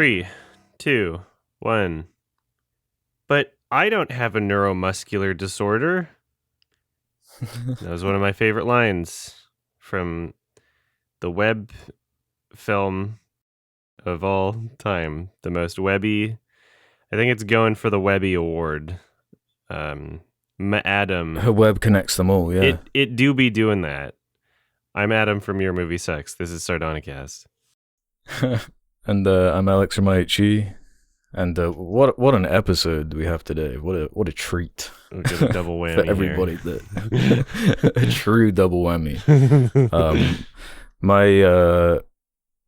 3, 2, 1. But I don't have a neuromuscular disorder. That was one of my favorite lines from the web film of all time. The most webby. I think it's going for the Webby Award. Adam. Her web connects them all, yeah. It do be doing that. I'm Adam from Your Movie Sucks. This is Sardonicast. And I'm Alex from IHE. And what an episode we have today. What a treat. We'll get a double whammy for everybody. A true double whammy.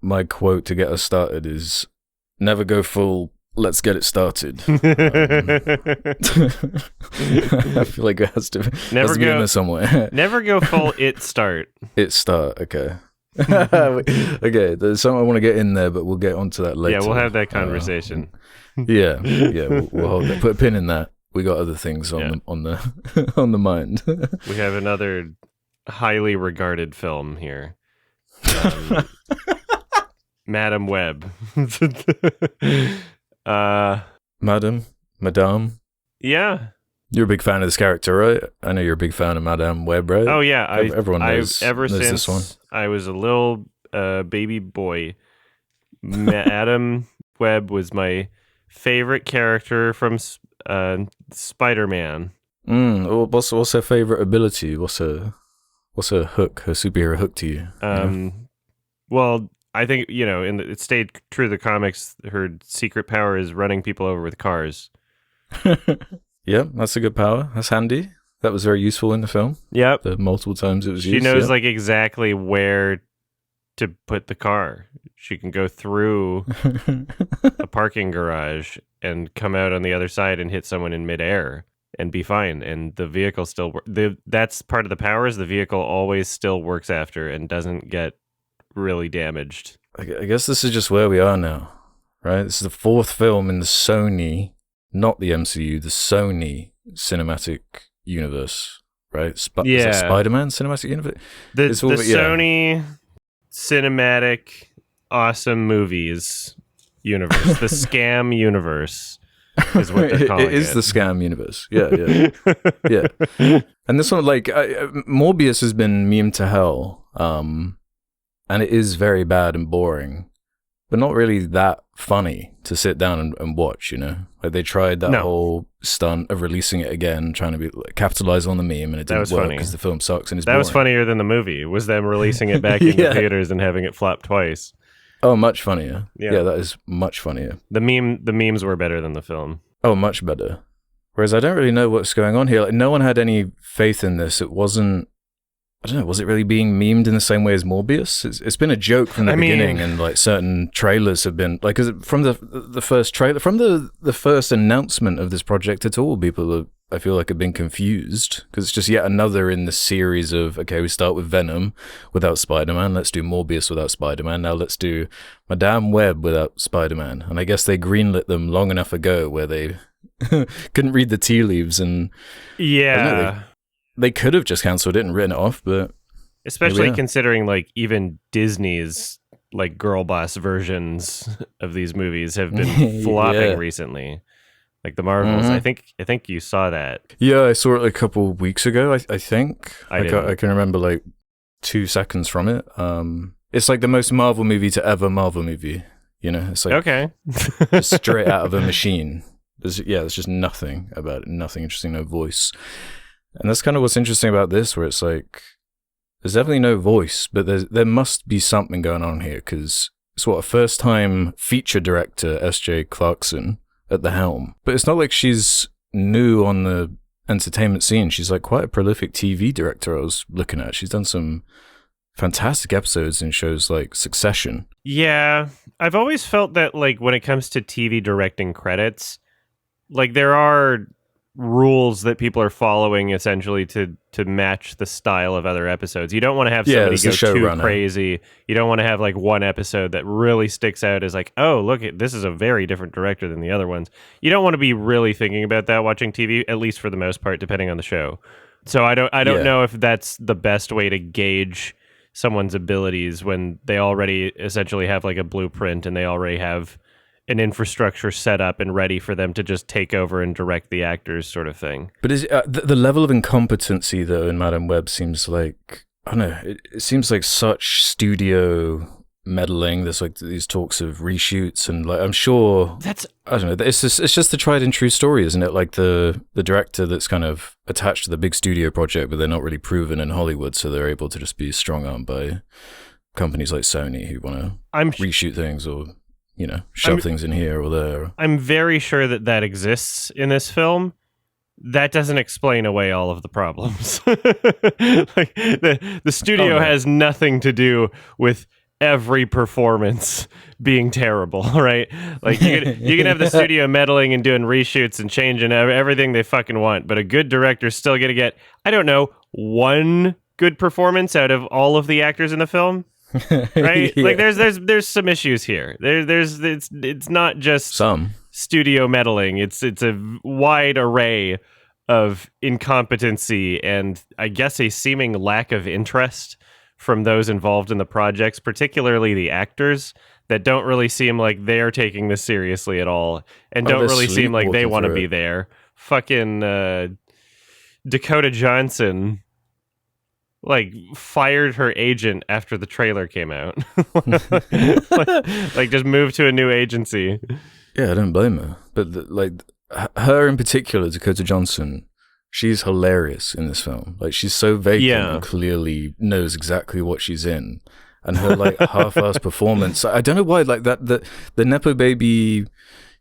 My quote to get us started is, never go full, let's get it started. I feel like it has to be in there somewhere. Never go full, it start. It start, okay. Okay, there's something I want to get in there, but we'll get onto that later. Yeah, we'll have that conversation. Yeah, we'll hold that. Put a pin in that. We got other things on the mind. We have another highly regarded film here. Madam Web. Madame. Yeah. You're a big fan of this character, right? I know you're a big fan of Madame Web, right? Oh yeah, everyone knows. Ever knows since this one. I was a little baby boy, Madam Web was my favorite character from Spider-Man. What's her favorite ability? What's her hook? Her superhero hook to you? Well, I think it stayed true to the comics. Her secret power is running people over with cars. Yeah, that's a good power. That's handy. That was very useful in the film. Yep. The multiple times it was used. She knows like exactly where to put the car. She can go through a parking garage and come out on the other side and hit someone in midair and be fine. And the vehicle still that's part of the powers. The vehicle always still works after and doesn't get really damaged. I guess this is just where we are now, right? This is the fourth film in the Sony, not the MCU, the Sony cinematic universe, right? Is that Spider-Man cinematic universe? The Sony cinematic awesome movies universe, the scam universe is what they're calling it. It is the scam universe. Yeah. And this one, Morbius has been memed to hell, and it is very bad and boring, but not really that funny to sit down and watch, Like they tried that whole stunt of releasing it again, trying to capitalize on the meme, and it didn't work because the film sucks and it's boring. That was funnier than the movie, was them releasing it back into theaters and having it flop twice. Oh, much funnier. Yeah, that is much funnier. The memes were better than the film. Oh, much better. Whereas I don't really know what's going on here. Like, no one had any faith in this. It wasn't, I don't know, was it really being memed in the same way as Morbius? It's been a joke from the beginning, and like certain trailers have been like, 'cause from the first trailer, from the first announcement of this project at all, people I feel like have been confused, because it's just yet another in the series of, okay, we start with Venom without Spider-Man, let's do Morbius without Spider-Man, now let's do Madame Web without Spider-Man. And I guess they greenlit them long enough ago where they couldn't read the tea leaves, and they could have just cancelled it and written it off, but especially considering like even Disney's like girl boss versions of these movies have been flopping recently. Like the Marvels, I think you saw that. Yeah, I saw it a couple of weeks ago. I think I can remember like 2 seconds from it. It's like the most Marvel movie to ever Marvel movie. It's like just straight out of a machine. There's just nothing about it, nothing interesting, no voice. And that's kind of what's interesting about this, where it's like there's definitely no voice, but there must be something going on here, because it's a first-time feature director, S.J. Clarkson, at the helm. But it's not like she's new on the entertainment scene. She's like quite a prolific TV director I was looking at. She's done some fantastic episodes in shows like Succession. Yeah, I've always felt that like when it comes to TV directing credits, like there are rules that people are following essentially to match the style of other episodes. You don't want to have somebody go too crazy. You don't want to have like one episode that really sticks out as like, oh, look, this is a very different director than the other ones. You don't want to be really thinking about that watching TV, at least for the most part, depending on the show. So I don't know if that's the best way to gauge someone's abilities when they already essentially have like a blueprint and they already have an infrastructure set up and ready for them to just take over and direct the actors, sort of thing. But is the level of incompetency though in Madame Web seems like, I don't know, it seems like such studio meddling. There's like these talks of reshoots, and like I'm sure I don't know. It's just the tried and true story, isn't it? Like the director that's kind of attached to the big studio project, but they're not really proven in Hollywood, so they're able to just be strung armed by companies like Sony who want to reshoot things or shove things in here or there. I'm very sure that exists in this film. That doesn't explain away all of the problems. Like the studio has nothing to do with every performance being terrible, right? Like you can have the studio meddling and doing reshoots and changing everything they fucking want, but a good director's still gonna get, I don't know, one good performance out of all of the actors in the film, right? Yeah. Like there's some issues here. It's not just some studio meddling. It's a wide array of incompetency and I guess a seeming lack of interest from those involved in the projects, particularly the actors, that don't really seem like they're taking this seriously at all and don't really seem like they want to be there. Fucking Dakota Johnson like fired her agent after the trailer came out. like just moved to a new agency. Yeah, I don't blame her. But her in particular, Dakota Johnson, she's hilarious in this film. Like, she's so vacant and clearly knows exactly what she's in. And her, like, half-assed performance, I don't know why, like, the Nepo Baby,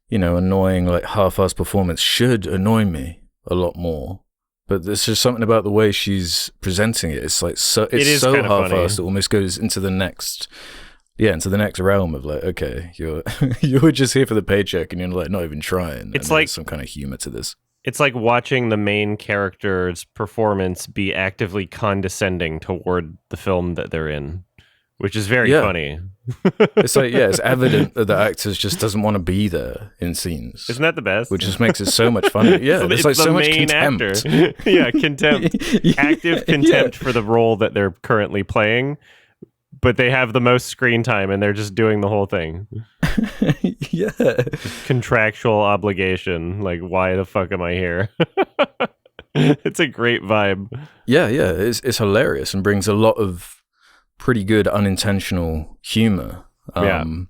annoying, like, half-assed performance should annoy me a lot more. But there's just something about the way she's presenting it. It's, like, so half-assed, it almost goes into the next realm of, like, okay, you're just here for the paycheck and you're, like, not even trying. It's like some kind of humor to this. It's like watching the main character's performance be actively condescending toward the film that they're in, which is very funny. It's like, it's evident that the actor just doesn't want to be there in scenes. Isn't that the best? Which just makes it so much funnier. Yeah, it's like the so much main contempt. Actor. Yeah, contempt. Active contempt for the role that they're currently playing, but they have the most screen time and they're just doing the whole thing. Yeah. Contractual obligation. Like, why the fuck am I here? It's a great vibe. Yeah. It's hilarious and brings a lot of pretty good unintentional humor. But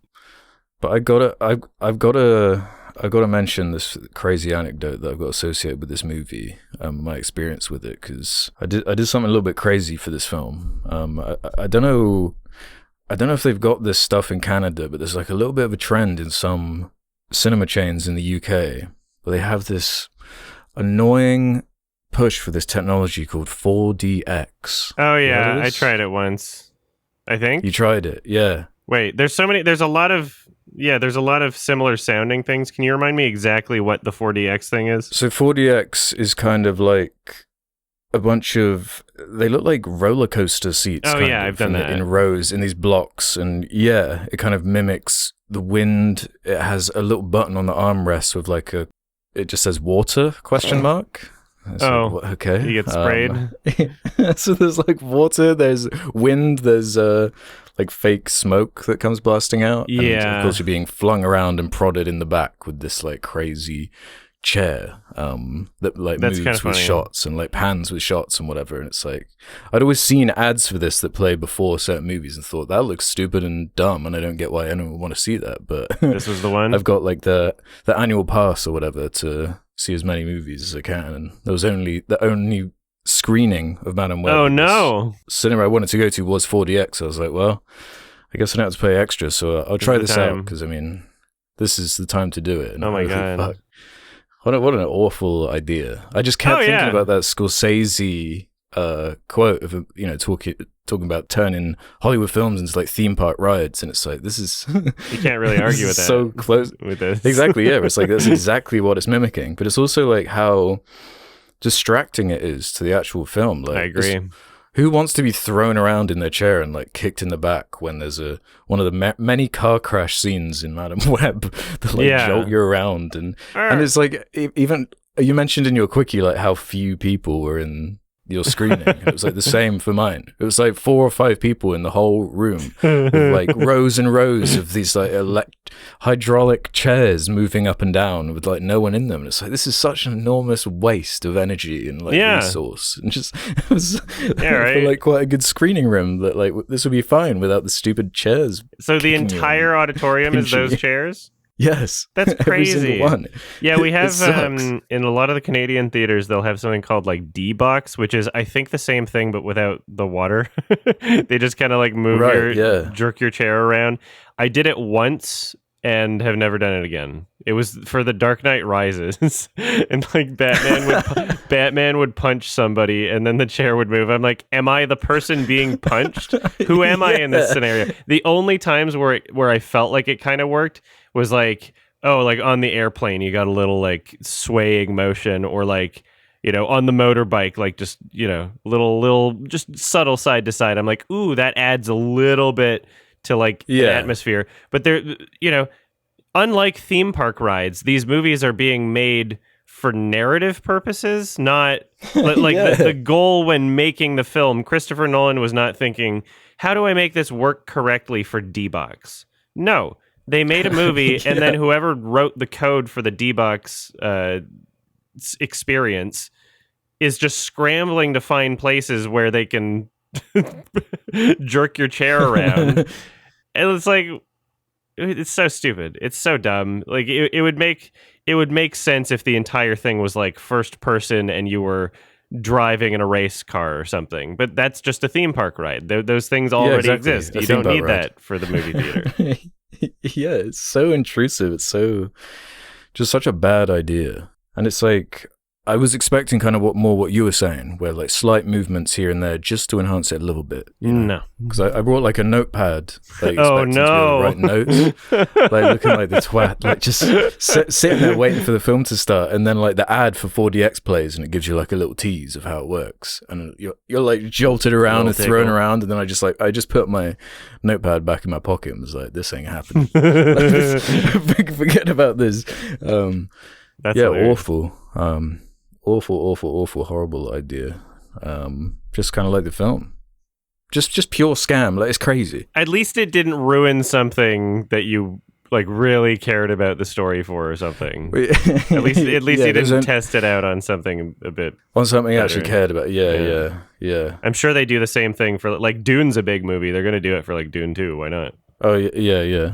I've got to mention this crazy anecdote that I've got associated with this movie, my experience with it, because I did something a little bit crazy for this film. I don't know if they've got this stuff in Canada, but there's like a little bit of a trend in some cinema chains in the UK where they have this annoying push for this technology called 4DX. Oh yeah, I tried it once. I think you tried it. Yeah. Wait, there's a lot of similar sounding things. Can you remind me exactly what the 4DX thing is? So 4DX is kind of like a bunch of, they look like roller coaster seats. Oh yeah, I've done that in rows in these blocks, and yeah, it kind of mimics the wind. It has a little button on the armrest with like it just says water ? So, okay. You get sprayed. So there's like water, there's wind, there's like fake smoke that comes blasting out. Yeah. And of course you're being flung around and prodded in the back with this like crazy chair that like moves with shots and like pans with shots and whatever. And it's like, I'd always seen ads for this that play before certain movies and thought that looks stupid and dumb and I don't get why anyone would want to see that. But this was the one. I've got like the annual pass or whatever to see as many movies as I can, and there was the only screening of Madame Web. Oh no! Cinema I wanted to go to was 4DX. So I was like, well, I guess I don't have to pay extra, so I'll try this out because I mean, this is the time to do it. And oh my god! Fuck. What an awful idea! I just kept thinking about that Scorsese quote of talking about turning Hollywood films into like theme park rides, and it's like, this is you can't really argue with that. So close with this, exactly. Yeah, it's like that's exactly what it's mimicking, but it's also like how distracting it is to the actual film. Like, I agree. Who wants to be thrown around in their chair and like kicked in the back when there's one of the many car crash scenes in Madame Web that like jolt you around and it's like, even you mentioned in your quickie like how few people were in your screening. It was like the same for mine. It was like 4 or 5 people in the whole room with like rows and rows of these like hydraulic chairs moving up and down with like no one in them. And it's like, this is such an enormous waste of energy and like resource. And just it was for like quite a good screening room that like this would be fine without the stupid chairs. So the entire auditorium is those chairs? Yes. That's crazy. Every single one. Yeah, we have in a lot of the Canadian theaters, they'll have something called like D-Box, which is I think the same thing but without the water. They just kind of like jerk your chair around. I did it once and have never done it again. It was for The Dark Knight Rises, and like Batman would punch somebody, and then the chair would move. I'm like, am I the person being punched? Who am I in this scenario? The only times where I felt like it kind of worked was like, oh, like on the airplane, you got a little like swaying motion, or like, you know, on the motorbike, like just, you know, little just subtle side to side. I'm like, ooh, that adds a little bit to like the atmosphere. But there, you know, unlike theme park rides, these movies are being made for narrative purposes, not like the goal when making the film. Christopher Nolan was not thinking, how do I make this work correctly for D-Box? No. They made a movie, and then whoever wrote the code for the D-Box experience is just scrambling to find places where they can jerk your chair around. And it's like, it's so stupid. It's so dumb. Like it would make sense if the entire thing was like first person and you were driving in a race car or something. But that's just a theme park ride. Those things already exist. You don't need that for the movie theater. Yeah, it's so intrusive. It's so just such a bad idea. And it's like, I was expecting kind of what you were saying, where like slight movements here and there just to enhance it a little bit. You know? No, because I brought like a notepad. Like, to be able to write notes, like looking like the twat, like just sitting there waiting for the film to start, and then like the ad for 4DX plays, and it gives you like a little tease of how it works, and you're like jolted around and thrown around, and then I just put my notepad back in my pocket and was like, this ain't happening. Forget about this. That's hilarious. Awful. Awful, horrible idea. Just kind of like the film. Just pure scam. Like, it's crazy. At least it didn't ruin something that you like really cared about the story for or something. At least you didn't test it out on something a bit on something better. I actually cared about. Yeah. I'm sure they do the same thing for like Dune's a big movie. They're going to do it for like Dune 2. Why not? Oh yeah.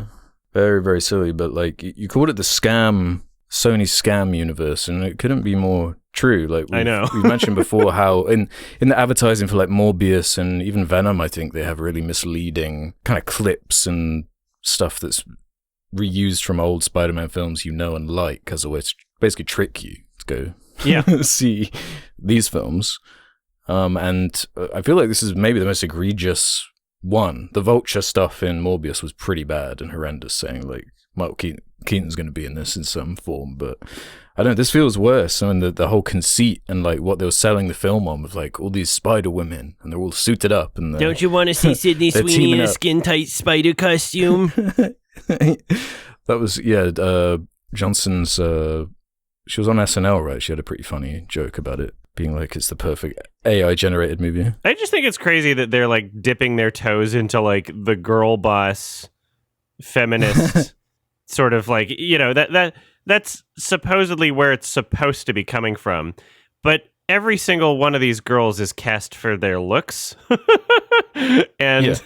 Very, very silly. But like you called it the Sony scam universe, and it couldn't be more true. Like I know we've mentioned before how in the advertising for like Morbius and even Venom, I think they have really misleading kind of clips and stuff that's reused from old Spider-Man films and like as a way to basically trick you to go see these films. And I feel like this is maybe the most egregious one. The Vulture stuff in Morbius was pretty bad and horrendous, saying like Michael Keaton's going to be in this in some form, but I don't know, this feels worse. I mean, the whole conceit and like what they were selling the film on with like all these spider women, and they're all suited up. And don't you want to see Sydney Sweeney in a skin tight spider costume? That was Johnson's. She was on SNL, right? She had a pretty funny joke about it being like it's the perfect AI generated movie. I just think it's crazy that they're like dipping their toes into like the girl boss feminist sort of like, you know, that's supposedly where it's supposed to be coming from, but every single one of these girls is cast for their looks. And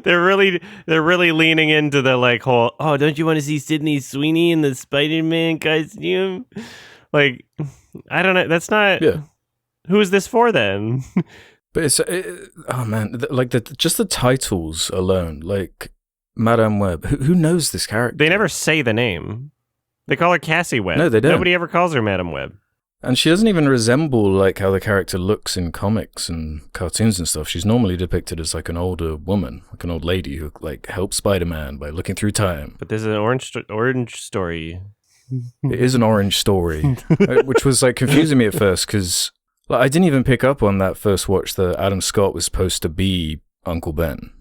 they're really leaning into the like whole, oh, don't you want to see Sydney Sweeney in the Spider-Man costume? Like, I don't know, that's not who is this for then? But oh man, like just the titles alone, like Madame Web. Who knows this character? They never say the name. They call her Cassie Webb. No, they don't. Nobody ever calls her Madame Web. And she doesn't even resemble like how the character looks in comics and cartoons and stuff. She's normally depicted as like an older woman, like an old lady who like helps Spider-Man by looking through time. But this is an orange story. It is an orange story, which was like confusing me at first because like, I didn't even pick up on that first watch that Adam Scott was supposed to be Uncle Ben.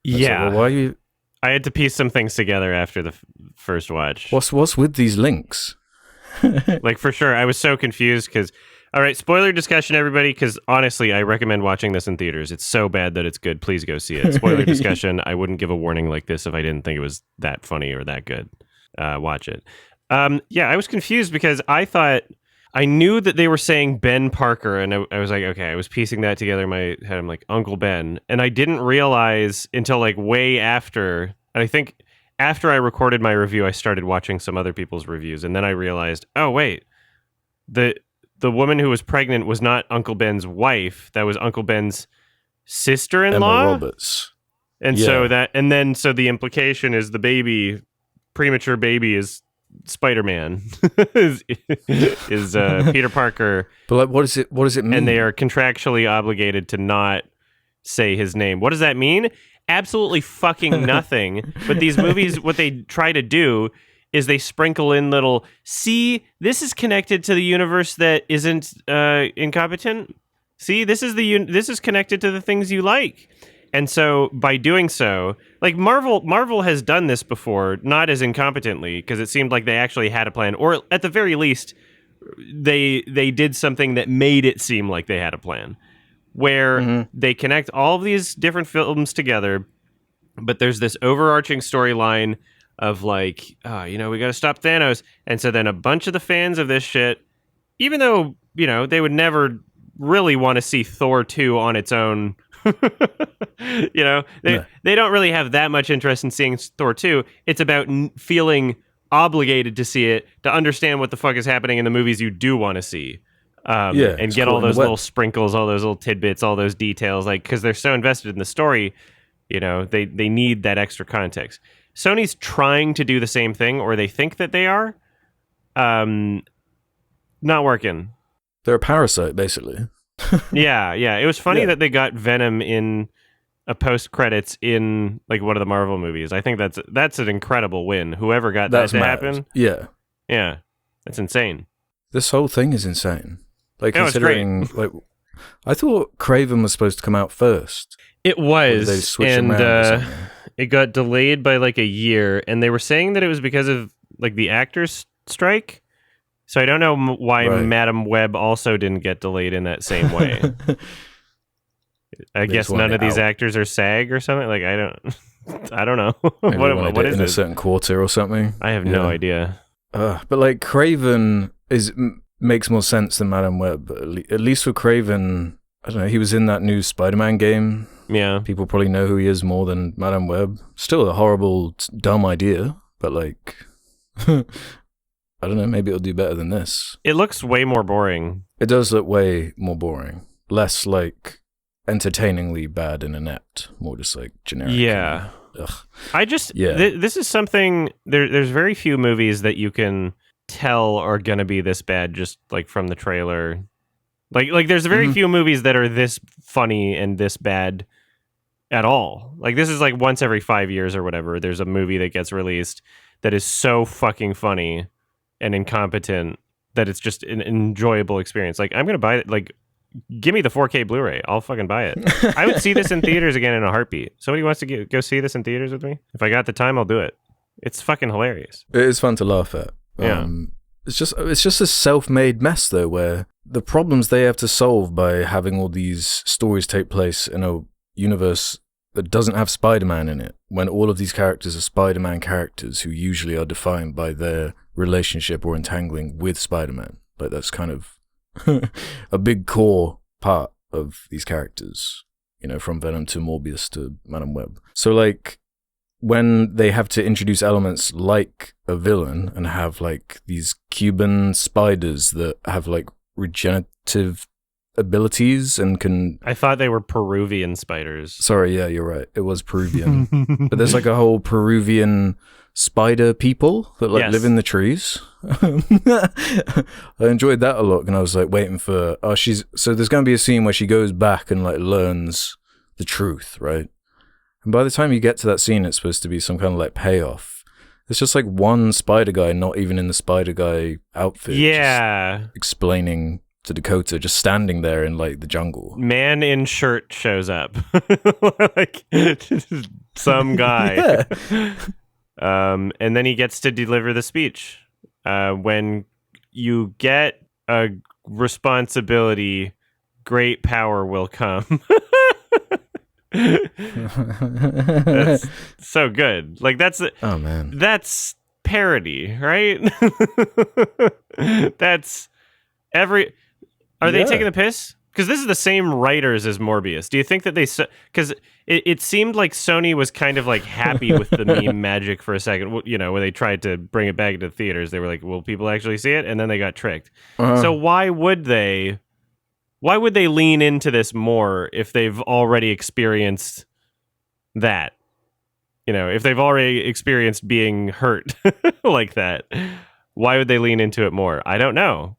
Yeah. Like, well, why are you? I had to piece some things together after the first watch. What's with these links? Like, for sure, I was so confused because All right, spoiler discussion, everybody, because honestly, I recommend watching this in theaters. It's so bad that it's good. Please go see it. Spoiler discussion. I wouldn't give a warning like this if I didn't think it was that funny or that good. Watch it. I was confused because I thought I knew that they were saying Ben Parker, and I was like, okay, I was piecing that together in my head. I'm like, Uncle Ben. And I didn't realize until like way after, and I think after I recorded my review, I started watching some other people's reviews, and then I realized, oh, wait, the woman who was pregnant was not Uncle Ben's wife. That was Uncle Ben's sister-in-law. Emma Roberts. And so the implication is the premature baby is Spider-Man, is Peter Parker. But like, what does it mean? And they are contractually obligated to not say his name. What does that mean? Absolutely fucking nothing. But these movies, what they try to do is they sprinkle in little, see, this is connected to the universe that isn't incompetent. See, this is connected to the things you like. And so by doing so, like Marvel has done this before, not as incompetently, because it seemed like they actually had a plan, or at the very least, they did something that made it seem like they had a plan, where they connect all of these different films together, but there's this overarching storyline of like, we got to stop Thanos. And so then a bunch of the fans of this shit, even though, they would never really want to see Thor 2 on its own, they don't really have that much interest in seeing Thor 2. It's about feeling obligated to see it, to understand what the fuck is happening in the movies you do want to see. And get all those little sprinkles, all those little tidbits, all those details, like, because they're so invested in the story, they need that extra context. Sony's trying to do the same thing, or they think that they are. Not working. They're a parasite, basically. Yeah. It was funny that they got Venom in a post credits in like one of the Marvel movies. I think that's an incredible win. Whoever got that to happen. Yeah, that's insane. This whole thing is insane. Like, considering, like, I thought Kraven was supposed to come out first. It was, and it got delayed by like a year, and they were saying that it was because of like the actors' strike. So I don't know why Madam Web also didn't get delayed in that same way. I guess none of these actors are SAG or something. Like, I don't know. what is in it? A certain quarter or something. I have no idea. But like Kraven makes more sense than Madam Web. At least with Kraven, I don't know. He was in that new Spider-Man game. Yeah, people probably know who he is more than Madam Web. Still a horrible, dumb idea, but like, I don't know. Maybe it'll do better than this. It looks way more boring. It does look way more boring. Less like entertainingly bad and inept. More just like generic. Yeah. This is something. There's very few movies that you can tell are gonna be this bad just like from the trailer. Like there's very few movies that are this funny and this bad at all. Like, this is like once every 5 years or whatever, there's a movie that gets released that is so fucking funny and incompetent that it's just an enjoyable experience. Like, I'm gonna buy it. Like, give me the 4K Blu-ray. I'll fucking buy it. I would see this in theaters again in a heartbeat. Somebody wants to go see this in theaters with me? If I got the time, I'll do it. It's fucking hilarious. It is fun to laugh at. Yeah. It's just a self-made mess, though, where the problems they have to solve by having all these stories take place in a universe that doesn't have Spider-Man in it, when all of these characters are Spider-Man characters who usually are defined by their relationship or entangling with Spider-Man. Like, that's kind of a big core part of these characters, from Venom to Morbius to Madam Web. So, like, when they have to introduce elements like a villain and have like these Cuban spiders that have like regenerative abilities and can... I thought they were Peruvian spiders. Sorry, yeah, you're right. It was Peruvian. But there's like a whole Peruvian spider people that like live in the trees. I enjoyed that a lot, and I was like waiting for... So there's going to be a scene where she goes back and like learns the truth, right? And by the time you get to that scene, it's supposed to be some kind of like payoff. It's just like one spider guy, not even in the spider guy outfit. Yeah. Just explaining to Dakota, just standing there in like the jungle. Man in shirt shows up. Like some guy. And then he gets to deliver the speech. When you get a responsibility, great power will come. That's so good. Like that's parody, right? That's Are they taking the piss? Because this is the same writers as Morbius. Do you think that because it seemed like Sony was kind of like happy with the meme magic for a second, you know, when they tried to bring it back into the theaters, they were like, will people actually see it? And then they got tricked. So why would they lean into this more if they've already experienced that? You know, if they've already experienced being hurt like that, why would they lean into it more? I don't know.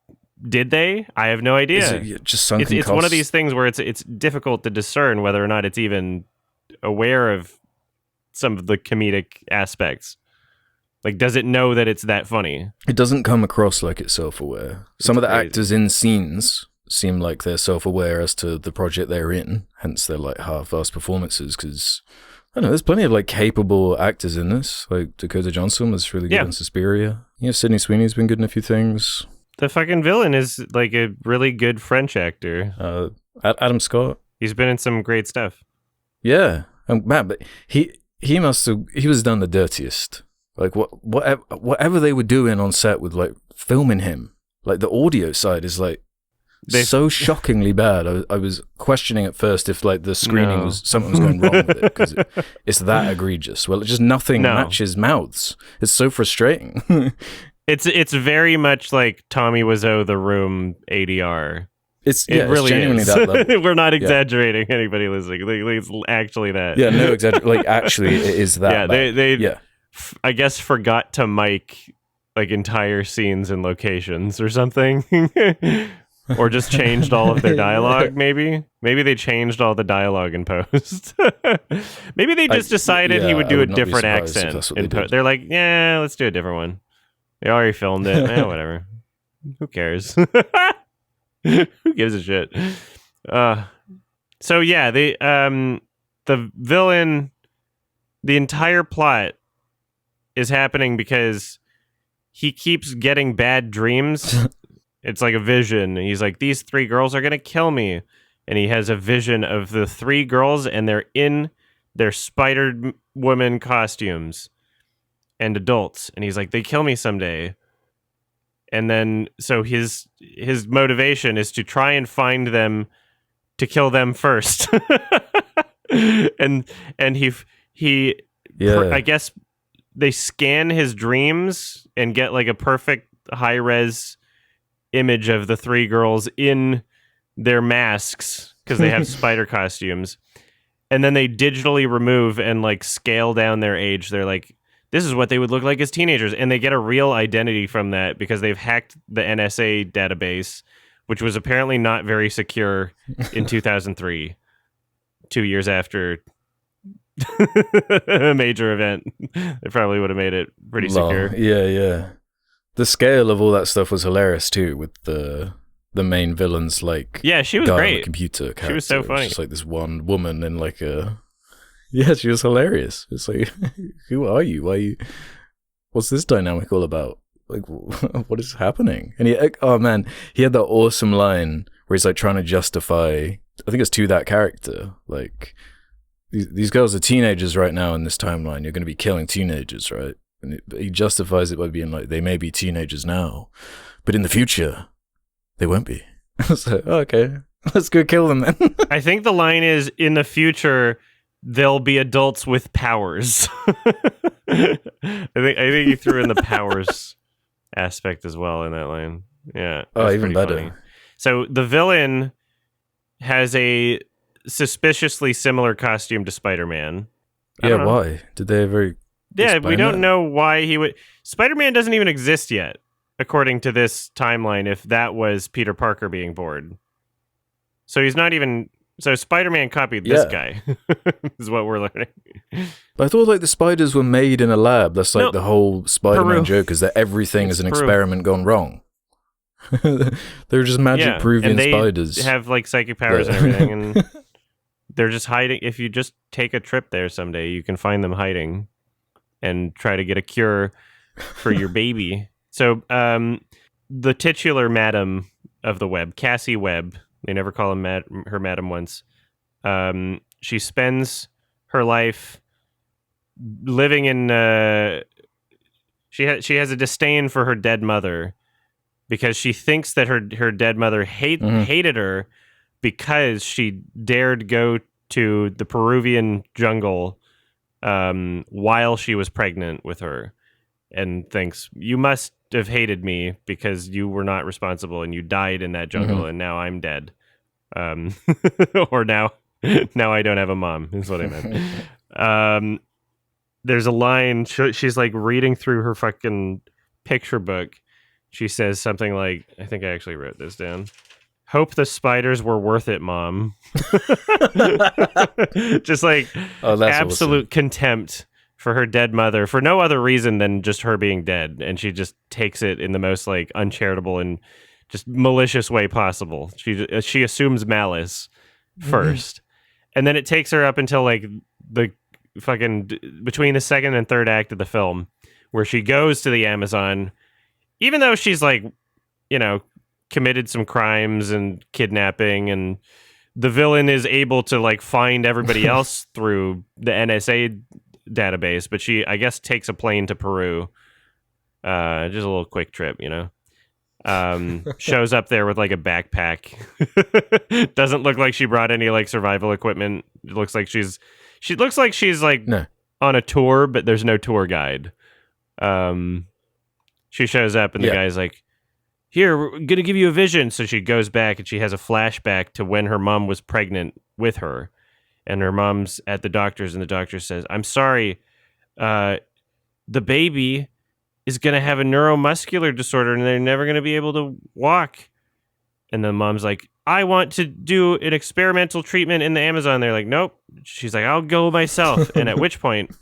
Did they? I have no idea. Is it just sunken it's one of these things where it's difficult to discern whether or not it's even aware of some of the comedic aspects. Like, does it know that it's that funny? It doesn't come across like it's self-aware. Some of the actors in scenes seem like they're self-aware as to the project they're in, hence their like half-assed performances, because I don't know, there's plenty of like capable actors in this. Like Dakota Johnson was really good in Suspiria. Yeah, Sydney Sweeney's been good in a few things. The fucking villain is like a really good French actor. Adam Scott. He's been in some great stuff. Yeah, man, but he was done the dirtiest. Like whatever they were doing on set with like filming him, like the audio side is like so shockingly bad. I was questioning at first if like the screening was something was going wrong with it because it's that egregious. Well, just nothing matches mouths. It's so frustrating. It's very much like Tommy Wiseau, The Room ADR. It really genuinely is. That level. We're not exaggerating. Anybody listening, it's actually that. Yeah, no exaggeration. Like actually, it is that. Yeah, they I guess forgot to mic like entire scenes and locations or something, or just changed all of their dialogue. Maybe they changed all the dialogue in post. Maybe they just decided he would do a different accent in post. They're like, yeah, let's do a different one. They already filmed it. Whatever. Who cares? Who gives a shit? So yeah, the villain, the entire plot is happening because he keeps getting bad dreams. It's like a vision. He's like, these 3 girls are gonna kill me, and he has a vision of the 3 girls, and they're in their Spider-Woman costumes and adults, and he's like, they kill me someday. And then so his motivation is to try and find them to kill them first. and he I guess they scan his dreams and get like a perfect high-res image of the 3 girls in their masks because they have spider costumes, and then they digitally remove and like scale down their age. They're like, this is what they would look like as teenagers, and they get a real identity from that because they've hacked the NSA database, which was apparently not very secure in 2003, 2 years after a major event. They probably would have made it pretty secure. Yeah. The scale of all that stuff was hilarious too, with the main villain's like she was great. Computer character. She was so funny. Just like this one woman in like a she was hilarious. It's like, who are you? Why are you? What's this dynamic all about? Like, what is happening? And he had that awesome line where he's like trying to justify. I think it's to that character, like. These girls are teenagers right now in this timeline. You're going to be killing teenagers, right? And he justifies it by being like, they may be teenagers now, but in the future, they won't be. I was like, okay, let's go kill them then. I think the line is, in the future, they'll be adults with powers. I think he threw in the powers aspect as well in that line. Yeah. Oh, even better. Funny. So the villain has a suspiciously similar costume to Spider-Man. Yeah, why? Did they ever... Yeah, we don't know why he would... Spider-Man doesn't even exist yet, according to this timeline, if that was Peter Parker being bored. So he's not even... So Spider-Man copied this guy, is what we're learning. I thought like the spiders were made in a lab. That's like the whole Spider-Man joke, is that everything is an experiment gone wrong. They're just magic Peruvian spiders. They have like psychic powers and everything, and they're just hiding. If you just take a trip there someday, you can find them hiding and try to get a cure for your baby. So the titular madam of the web, Cassie Webb. They never call her madam once. She spends her life living in. She has a disdain for her dead mother because she thinks that her dead mother hated her because she dared go to the Peruvian jungle while she was pregnant with her, and thinks, you must have hated me because you were not responsible and you died in that jungle and now I'm dead. Or now I don't have a mom is what I meant. There's a line, she's like reading through her fucking picture book. She says something like, I think I actually wrote this down. Hope the spiders were worth it, Mom. Just like absolute contempt for her dead mother for no other reason than just her being dead. And she just takes it in the most like uncharitable and just malicious way possible. She assumes malice first. And then it takes her up until like the fucking between the second and third act of the film where she goes to the Amazon, even though she's like, you know, committed some crimes and kidnapping, and the villain is able to like find everybody else through the NSA database, but she, I guess, takes a plane to Peru. Just a little quick trip, you know. Shows up there with like a backpack. Doesn't look like she brought any like survival equipment. It looks like she looks like she's like on a tour, but there's no tour guide. She shows up and the guy's like, here, we're going to give you a vision. So she goes back and she has a flashback to when her mom was pregnant with her. And her mom's at the doctor's and the doctor says, I'm sorry, the baby is going to have a neuromuscular disorder and they're never going to be able to walk. And the mom's like, I want to do an experimental treatment in the Amazon. They're like, nope. She's like, I'll go myself. And at which point...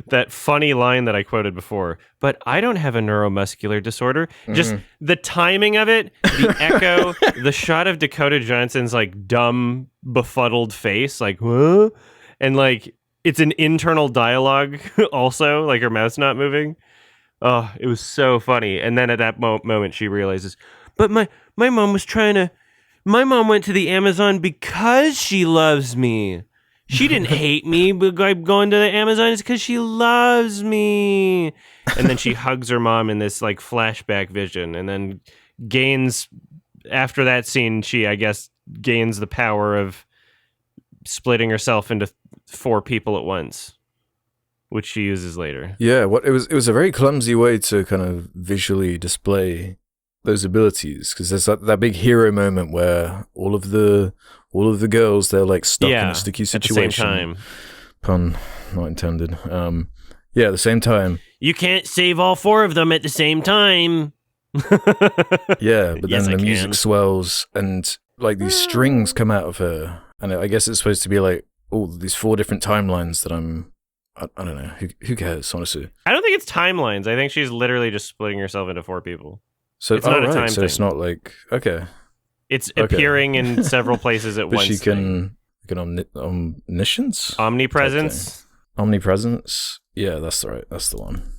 that funny line that I quoted before, but I don't have a neuromuscular disorder. Just the timing of it, the echo, the shot of Dakota Johnson's like dumb, befuddled face, like, huh? And like, it's an internal dialogue also, like her mouth's not moving. Oh, it was so funny. And then at that moment, she realizes, but my mom was my mom went to the Amazon because she loves me. She didn't hate me, but going to the Amazon is because she loves me. And then she hugs her mom in this like flashback vision, and then gains, after that scene, she, I guess, gains the power of splitting herself into 4 people at once, which she uses later. Yeah, it was a very clumsy way to kind of visually display those abilities, because there's that big hero moment where all of the girls, they're like stuck in a sticky situation. At the same time. Pun not intended. At the same time. You can't save all 4 of them at the same time. Yeah, but then the music swells and like these strings come out of her, and I guess it's supposed to be like, these 4 different timelines that I don't know. Who cares, honestly? I don't think it's timelines. I think she's literally just splitting herself into 4 people. So it's not a time thing. It's not like, okay. It's appearing in several places at once. But she can omniscience? Omnipresence. Omnipresence? Yeah, that's the one.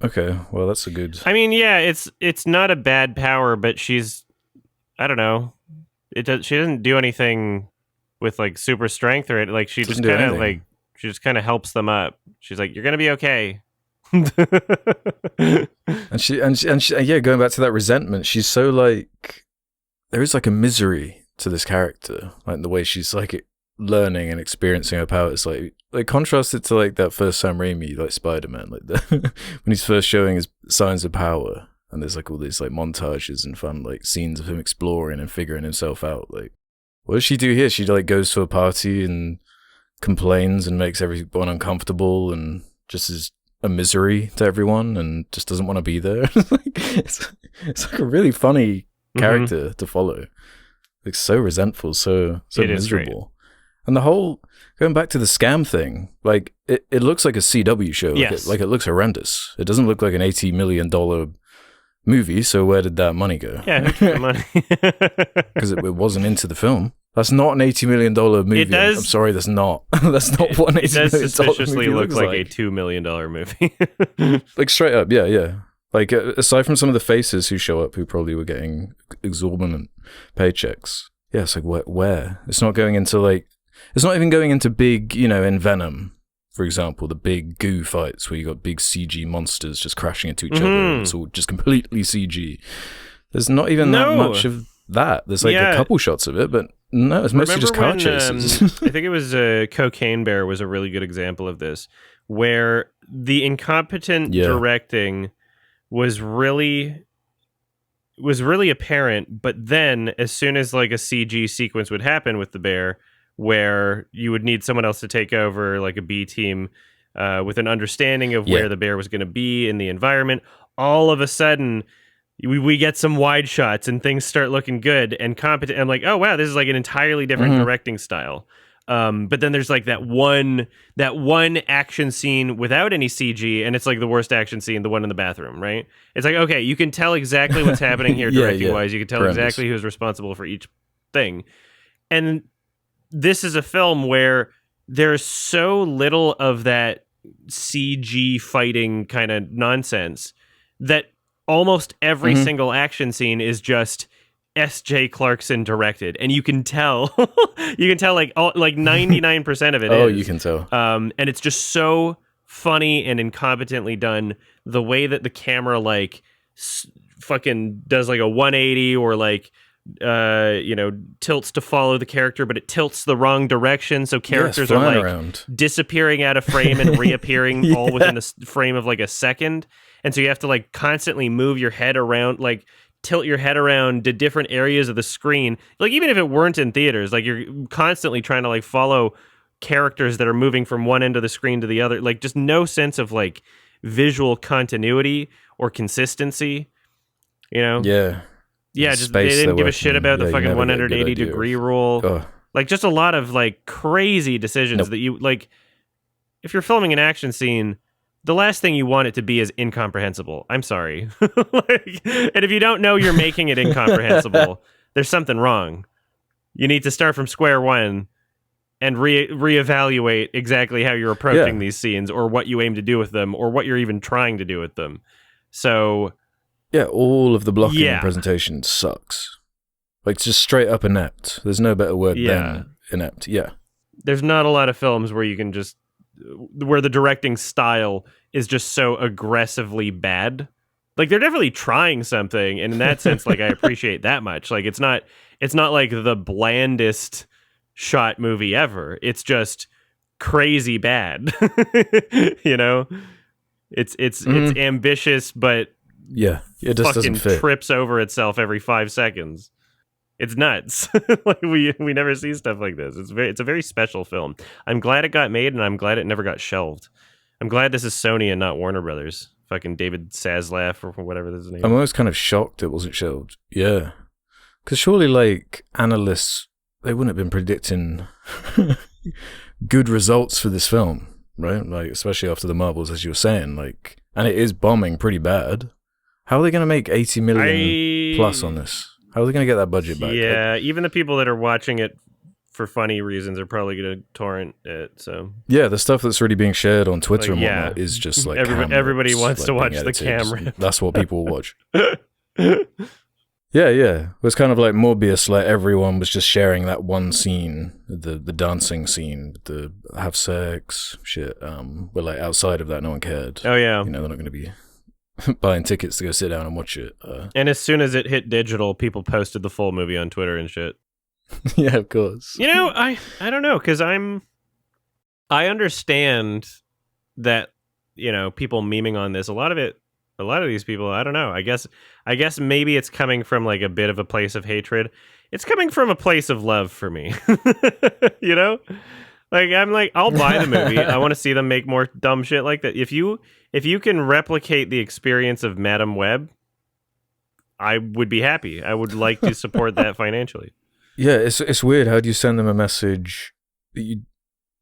Okay, well, that's a good... I mean, yeah, it's not a bad power, but she's... I don't know. She doesn't do anything with, like, super strength or... Like, she just kind of, like... She just kind of helps them up. She's like, you're going to be okay. and she going back to that resentment, she's so like, there is like a misery to this character, like the way she's like learning and experiencing her powers. Like contrast it to like that first Sam Raimi, like Spider-Man, like when he's first showing his signs of power, and there's like all these like montages and fun like scenes of him exploring and figuring himself out. Like, what does she do here? She like goes to a party and complains and makes everyone uncomfortable and just is a misery to everyone and just doesn't want to be there. It's like a really funny character to follow. Like so resentful, so miserable. And the whole, going back to the scam thing, like it looks like a CW show. Yes. Like it looks horrendous. It doesn't look like an $80 million movie, so where did that money go? Yeah, who took the money? Because it wasn't into the film. That's not an $80 million movie. It does, I'm sorry, that's not. That's not what an $80 million movie does suspiciously look like like a $2 million movie. Like straight up, yeah. Like, aside from some of the faces who show up who probably were getting exorbitant paychecks, yeah, it's like, where? It's not going into, like, it's not even going into big, in Venom, for example, the big goo fights where you got big CG monsters just crashing into each other, and it's all just completely CG. There's not even that much of that. There's, like, a couple shots of it, but no, it's mostly just car chases. I think it was Cocaine Bear was a really good example of this, where the incompetent directing was really apparent, but then as soon as like a CG sequence would happen with the bear where you would need someone else to take over, like a B team with an understanding of where the bear was going to be in the environment, all of a sudden we get some wide shots and things start looking good and competent. I'm like, oh wow, this is like an entirely different directing style. But then there's like that one action scene without any CG, and it's like the worst action scene, the one in the bathroom, right? It's like, okay, you can tell exactly what's happening here directing wise. You can tell exactly who's responsible for each thing. And this is a film where there's so little of that CG fighting kind of nonsense that almost every single action scene is just S.J. Clarkson directed, and you can tell, like 99% of it. You can tell. And it's just so funny and incompetently done. The way that the camera like fucking does like a 180 or like tilts to follow the character, but it tilts the wrong direction, so characters are like disappearing out of frame and reappearing all within a frame of like a second, and so you have to like constantly move your head around, like tilt your head around to different areas of the screen. Like even if it weren't in theaters, like you're constantly trying to like follow characters that are moving from one end of the screen to the other. Like just no sense of like visual continuity or consistency, Yeah. Yeah, just they didn't give a shit about the fucking 180 degree rule. Like just a lot of like crazy decisions that you like. If you're filming an action scene, the last thing you want it to be is incomprehensible. I'm sorry. And if you don't know you're making it incomprehensible, there's something wrong. You need to start from square one and reevaluate exactly how you're approaching these scenes, or what you aim to do with them, or what you're even trying to do with them. So yeah, all of the blocking and presentation sucks. Like, just straight up inept. There's no better word than inept. Yeah. There's not a lot of films where you can just, where the directing style is just so aggressively bad. Like, they're definitely trying something, and in that sense, like, I appreciate that much. Like, it's not like the blandest shot movie ever. It's just crazy bad. It's ambitious, but it just fucking doesn't fit. Trips over itself every 5 seconds. It's nuts. Like we never see stuff like this. It's a very special film. I'm glad it got made, and I'm glad it never got shelved. I'm glad this is Sony and not Warner Brothers. Fucking David Zaslav or whatever his name. I'm always kind of shocked it wasn't shelved. Yeah, because surely like analysts, they wouldn't have been predicting good results for this film, right? Like, especially after the Marvels, as you were saying, like, and it is bombing pretty bad. How are they going to make 80 million plus on this? How are they going to get that budget back? Yeah, even the people that are watching it for funny reasons are probably going to torrent it. So yeah, the stuff that's already being shared on Twitter and whatnot is just like everybody wants to watch the camera. That's what people watch. Yeah. It was kind of like Morbius. Like, everyone was just sharing that one scene, the dancing scene, the have sex shit. But like outside of that, no one cared. Oh yeah, they're not going to be buying tickets to go sit down and watch it. And as soon as it hit digital, people posted the full movie on Twitter and shit. Yeah, of course. I don't know, because I understand that, people memeing on this. A lot of these people, I don't know. I guess maybe it's coming from like a bit of a place of hatred. It's coming from a place of love for me. Like, I'm like, I'll buy the movie. I want to see them make more dumb shit like that. If you can replicate the experience of Madam Web, I would be happy. I would like to support that financially. Yeah, it's weird. How do you send them a message that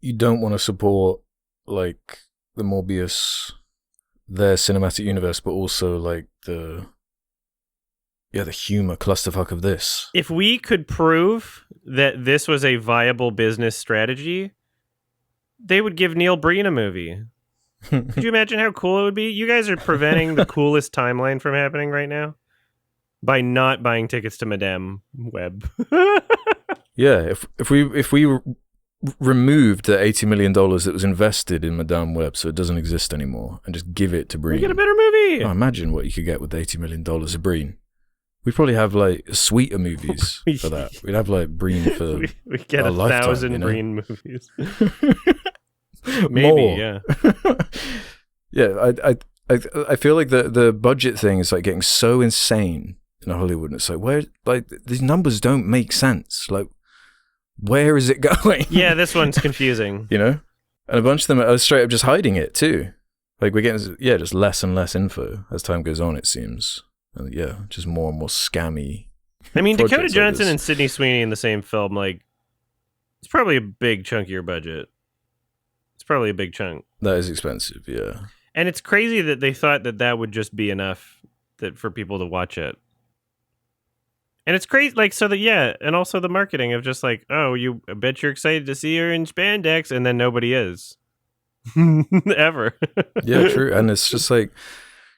you don't want to support, like, the Morbius, their cinematic universe, but also like the humor clusterfuck of this? If we could prove that this was a viable business strategy, they would give Neil Breen a movie. Could you imagine how cool it would be? You guys are preventing the coolest timeline from happening right now by not buying tickets to Madame Web. Yeah, if we removed the $80 million that was invested in Madame Web, so it doesn't exist anymore, and just give it to Breen. We get a better movie. Oh, imagine what you could get with $80 million of Breen. We'd probably have like a suite of movies for that. We'd have like Breen for we get 1,000 Breen movies. Maybe, more. Yeah. Yeah, I feel like the budget thing is like getting so insane in Hollywood, and it's like, where, like, these numbers don't make sense. Like, where is it going? Yeah, this one's confusing. You know, and a bunch of them are straight up just hiding it too. Like, we're getting just less and less info as time goes on, it seems. And yeah, just more and more scammy. I mean, Dakota Johnson and Sydney Sweeney in the same film, like, it's probably a big chunkier budget. It's probably a big chunk. That is expensive, yeah. And it's crazy that they thought that would just be enough for people to watch it. And it's crazy, like, so that, yeah, and also the marketing of just like, oh, I bet you're excited to see her in spandex, and then nobody is. Ever. Yeah, true. And it's just like,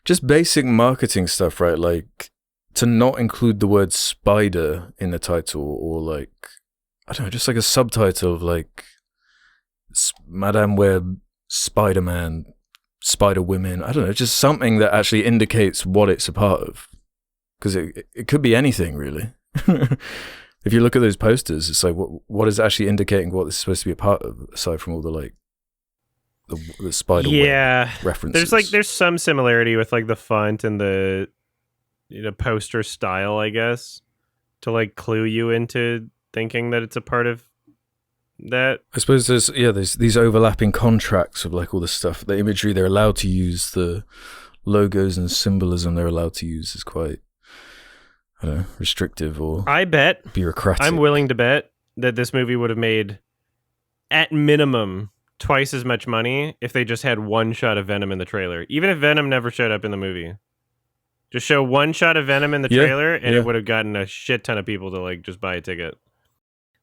just basic marketing stuff, right? Like, to not include the word spider in the title, or like, I don't know, just like a subtitle of like, Madame Web, Spider-Man, Spider-Women, I don't know, just something that actually indicates what it's a part of. Because it could be anything, really. If you look at those posters, it's like, what is actually indicating what it's supposed to be a part of, aside from all the like the spider web references. There's some similarity with like the font and the poster style, I guess, to like clue you into thinking that it's a part of that. I suppose there's these overlapping contracts of like all the stuff, the imagery they're allowed to use, the logos and symbolism they're allowed to use is quite, I don't know, restrictive or I bet bureaucratic. I'm willing to bet that this movie would have made at minimum twice as much money if they just had one shot of Venom in the trailer. Even if Venom never showed up in the movie. Just show one shot of Venom in the trailer and it would have gotten a shit ton of people to like just buy a ticket.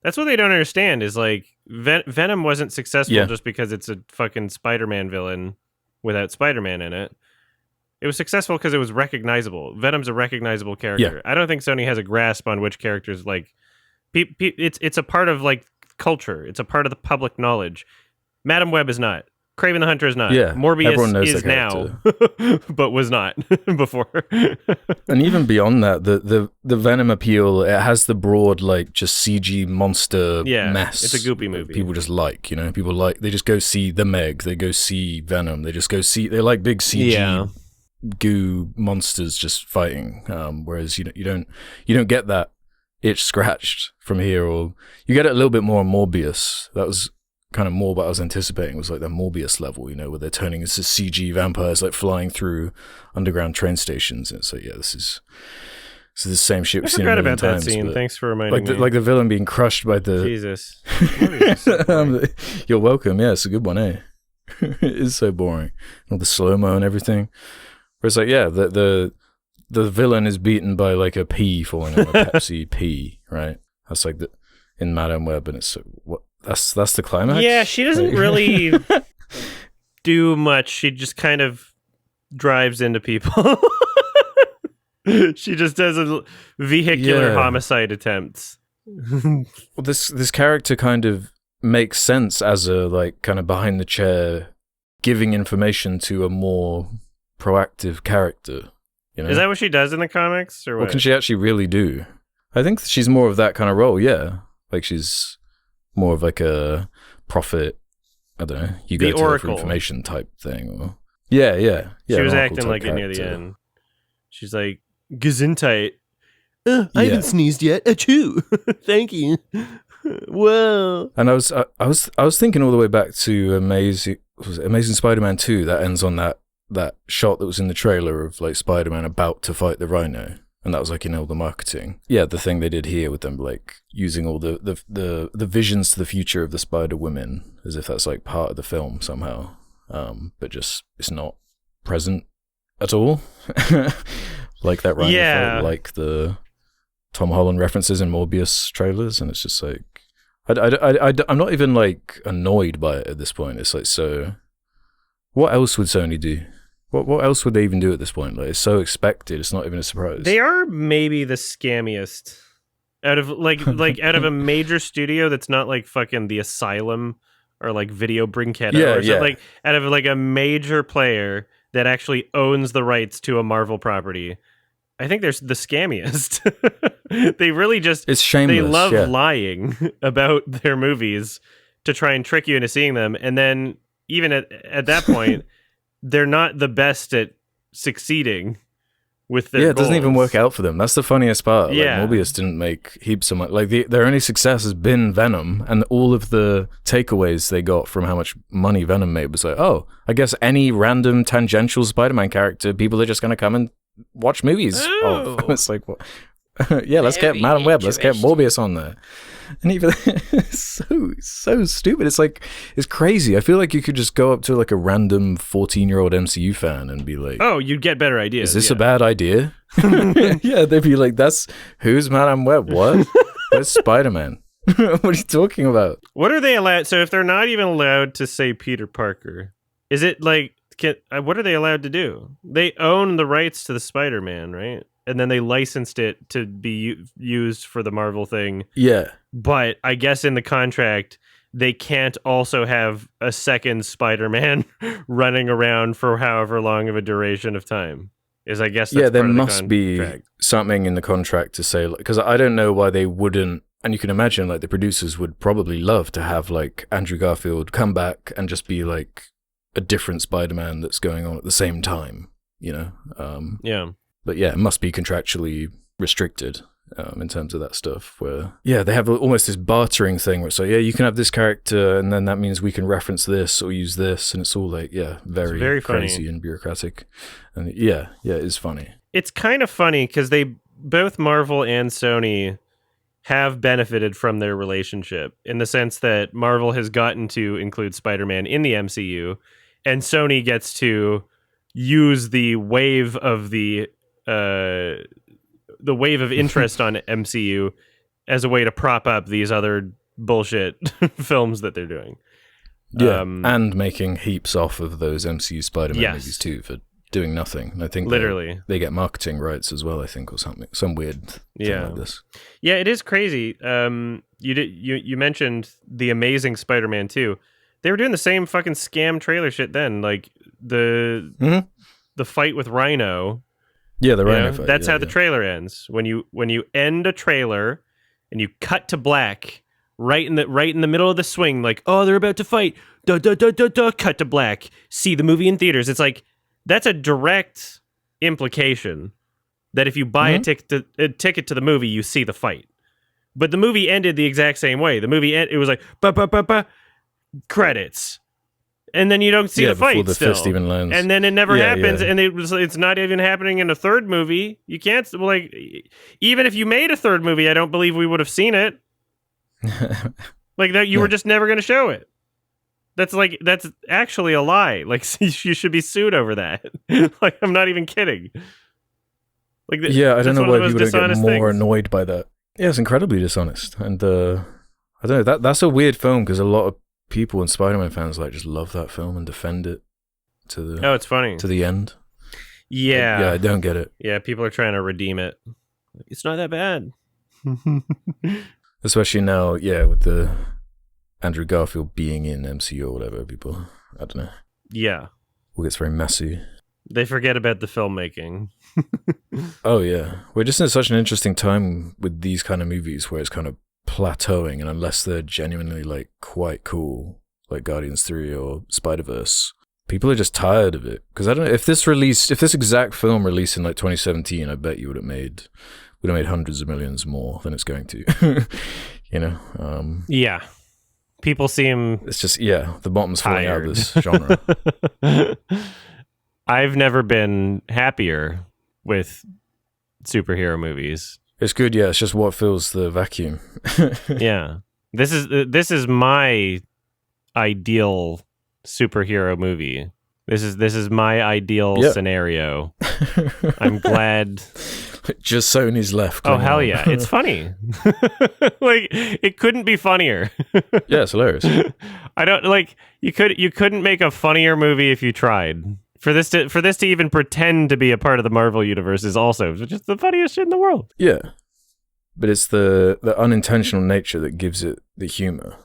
That's what they don't understand is like Venom wasn't successful just because it's a fucking Spider-Man villain without Spider-Man in it. It was successful because it was recognizable. Venom's a recognizable character. I don't think Sony has a grasp on which characters like it's a part of like culture. It's a part of the public knowledge. Madame Web is not. Kraven the Hunter is not. Yeah, Morbius is now, but was not before. And even beyond that, the Venom appeal, it has the broad like just CG monster mess. It's a goopy movie. People just like, people like, they just go see The Meg, they go see Venom, they like big CG goo monsters just fighting. Whereas you don't get that itch scratched from here, or you get it a little bit more on Morbius. That was kind of more what I was anticipating, was like the Morbius level, where they're turning into CG vampires like flying through underground train stations. And so this is the same shit we've seen a million times. I forgot about that scene. Thanks for reminding me. Like the villain being crushed by the... Jesus. You're welcome. Yeah, it's a good one, eh? It is so boring. All the slow-mo and everything. Whereas like, the villain is beaten by like a pea falling on a Pepsi pea, right? That's like in Madame Web, and it's what... That's the climax? Yeah, she doesn't really do much. She just kind of drives into people. She just does a vehicular homicide attempts. Well, this character kind of makes sense as a like kind of behind the chair, giving information to a more proactive character. Is that what she does in the comics, or what? What can she actually really do? I think she's more of that kind of role. Yeah, like she's more of like a prophet, I don't know, you go to her for information type thing. Or yeah. She was acting like it near the end. She's like, Gesundheit. I haven't sneezed yet. Achoo. Thank you. Whoa. And I was thinking all the way back to Amazing Spider-Man 2 that ends on that shot that was in the trailer of like Spider-Man about to fight the Rhino. And that was like all the marketing. Yeah, the thing they did here with them like using all the visions to the future of the Spider-Women as if that's like part of the film somehow. But just it's not present at all. Like that Rhino fight, like the Tom Holland references in Morbius trailers, and it's just like I'm not even like annoyed by it at this point. It's like so What else would Sony do? What else would they even do at this point? Like, it's so expected. It's not even a surprise. They are maybe the scammiest out of out of a major studio that's not like fucking The Asylum or like Video Brinketta or something. Like out of like a major player that actually owns the rights to a Marvel property. I think they're the scammiest. They really just it's shameless. They love lying about their movies to try and trick you into seeing them, and then even at that point. They're not the best at succeeding with their it doesn't even work out for them. That's the funniest part. Yeah. Like, Morbius didn't make heaps of money. Like, their only success has been Venom, and all of the takeaways they got from how much money Venom made was like, oh, I guess any random tangential Spider-Man character, people are just going to come and watch movies. Oh. It's like, what? Yeah, let's get Madam Web. Let's get Morbius on there. And even so stupid. It's like, it's crazy. I feel like you could just go up to like a random 14-year-old MCU fan and be like, oh, you'd get better ideas. Is this a bad idea? Yeah, they'd be like, who's Madam Web? What? Where's Spider-Man? What are you talking about? What are they allowed? So if they're not even allowed to say Peter Parker, is it like, what are they allowed to do? They own the rights to the Spider-Man, right? And then they licensed it to be used for the Marvel thing. Yeah. But I guess in the contract, they can't also have a second Spider-Man running around for however long of a duration of time. I guess that's there part of must be something in the contract to say, because I don't know why they wouldn't. And you can imagine, like, the producers would probably love to have, like, Andrew Garfield come back and just be, like, a different Spider-Man that's going on at the same time, you know? Yeah. But yeah, it must be contractually restricted in terms of that stuff. Where they have almost this bartering thing where it's like, you can have this character, and then that means we can reference this or use this, and it's all like, very crazy funny and bureaucratic. And it is funny. It's kind of funny because both Marvel and Sony have benefited from their relationship in the sense that Marvel has gotten to include Spider-Man in the MCU, and Sony gets to use the wave of wave of interest on MCU as a way to prop up these other bullshit films that they're doing. Yeah, and making heaps off of those MCU Spider-Man movies too for doing nothing. I think literally they get marketing rights as well, I think, or something, some weird thing like this. Yeah, it is crazy. You mentioned the Amazing Spider-Man 2. They were doing the same fucking scam trailer shit then, like the fight with Rhino. Yeah, the Rhino fight. That's how the trailer ends. When you end a trailer and you cut to black right in the middle of the swing, like, oh, they're about to fight. Duh, duh, duh, duh, duh, cut to black. See the movie in theaters. It's like, that's a direct implication that if you buy a ticket to the movie, you see the fight. But the movie ended the exact same way. The movie it was like credits. And then you don't see the fight the still. fist even lands. And then it never happens, and it's not even happening in a third movie. You can't, like, even if you made a third movie, I don't believe we would have seen it. Like, that, you were just never going to show it. That's actually a lie. Like, you should be sued over that. Like, I'm not even kidding. Like, I don't know why people don't get more annoyed by that. Yeah, it's incredibly dishonest. And I don't know, that's a weird film because a lot of people and Spider-Man fans just love that film and defend it to the it's funny to the end. Yeah, I don't get it. Yeah, people are trying to redeem it. It's not that bad. Especially now, with the Andrew Garfield being in MCU or whatever. People, I don't know. Yeah, it gets very messy. They forget about the filmmaking. Oh yeah, we're just in such an interesting time with these kind of movies where it's kind of plateauing, and unless they're genuinely quite cool, like Guardians 3 or Spider-Verse, people are just tired of it. Because I don't know, if this exact film released in 2017, I bet you would have made hundreds of millions more than it's going to. You know? Yeah. People seem it's just the bottom's falling out of this genre. I've never been happier with superhero movies. It's good, it's just what fills the vacuum. Yeah. This is my ideal superhero movie. This is my ideal scenario. I'm glad Just Sony's left. Oh, hell yeah. It's funny. Like, it couldn't be funnier. Yeah, it's hilarious. I don't, like, you couldn't make a funnier movie if you tried. For this to even pretend to be a part of the Marvel universe is also just the funniest shit in the world. Yeah. But it's the unintentional nature that gives it the humor.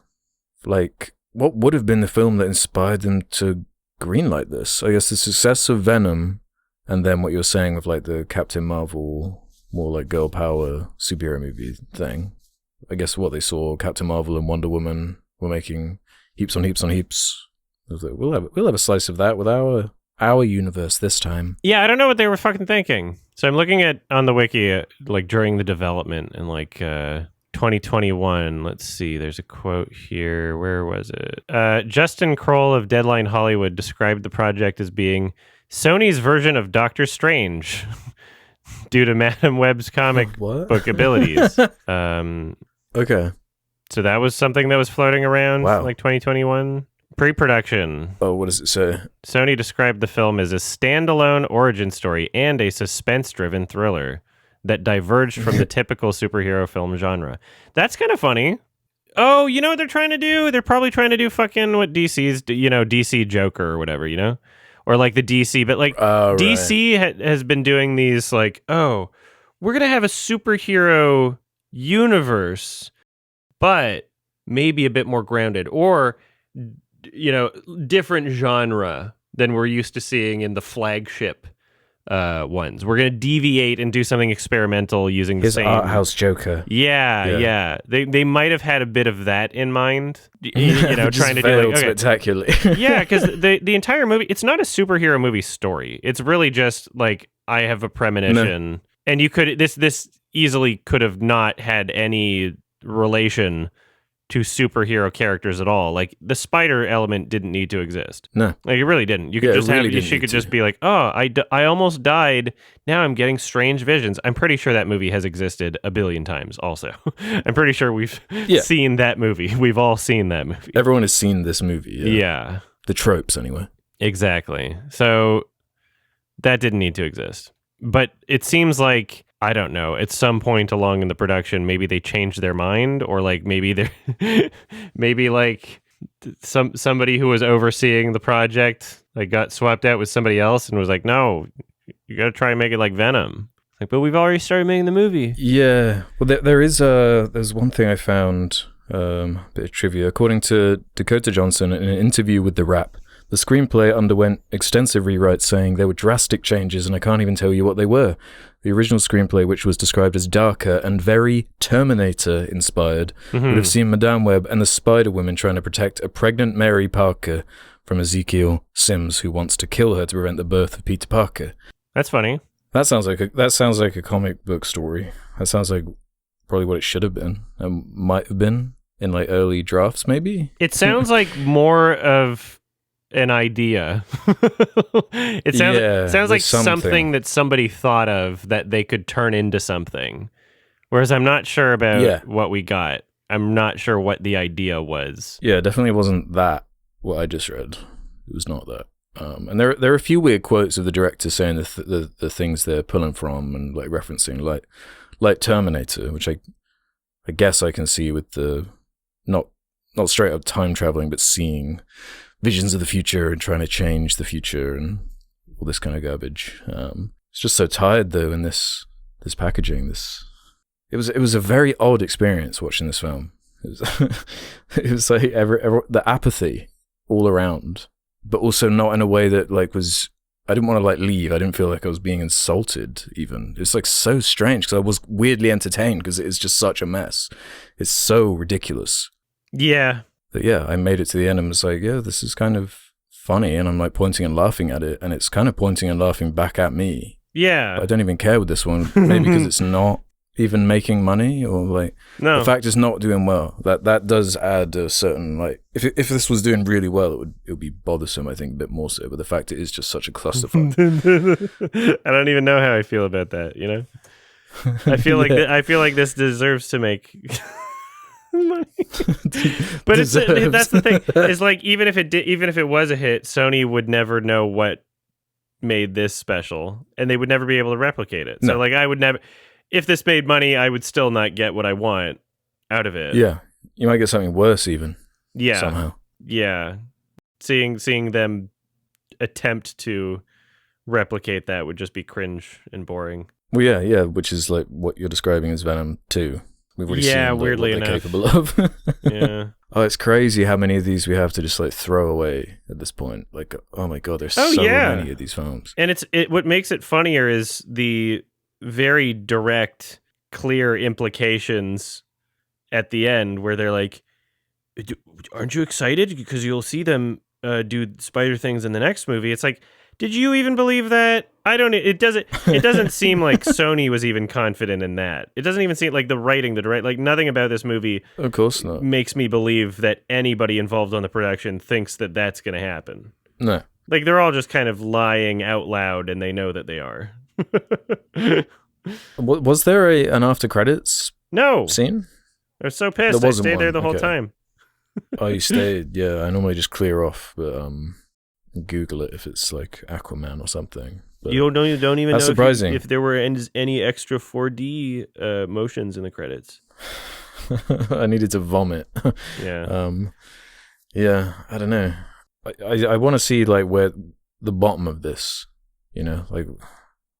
Like, what would have been the film that inspired them to greenlight this? I guess the success of Venom, and then what you're saying with like the Captain Marvel, more like girl power superhero movie thing. I guess what they saw, Captain Marvel and Wonder Woman were making heaps on heaps on heaps. Like, we'll have a slice of that with our universe this time. Yeah, I don't know what they were fucking thinking. So I'm looking at on the wiki like during the development and like 2021. Let's see. There's a quote here. Where was it? Justin Kroll of Deadline Hollywood described the project as being Sony's version of Doctor Strange due to Madame Web's comic book abilities. Okay. So that was something that was floating around like 2021. Pre-production. Oh, what does it say? Sony described the film as a standalone origin story and a suspense-driven thriller that diverged from the typical superhero film genre. That's kind of funny. Oh, you know what they're trying to do? They're probably trying to do fucking what DC's, DC Joker or whatever, Or like the DC, but like DC has been doing these like, oh, we're going to have a superhero universe, but maybe a bit more grounded or, different genre than we're used to seeing in the flagship ones. We're going to deviate and do something experimental using the same art house Joker. Yeah. They might have had a bit of that in mind. Trying to do like spectacularly. Yeah, because the entire movie, it's not a superhero movie story. It's really just like I have a premonition, and you could this easily could have not had any relation to superhero characters at all. Like the spider element didn't need to exist. No, like it really didn't. You could just have. She could just be like, "Oh, I almost died. Now I'm getting strange visions." I'm pretty sure that movie has existed a billion times. Also, I'm pretty sure we've seen that movie. We've all seen that movie. Everyone has seen this movie. Yeah, the tropes anyway. Exactly. So that didn't need to exist. But it seems like, I don't know, at some point along in the production, maybe they changed their mind, or like maybe they're maybe like somebody who was overseeing the project like got swapped out with somebody else and was like, no, you got to try and make it like Venom. Like, but we've already started making the movie. Yeah. Well, there's one thing I found, a bit of trivia. According to Dakota Johnson, in an interview with The Wrap, the screenplay underwent extensive rewrites, saying there were drastic changes, and I can't even tell you what they were. The original screenplay, which was described as darker and very Terminator-inspired, would have seen Madame Web and the Spider-Woman trying to protect a pregnant Mary Parker from Ezekiel Sims, who wants to kill her to prevent the birth of Peter Parker. That's funny. That sounds like a comic book story. That sounds like probably what it should have been, and might have been in like early drafts, maybe. It sounds like more of an idea. It sounds like something that somebody thought of that they could turn into something. Whereas I'm not sure about what we got. I'm not sure what the idea was. Yeah, definitely wasn't that what I just read. It was not that. And there are a few weird quotes of the director saying the things they're pulling from and like referencing, like Terminator, which I guess I can see with the not straight up time traveling, but seeing visions of the future and trying to change the future and all this kind of garbage. It's just so tired though in this packaging. It was a very odd experience watching this film. It was like the apathy all around, but also not in a way that like was. I didn't want to like leave. I didn't feel like I was being insulted even. It's like so strange because I was weirdly entertained because it is just such a mess. It's so ridiculous. Yeah. But yeah, I made it to the end and was like, yeah, this is kind of funny. And I'm like pointing and laughing at it. And it's kind of pointing and laughing back at me. Yeah. But I don't even care with this one. Maybe because it's not even making money or like the fact it's not doing well. That does add a certain like if this was doing really well, it would be bothersome, I think, a bit more so. But the fact it is just such a clusterfuck. I don't even know how I feel about that, you know? I feel like I feel like this deserves to make money. But that's the thing. It's like even if it was a hit, Sony would never know what made this special, and they would never be able to replicate it. So like I would never, if this made money, I would still not get what I want out of it. Yeah, you might get something worse even. Yeah, somehow. Yeah, seeing them attempt to replicate that would just be cringe and boring. Well, yeah, which is like what you're describing as Venom 2. We've already seen like, weirdly what they're enough. capable of. Yeah. Oh, it's crazy how many of these we have to just like throw away at this point. Like, oh my god, there's so many of these films. And what makes it funnier is the very direct, clear implications at the end where they're like, aren't you excited? Because you'll see them do spider things in the next movie. It's like, did you even believe that? It doesn't seem like Sony was even confident in that. It doesn't even seem like the writing, like nothing about this movie, of course not, makes me believe that anybody involved on the production thinks that that's going to happen. No. Like they're all just kind of lying out loud and they know that they are. Was there an after credits scene? I was so pissed. I stayed there the whole time. Oh, you stayed? Yeah, I normally just clear off, but Google it if it's like Aquaman or something. But you don't even know surprising. If there were any extra 4D motions in the credits. I needed to vomit. Yeah. Yeah, I don't know. I want to see like where the bottom of this, you know, like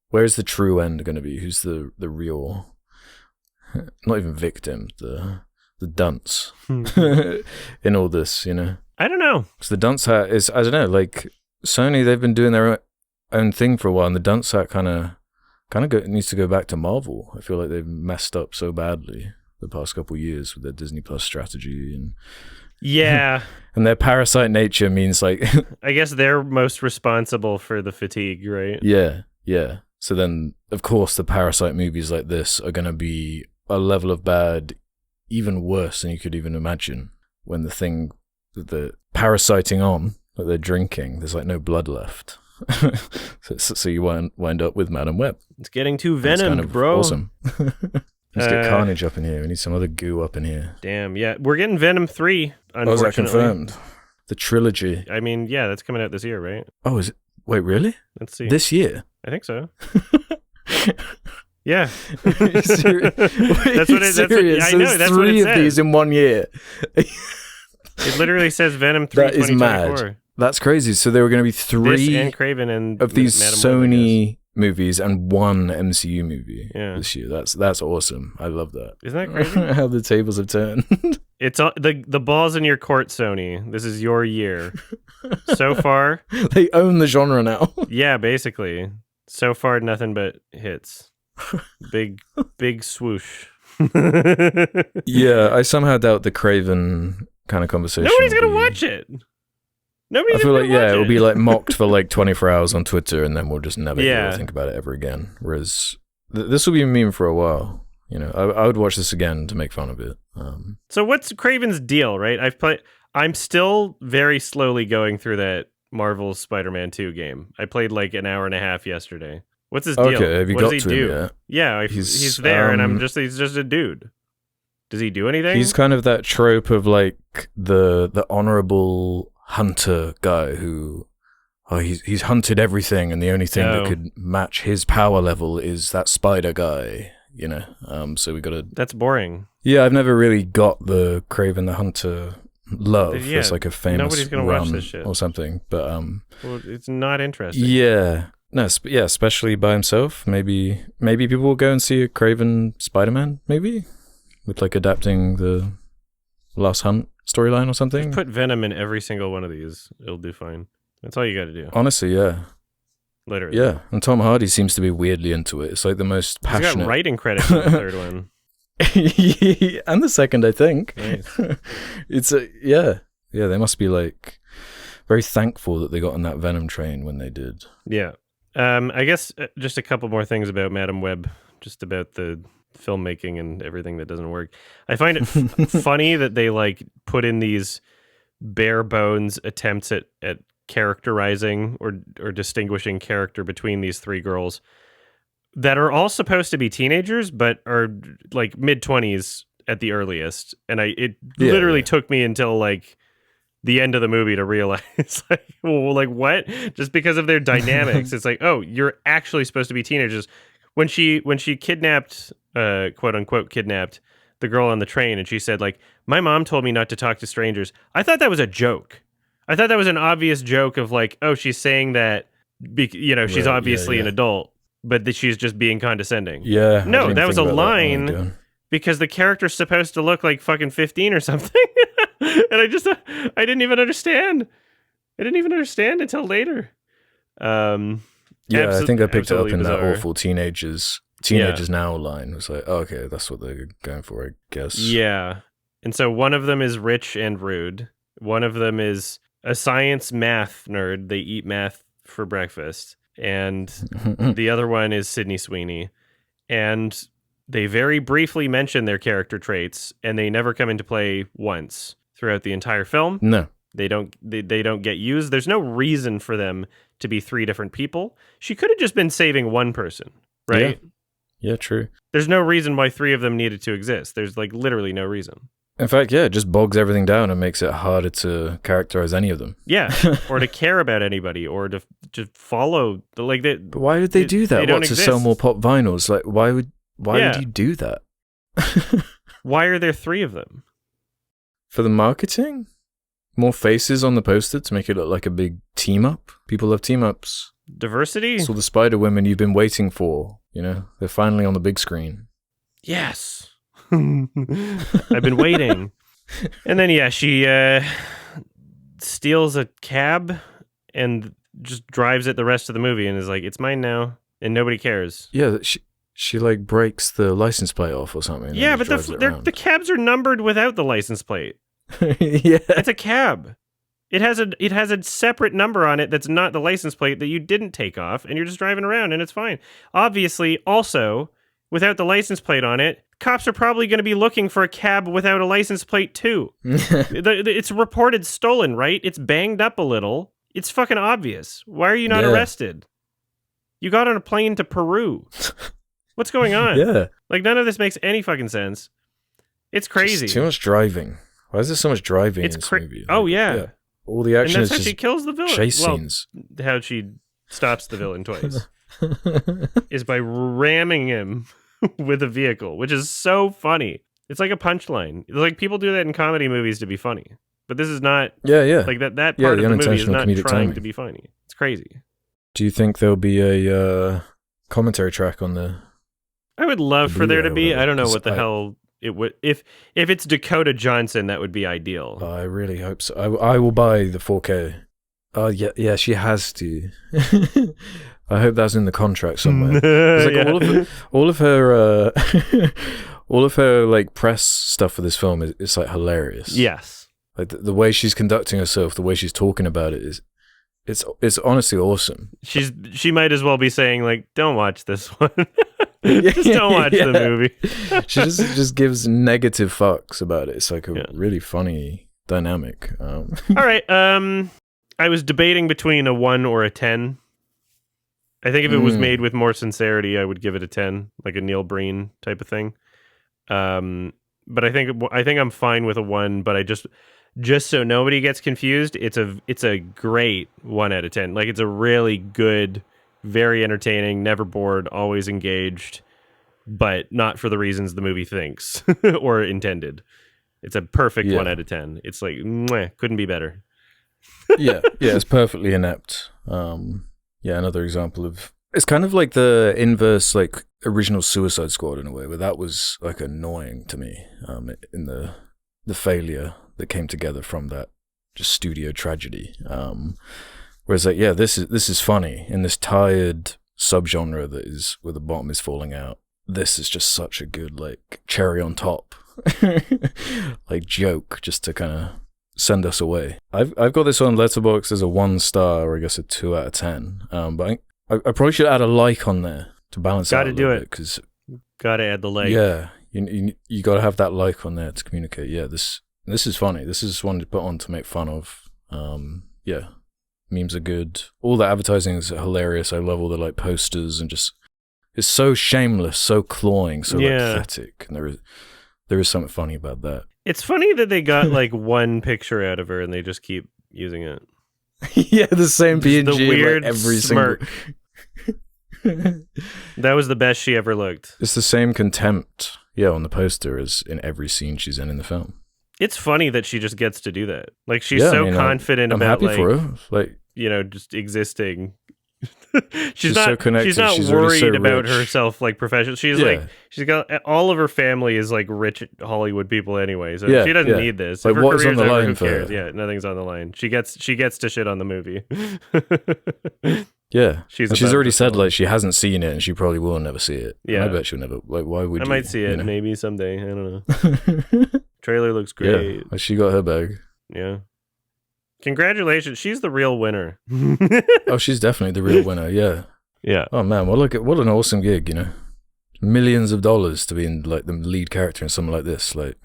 where's the true end going to be? Who's the real, not even victim, the dunce in all this, you know? I don't know. Because the dunce hat is, I don't know, like Sony, they've been doing their own thing for a while, and the dunce hat kind of needs to go back to Marvel. I feel like they've messed up so badly the past couple of years with their Disney Plus strategy and and their parasite nature means like I guess they're most responsible for the fatigue, right? Yeah. So then, of course, the Parasite movies like this are going to be a level of bad even worse than you could even imagine. When the thing that they're parasiting on, that they're drinking, there's like no blood left. so you wind up with Madam Web. It's getting too venomed, kind of bro. Awesome. Let's get Carnage up in here. We need some other goo up in here. Damn, yeah. We're getting Venom 3, unfortunately. Oh, is that confirmed? The trilogy. I mean, yeah, that's coming out this year, right? Oh, is it? Wait, really? Let's see. This year? I think so. Yeah. That's what I know. That's what it says. 3 of these in 1 year. It literally says Venom 3 that is mad. That's crazy. So there were going to be 3 this and Craven and of these Madam Sony movies and 1 MCU movie this year. That's awesome. I love that. Isn't that crazy? How the tables have turned. It's the ball's in your court, Sony. This is your year. So far, they own the genre now. Yeah, basically. So far, nothing but hits. Big swoosh. Yeah, I somehow doubt the Craven kind of conversation. Nobody's gonna watch it. I feel like it will be like mocked for like 24 hours on Twitter, and then we'll just never hear or think about it ever again. Whereas this will be a meme for a while. You know, I would watch this again to make fun of it. So what's Craven's deal, right? I'm still very slowly going through that Marvel Spider-Man 2 game. I played like an hour and a half yesterday. What's his deal? Okay, have you what got does he to do? him yet? Yeah, he's there, and he's just a dude. Does he do anything? He's kind of that trope of like the honorable hunter guy who he's hunted everything, and the only thing that could match his power level is that spider guy. You know, so we gotta. That's boring. Yeah, I've never really got the Kraven the Hunter love. Yeah, it's like a famous nobody's gonna run watch this shit or something. But well, it's not interesting. Yeah, no, especially by himself. Maybe people will go and see a Kraven Spider-Man. Maybe with like adapting the Last Hunt storyline or something. Just put Venom in every single one of these. It'll do fine. That's all you got to do. Honestly, yeah. Literally. Yeah, and Tom Hardy seems to be weirdly into it. It's like the most passionate. He's got writing credit for the third one. And the second, I think. Nice. It's yeah. They must be like very thankful that they got on that Venom train when they did. Yeah. I guess just a couple more things about Madam Web, just about the filmmaking and everything that doesn't work. I find it funny that they like put in these bare bones attempts at characterizing or distinguishing character between these 3 girls that are all supposed to be teenagers but are like mid-20s at the earliest, and it literally took me until like the end of the movie to realize, like, well, like what? Just because of their dynamics, it's like, oh, you're actually supposed to be teenagers. When she kidnapped, quote unquote, kidnapped the girl on the train, and she said, like, my mom told me not to talk to strangers. I thought that was a joke. I thought that was an obvious joke of like, oh, she's saying that, she's obviously an adult, but that she's just being condescending. Yeah. No, that was a line because the character's supposed to look like fucking 15 or something. And I didn't even understand. I didn't even understand until later. I think I picked it up in that awful teenagers now line. It was like, oh, okay, that's what they're going for, I guess. Yeah. And so one of them is rich and rude. One of them is a science math nerd. They eat math for breakfast. And the other one is Sydney Sweeney. And they very briefly mention their character traits, and they never come into play once throughout the entire film. No. They don't get used. There's no reason for them to be three different people. She could have just been saving one person, right? Yeah, true. There's no reason why three of them needed to exist. There's like literally no reason. In fact, it just bogs everything down and makes it harder to characterize any of them. Yeah, or to care about anybody, or to follow the like that. But why did they do that? To sell more pop vinyls? Like, why would you do that? Why are there three of them? For the marketing? More faces on the poster to make it look like a big team up. People love team ups. Diversity. So the Spider Women you've been waiting for, they're finally on the big screen. Yes. I've been waiting. And then, she steals a cab and just drives it the rest of the movie and is like, it's mine now. And nobody cares. Yeah, she like breaks the license plate off or something. Yeah, but the cabs are numbered without the license plate. Yeah. It's a cab. It has a separate number on it that's not the license plate that you didn't take off, and you're just driving around and it's fine. Obviously, also, without the license plate on it, cops are probably going to be looking for a cab without a license plate too. It's reported stolen, right? It's banged up a little. It's fucking obvious. Why are you not arrested? You got on a plane to Peru. What's going on? Yeah. Like, none of this makes any fucking sense. It's crazy. Just too much driving. Why is there so much driving in this movie? Oh, yeah. All the action is just how she kills the villain. Chase scenes. How she stops the villain twice is by ramming him with a vehicle, which is so funny. It's like a punchline. Like, people do that in comedy movies to be funny, but this is not. Yeah. Like that part of the movie is not trying to be funny. It's crazy. Do you think there'll be a commentary track on the? I would love for there to be. I don't know what the hell it would. If it's Dakota Johnson, that would be ideal. I really hope so. I will buy the 4K. Yeah, she has to. I hope that's in the contract somewhere. Like all of her like press stuff for this film is like hilarious. Yes, like the way she's conducting herself, the way she's talking about it is. It's honestly awesome. She might as well be saying like, "Don't watch this one. Just don't watch the movie." She just gives negative fucks about it. It's like a really funny dynamic. All right. I was debating between a 1 or a 10. I think if it was made with more sincerity, I would give it a 10, like a Neil Breen type of thing. But I think I'm fine with a 1. But I just so nobody gets confused, it's a great 1 out of 10. Like, it's a really good, very entertaining, never bored, always engaged, but not for the reasons the movie thinks or intended. It's a perfect 1 out of 10. It's like, couldn't be better. yeah, it's perfectly inept. Another example of it's kind of like the inverse, like original Suicide Squad in a way, where that was like annoying to me. In the failure that came together from that just studio tragedy. Whereas like, this is funny in this tired subgenre that is where the bottom is falling out. This is just such a good like cherry on top, like joke just to kind of send us away. I've got this on Letterboxd as a 1 star, or I guess a 2 out of 10. But I probably should add a like on there to balance out a little bit. Gotta add the like. Yeah, you got to have that like on there to communicate. Yeah, this is funny. This is one to put on to make fun of. Memes are good. All the advertising is hilarious. I love all the like posters and just it's so shameless, so cloying, so like, pathetic. And there is something funny about that. It's funny that they got like one picture out of her and they just keep using it. Yeah, the same PNG, the weird like every smirk. single. That was the best she ever looked. It's the same contempt, on the poster as in every scene she's in the film. It's funny that she just gets to do that. Like she's confident I'm about happy for her. Like, just existing. she's not so connected. She's not she's worried so about rich. herself like professional. She's like she's got all of her family is like rich Hollywood people anyway. So she doesn't need this. Like, if her what is on the over, line who for cares? her? Yeah, nothing's on the line. She gets to shit on the movie. Yeah, she's already said film. like she hasn't seen it and she probably will never see it. Yeah, and I bet she'll never. Like, why would I you? might see it maybe someday. I don't know. Trailer looks great. Yeah, she got her bag. Yeah. Congratulations, she's the real winner. Oh, she's definitely the real winner. Yeah. Yeah. Oh man, what an awesome gig, millions of dollars to be in like the lead character in something like this. Like,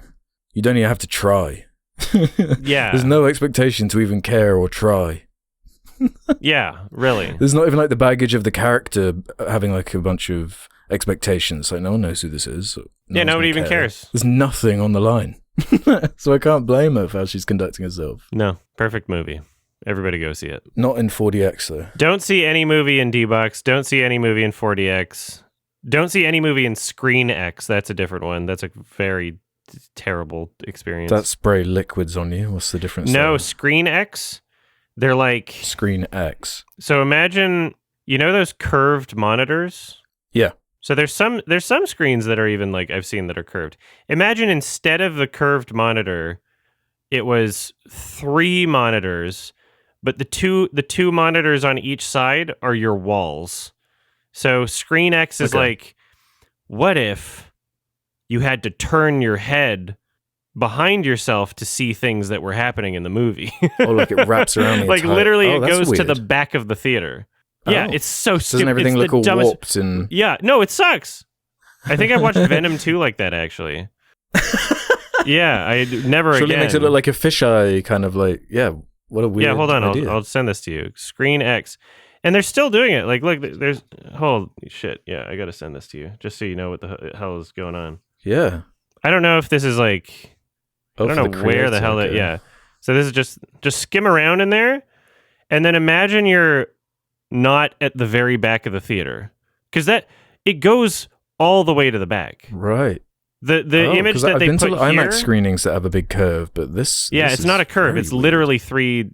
you don't even have to try. Yeah. There's no expectation to even care or try. Yeah, really. There's not even like the baggage of the character having like a bunch of expectations. Like, no one knows who this is. Nobody even cares. There's nothing on the line. So I can't blame her for how she's conducting herself. No, perfect movie. Everybody go see it. Not in 4DX though. Don't see any movie in D-Box. Don't see any movie in 4DX. Don't see any movie in Screen X. That's a different one. That's a very terrible experience. That spray liquids on you. What's the difference? No, there? Screen X. They're like Screen X. So imagine, those curved monitors? Yeah. So there's some screens that are even like I've seen that are curved. Imagine instead of the curved monitor, it was 3 monitors, but the two monitors on each side are your walls. So Screen X is like, what if you had to turn your head behind yourself to see things that were happening in the movie? Oh, like it wraps around the like entire... literally it goes weird. to the back of the theater. Yeah, it's so stupid. Doesn't everything look all warped and... Yeah, no, it sucks. I think I watched Venom 2 like that, actually. Yeah, I never Surely again. It makes it look like a fisheye, kind of like, what a weird Yeah, hold on, idea. I'll send this to you. Screen X. And they're still doing it. Like, look, there's... Holy shit, yeah, I gotta send this to you, just so you know what the hell is going on. Yeah. I don't know if this is like... I don't know where the hell that... Yeah. So this is just skim around in there, and then imagine you're not at the very back of the theater, because it goes all the way to the back. Right. The image that they put here. I've been to IMAX screenings that have a big curve, but this. Yeah, this it's not a curve. It's literally weird. 3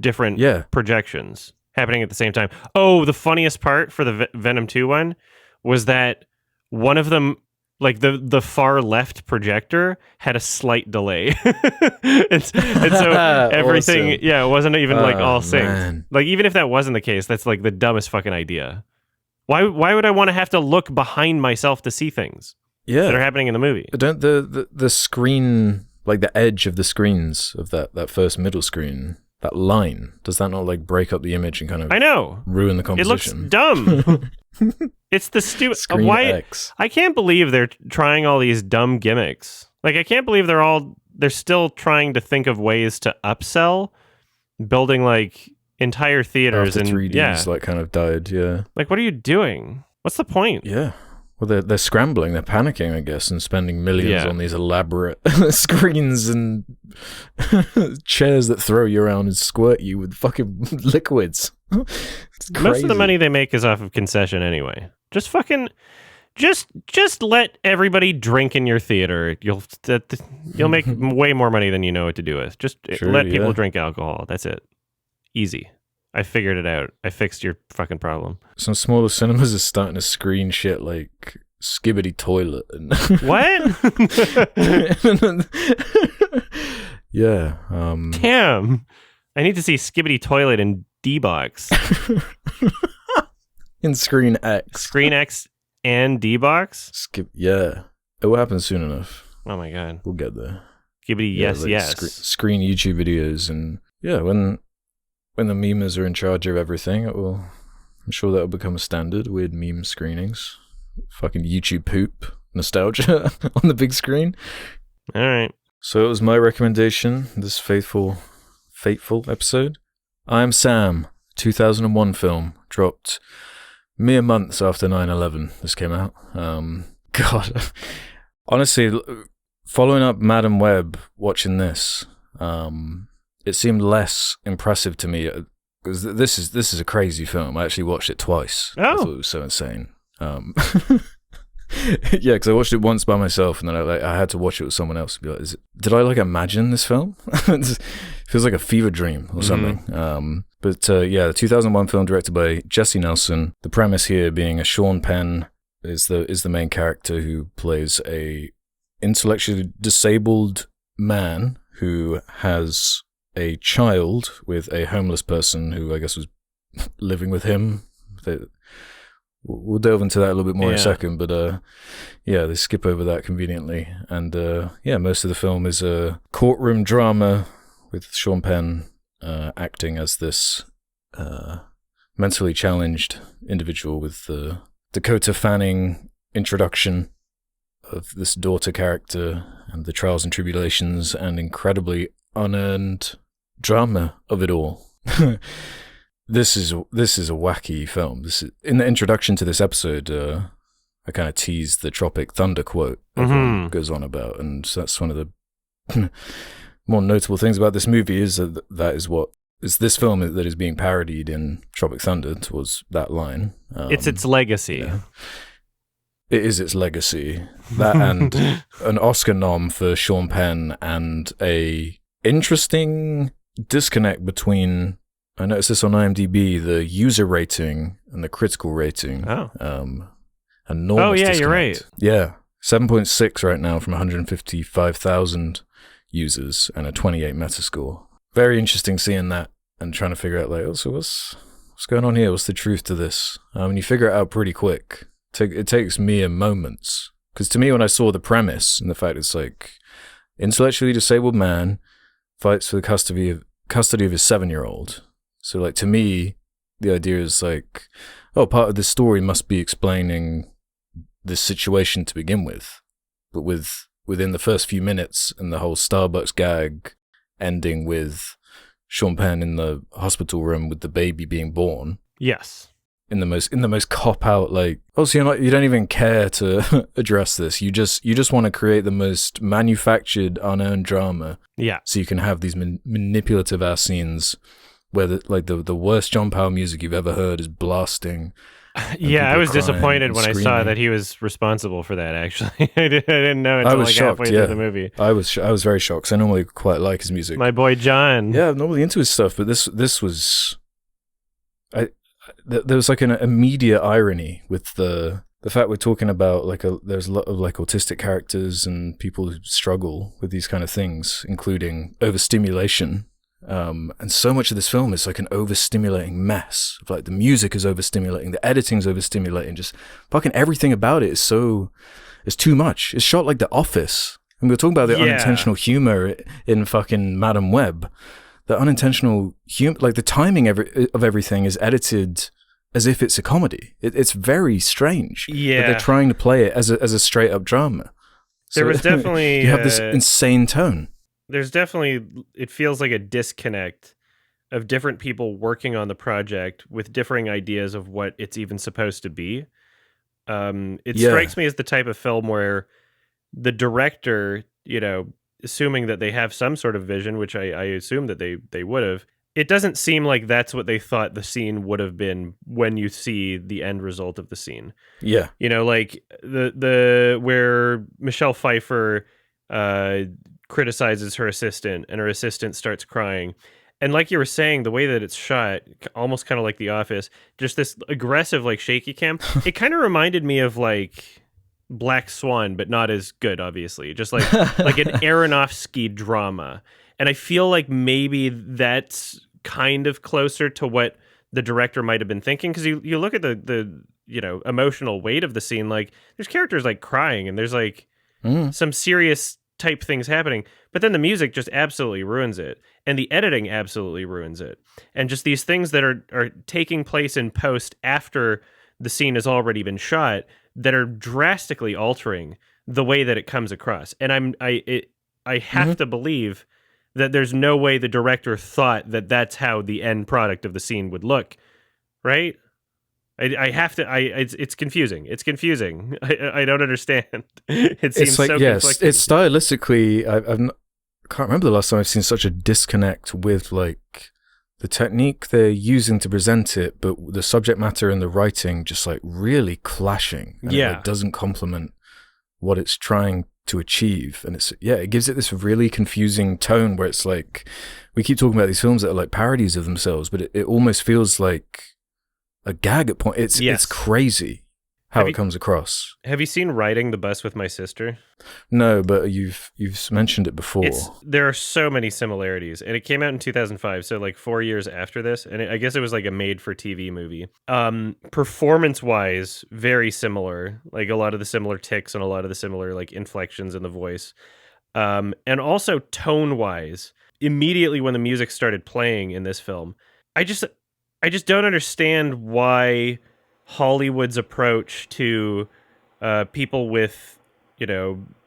different projections happening at the same time. Oh, the funniest part for the Venom 2 one was that one of them, like the far left projector, had a slight delay, and so everything, awesome. it wasn't even like all synced. Man. Like, even if that wasn't the case, that's like the dumbest fucking idea. Why would I want to have to look behind myself to see things that are happening in the movie? Don't the screen, like the edge of the screens of that first middle screen, that line, does that not like break up the image and kind of I know ruin the composition? It looks dumb. It's the stupid Screen X. I can't believe they're trying all these dumb gimmicks. Like, I can't believe they're still trying to think of ways to upsell, building like entire theaters After and 3Ds like kind of died. Yeah. Like, what are you doing? What's the point? Yeah. Well, they're scrambling, they're panicking, I guess, and spending millions on these elaborate screens and chairs that throw you around and squirt you with fucking liquids. It's crazy. Most of the money they make is off of concession anyway. Just fucking, just let everybody drink in your theater. You'll make way more money than you know what to do with. Just let people drink alcohol. That's it. Easy. I figured it out. I fixed your fucking problem. Some smaller cinemas are starting to screen shit like Skibbity Toilet. And what? Yeah. Damn. I need to see Skibbity Toilet in D-Box. In Screen X. Screen X and D-Box? Yeah. It will happen soon enough. Oh my god. We'll get there. Skibbity yes, like yes. Screen YouTube videos and when the memers are in charge of everything, I'm sure that'll become a standard. Weird meme screenings. Fucking YouTube poop. Nostalgia on the big screen. All right. So it was my recommendation, this fateful episode. I Am Sam, 2001 film, dropped mere months after 9/11 this came out. God. Honestly, following up Madam Web, watching this, it seemed less impressive to me because this is a crazy film. I actually watched it twice. Oh. I thought it was so insane. Yeah, because I watched it once by myself, and then I had to watch it with someone else. And be like, did I imagine this film? It feels like a fever dream or something. But the 2001 film directed by Jesse Nelson. The premise here being Sean Penn is the main character who plays a intellectually disabled man who has a child with a homeless person who I guess was living with him. We'll delve into that a little bit more in a second, but they skip over that conveniently. And most of the film is a courtroom drama with Sean Penn acting as this mentally challenged individual with the Dakota Fanning introduction of this daughter character and the trials and tribulations and incredibly unearned drama of it all. This is a wacky film. This is, in the introduction to this episode, I kind of teased the Tropic Thunder quote everyone goes on about, and that's one of the more notable things about this movie is that is this film that is being parodied in Tropic Thunder towards that line. It's its legacy. Yeah. It is its legacy. That and an Oscar nom for Sean Penn and a interesting disconnect between, I noticed this on IMDb, the user rating and the critical rating. Oh. Enormous disconnect. You're right. Yeah. 7.6 right now from 155,000 users and a 28 Metascore. Very interesting seeing that and trying to figure out so what's going on here? What's the truth to this? And you figure it out pretty quick. It takes mere moments. Because to me, when I saw the premise and the fact it's intellectually disabled man fights for the custody of his 7-year-old. So to me, the idea is part of this story must be explaining this situation to begin with. But within the first few minutes and the whole Starbucks gag ending with Sean Penn in the hospital room with the baby being born. Yes. In the most cop out, so you don't even care to address this. You just want to create the most manufactured, unearned drama. Yeah. So you can have these manipulative ass scenes where the worst John Powell music you've ever heard is blasting. Yeah, I was disappointed when screaming. I saw that he was responsible for that. Actually, I didn't know until halfway through the movie. I was very shocked because I normally quite like his music. My boy John. Yeah, I'm normally into his stuff, but this was. There was an immediate irony with the fact we're talking about there's a lot of autistic characters and people who struggle with these kind of things, including overstimulation. And so much of this film is an overstimulating mess. The music is overstimulating, the editing's overstimulating, just fucking everything about it is too much. It's shot like The Office. And we were talking about the unintentional humor in fucking Madam Web. The unintentional humor, the timing of everything is edited as if it's a comedy. It's very strange. Yeah. But they're trying to play it as a straight up drama. There was definitely you have this insane tone. There's definitely, it feels like a disconnect of different people working on the project with differing ideas of what it's even supposed to be. It strikes me as the type of film where the director, assuming that they have some sort of vision, which I assume that they would have, it doesn't seem like that's what they thought the scene would have been when you see the end result of the scene. Yeah. The where Michelle Pfeiffer criticizes her assistant and her assistant starts crying. And like you were saying, the way that it's shot, almost kind of like The Office, just this aggressive, shaky cam, it kind of reminded me of Black Swan, but not as good, obviously. Just like an Aronofsky drama. And I feel like maybe that's kind of closer to what the director might have been thinking. Because you look at the emotional weight of the scene, there's characters crying and there's some serious type things happening, but then the music just absolutely ruins it, and the editing absolutely ruins it, and just these things that are taking place in post after the scene has already been shot that are drastically altering the way that it comes across. And I have to believe that there's no way the director thought that that's how the end product of the scene would look, right? I have to. It's confusing. It's confusing. I don't understand. It seems it's like, so yes, conflicting. it's stylistically. I can't remember the last time I've seen such a disconnect with like the technique they're using to present it, but the subject matter and the writing just like really clashing. And it like, doesn't complement what it's trying to achieve. And it gives it this really confusing tone where it's like, we keep talking about these films that are like parodies of themselves, but it almost feels like a gag at point. It's crazy how it comes across. Have you seen Riding the Bus with My Sister? No, but you've mentioned it before. There are so many similarities, and it came out in 2005, so like 4 years after this, and I guess it was like a made-for-TV movie. Performance-wise, very similar, like a lot of the similar tics and a lot of the similar like inflections in the voice, and also tone-wise. Immediately when the music started playing in this film, I just don't understand why Hollywood's approach to people with,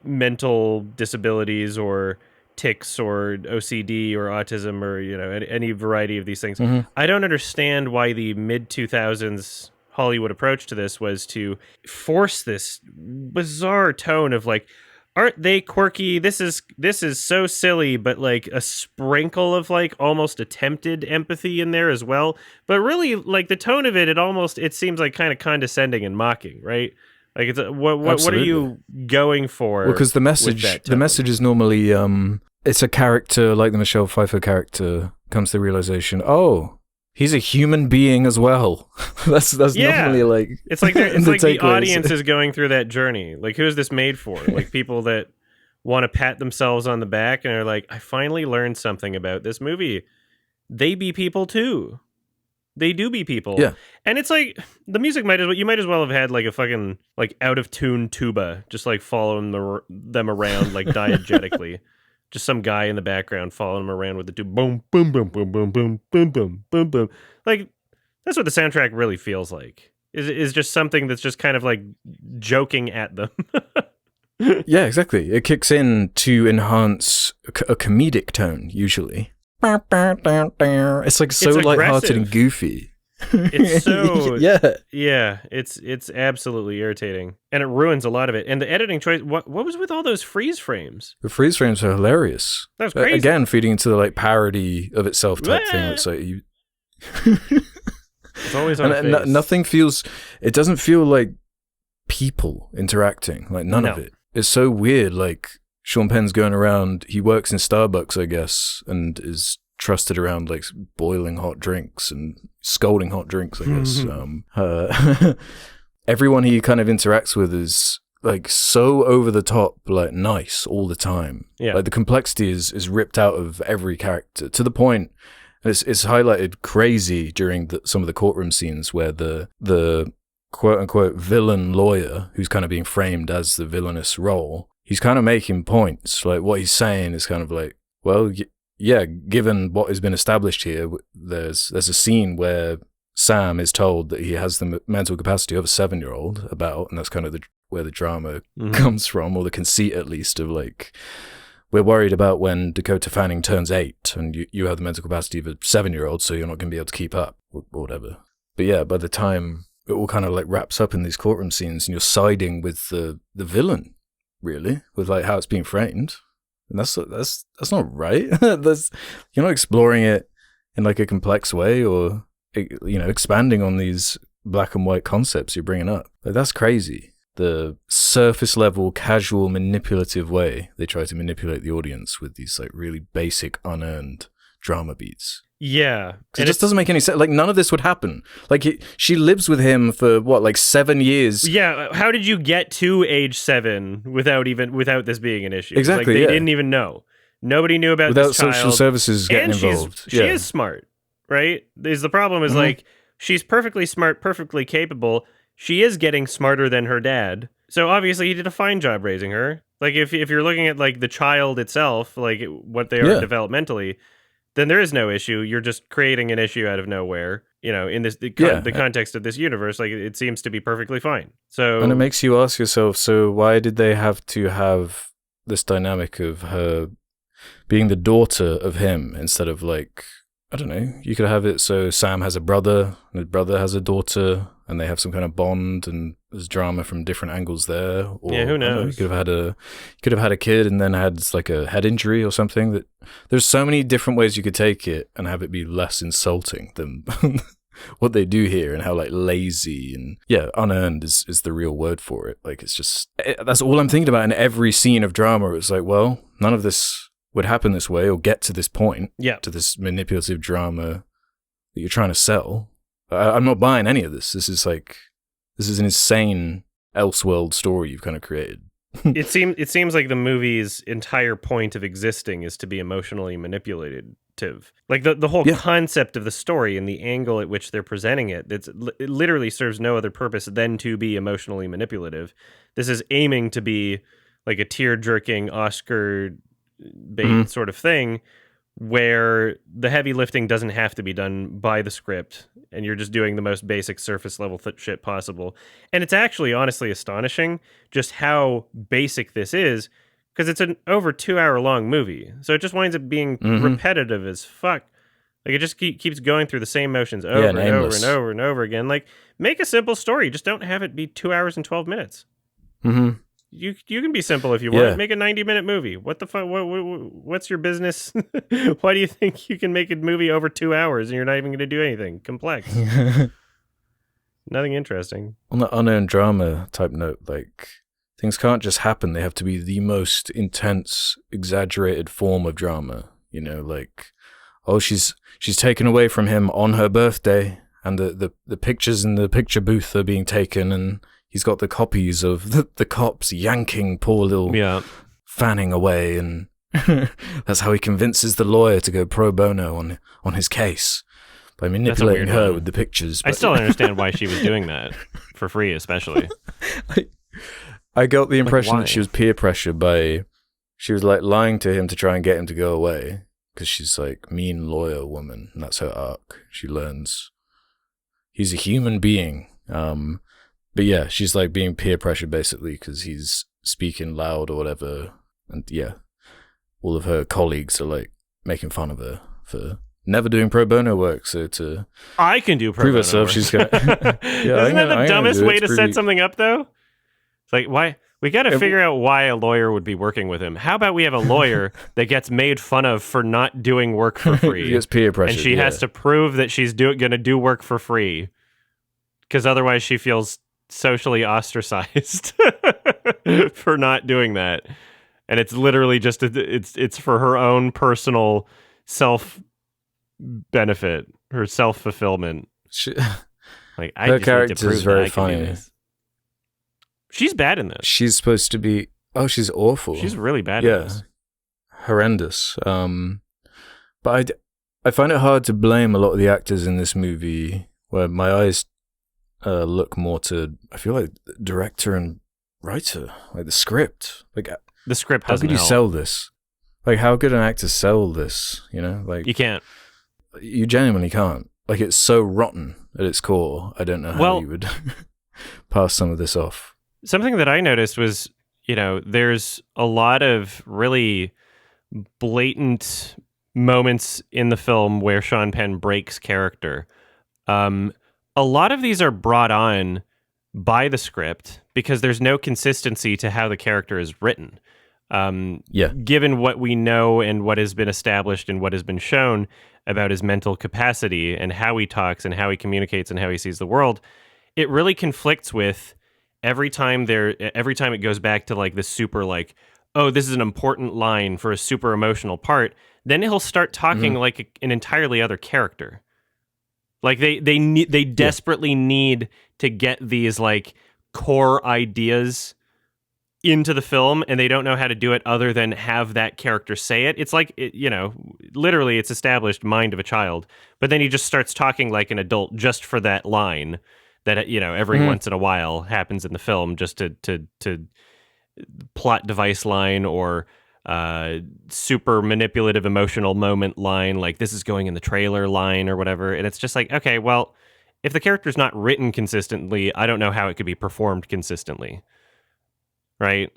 mental disabilities or tics or OCD or autism or, any variety of these things. Mm-hmm. I don't understand why the mid-2000s Hollywood approach to this was to force this bizarre tone of like, aren't they quirky? This is so silly, but like a sprinkle of like almost attempted empathy in there as well. But really, like the tone of it seems like kind of condescending and mocking, right? Like it's what are you going for? Well, because the message is normally it's a character like the Michelle Pfeiffer character comes to the realization, oh, he's a human being as well. that's normally like it's like the audience is going through that journey. Like, who is this made for? Like people that want to pat themselves on the back and are like, I finally learned something about this movie. They be people too. They do be people. Yeah. And it's like the music you might as well have had like a fucking like out of tune tuba just like following them around like diegetically. Just some guy in the background following him around with the tube. Boom, boom, boom, boom, boom, boom, boom, boom, boom, boom. Like, that's what the soundtrack really feels like. Is just something that's just kind of like joking at them. Yeah, exactly. It kicks in to enhance a comedic tone, usually. It's like so lighthearted and goofy. It's so yeah. It's absolutely irritating, and it ruins a lot of it. And the editing choice. What was with all those freeze frames? The freeze frames are hilarious. That was crazy. Again, feeding into the like parody of itself type thing. It's like you. It's always on and nothing feels. It doesn't feel like people interacting. Like none of it. It's so weird. Like Sean Penn's going around. He works in Starbucks, I guess, and is trusted around like boiling hot drinks and scalding hot drinks, I guess. Everyone he kind of interacts with is like so over the top, like nice all the time. Yeah. Like the complexity is ripped out of every character to the point. It's highlighted crazy during some of the courtroom scenes where the quote unquote villain lawyer, who's kind of being framed as the villainous role, he's kind of making points. Like what he's saying is kind of like, well, yeah, given what has been established here, there's a scene where Sam is told that he has the mental capacity of a 7-year-old and that's kind of where the drama comes from, or the conceit at least of like, we're worried about when Dakota Fanning turns 8 and you have the mental capacity of a 7-year-old, so you're not going to be able to keep up or whatever. But yeah, by the time it all kind of like wraps up in these courtroom scenes and you're siding with the villain, really, with like how it's being framed. And that's not right. You're not exploring it in like a complex way or, expanding on these black and white concepts you're bringing up. Like that's crazy. The surface level, casual, manipulative way they try to manipulate the audience with these like really basic, unearned drama beats. Yeah. It just doesn't make any sense. Like none of this would happen. Like she lives with him for what, like 7 years. Yeah. How did you get to age 7 without this being an issue? Exactly. Like, they didn't even know. Nobody knew about without this child. social services getting involved. She is smart, right? The problem is like she's perfectly smart, perfectly capable. She is getting smarter than her dad. So obviously he did a fine job raising her. Like if you're looking at like the child itself, like what they are developmentally, then there is no issue. You're just creating an issue out of nowhere. In the context of this universe, like it seems to be perfectly fine. So, and it makes you ask yourself, so why did they have to have this dynamic of her being the daughter of him instead of like, I don't know, you could have it so Sam has a brother and his brother has a daughter, and they have some kind of bond, and there's drama from different angles there. Or, yeah, who knows? You could have had a kid and then had like a head injury or something. There's so many different ways you could take it and have it be less insulting than what they do here, and how like lazy and unearned is the real word for it. Like it's just that's all I'm thinking about in every scene of drama. It's like, well, none of this would happen this way or get to this point, to this manipulative drama that you're trying to sell. I'm not buying any of this. This is an insane Elseworld story you've kind of created. It seems like the movie's entire point of existing is to be emotionally manipulative. Like the whole concept of the story and the angle at which they're presenting it, it literally serves no other purpose than to be emotionally manipulative. This is aiming to be like a tear-jerking Oscar bait sort of thing, where the heavy lifting doesn't have to be done by the script, and you're just doing the most basic surface level shit possible. And it's actually honestly astonishing just how basic this is, because it's an over 2 hour long movie. So it just winds up being repetitive as fuck. Like it just keeps going through the same motions over and over and over and over again. Like, make a simple story. Just don't have it be 2 hours and 12 minutes. Mm-hmm. You can be simple if you want. Make a 90-minute movie. What the fuck? What's your business? Why do you think you can make a movie over 2 hours and you're not even going to do anything complex? Nothing interesting. On the unearned drama type note, like, things can't just happen. They have to be the most intense, exaggerated form of drama. You know, like, oh, she's taken away from him on her birthday, and the pictures in the picture booth are being taken, and he's got the copies of the cops yanking poor little Fanning away, and that's how he convinces the lawyer to go pro bono on his case, by manipulating her with the pictures. I still understand why she was doing that, for free especially. I got the impression that she was peer pressured she was like lying to him to try and get him to go away, because she's like mean lawyer woman, and that's her arc. She learns he's a human being. But yeah, she's like being peer pressured basically because he's speaking loud or whatever. And all of her colleagues are like making fun of her for never doing pro bono work. So I can do pro bono herself, work. She's gonna. Isn't that the dumbest way to set something up, though? It's like, why? We got to figure out why a lawyer would be working with him. How about we have a lawyer that gets made fun of for not doing work for free? He gets peer pressured, and she has to prove that she's going to do work for free, because otherwise she feels socially ostracized for not doing that. And it's literally just it's for her own personal self benefit, her self fulfillment. Like, her character is very funny. She's bad in this. She's supposed to be. Oh, she's awful. She's really bad in this. Horrendous. But I find it hard to blame a lot of the actors in this movie, where my eyes look more to, I feel like, director and writer, like the script. Like, the script how doesn't could you help. sell this? Like, how could an actor sell this? You know, like, you can't. You genuinely can't. Like, it's so rotten at its core. I don't know how you would pass some of this off. Something that I noticed was, there's a lot of really blatant moments in the film where Sean Penn breaks character. A lot of these are brought on by the script because there's no consistency to how the character is written. Given what we know and what has been established and what has been shown about his mental capacity and how he talks and how he communicates and how he sees the world, it really conflicts with every time it goes back to like the super like, oh, this is an important line for a super emotional part, then he'll start talking like an entirely other character. Like they desperately need to get these like core ideas into the film, and they don't know how to do it other than have that character say it. It's like, literally it's established mind of a child, but then he just starts talking like an adult just for that line that, every once in a while happens in the film, just to plot device line or super manipulative emotional moment line, like this is going in the trailer line or whatever. And it's just like, okay, well, if the character's not written consistently, I don't know how it could be performed consistently. Right?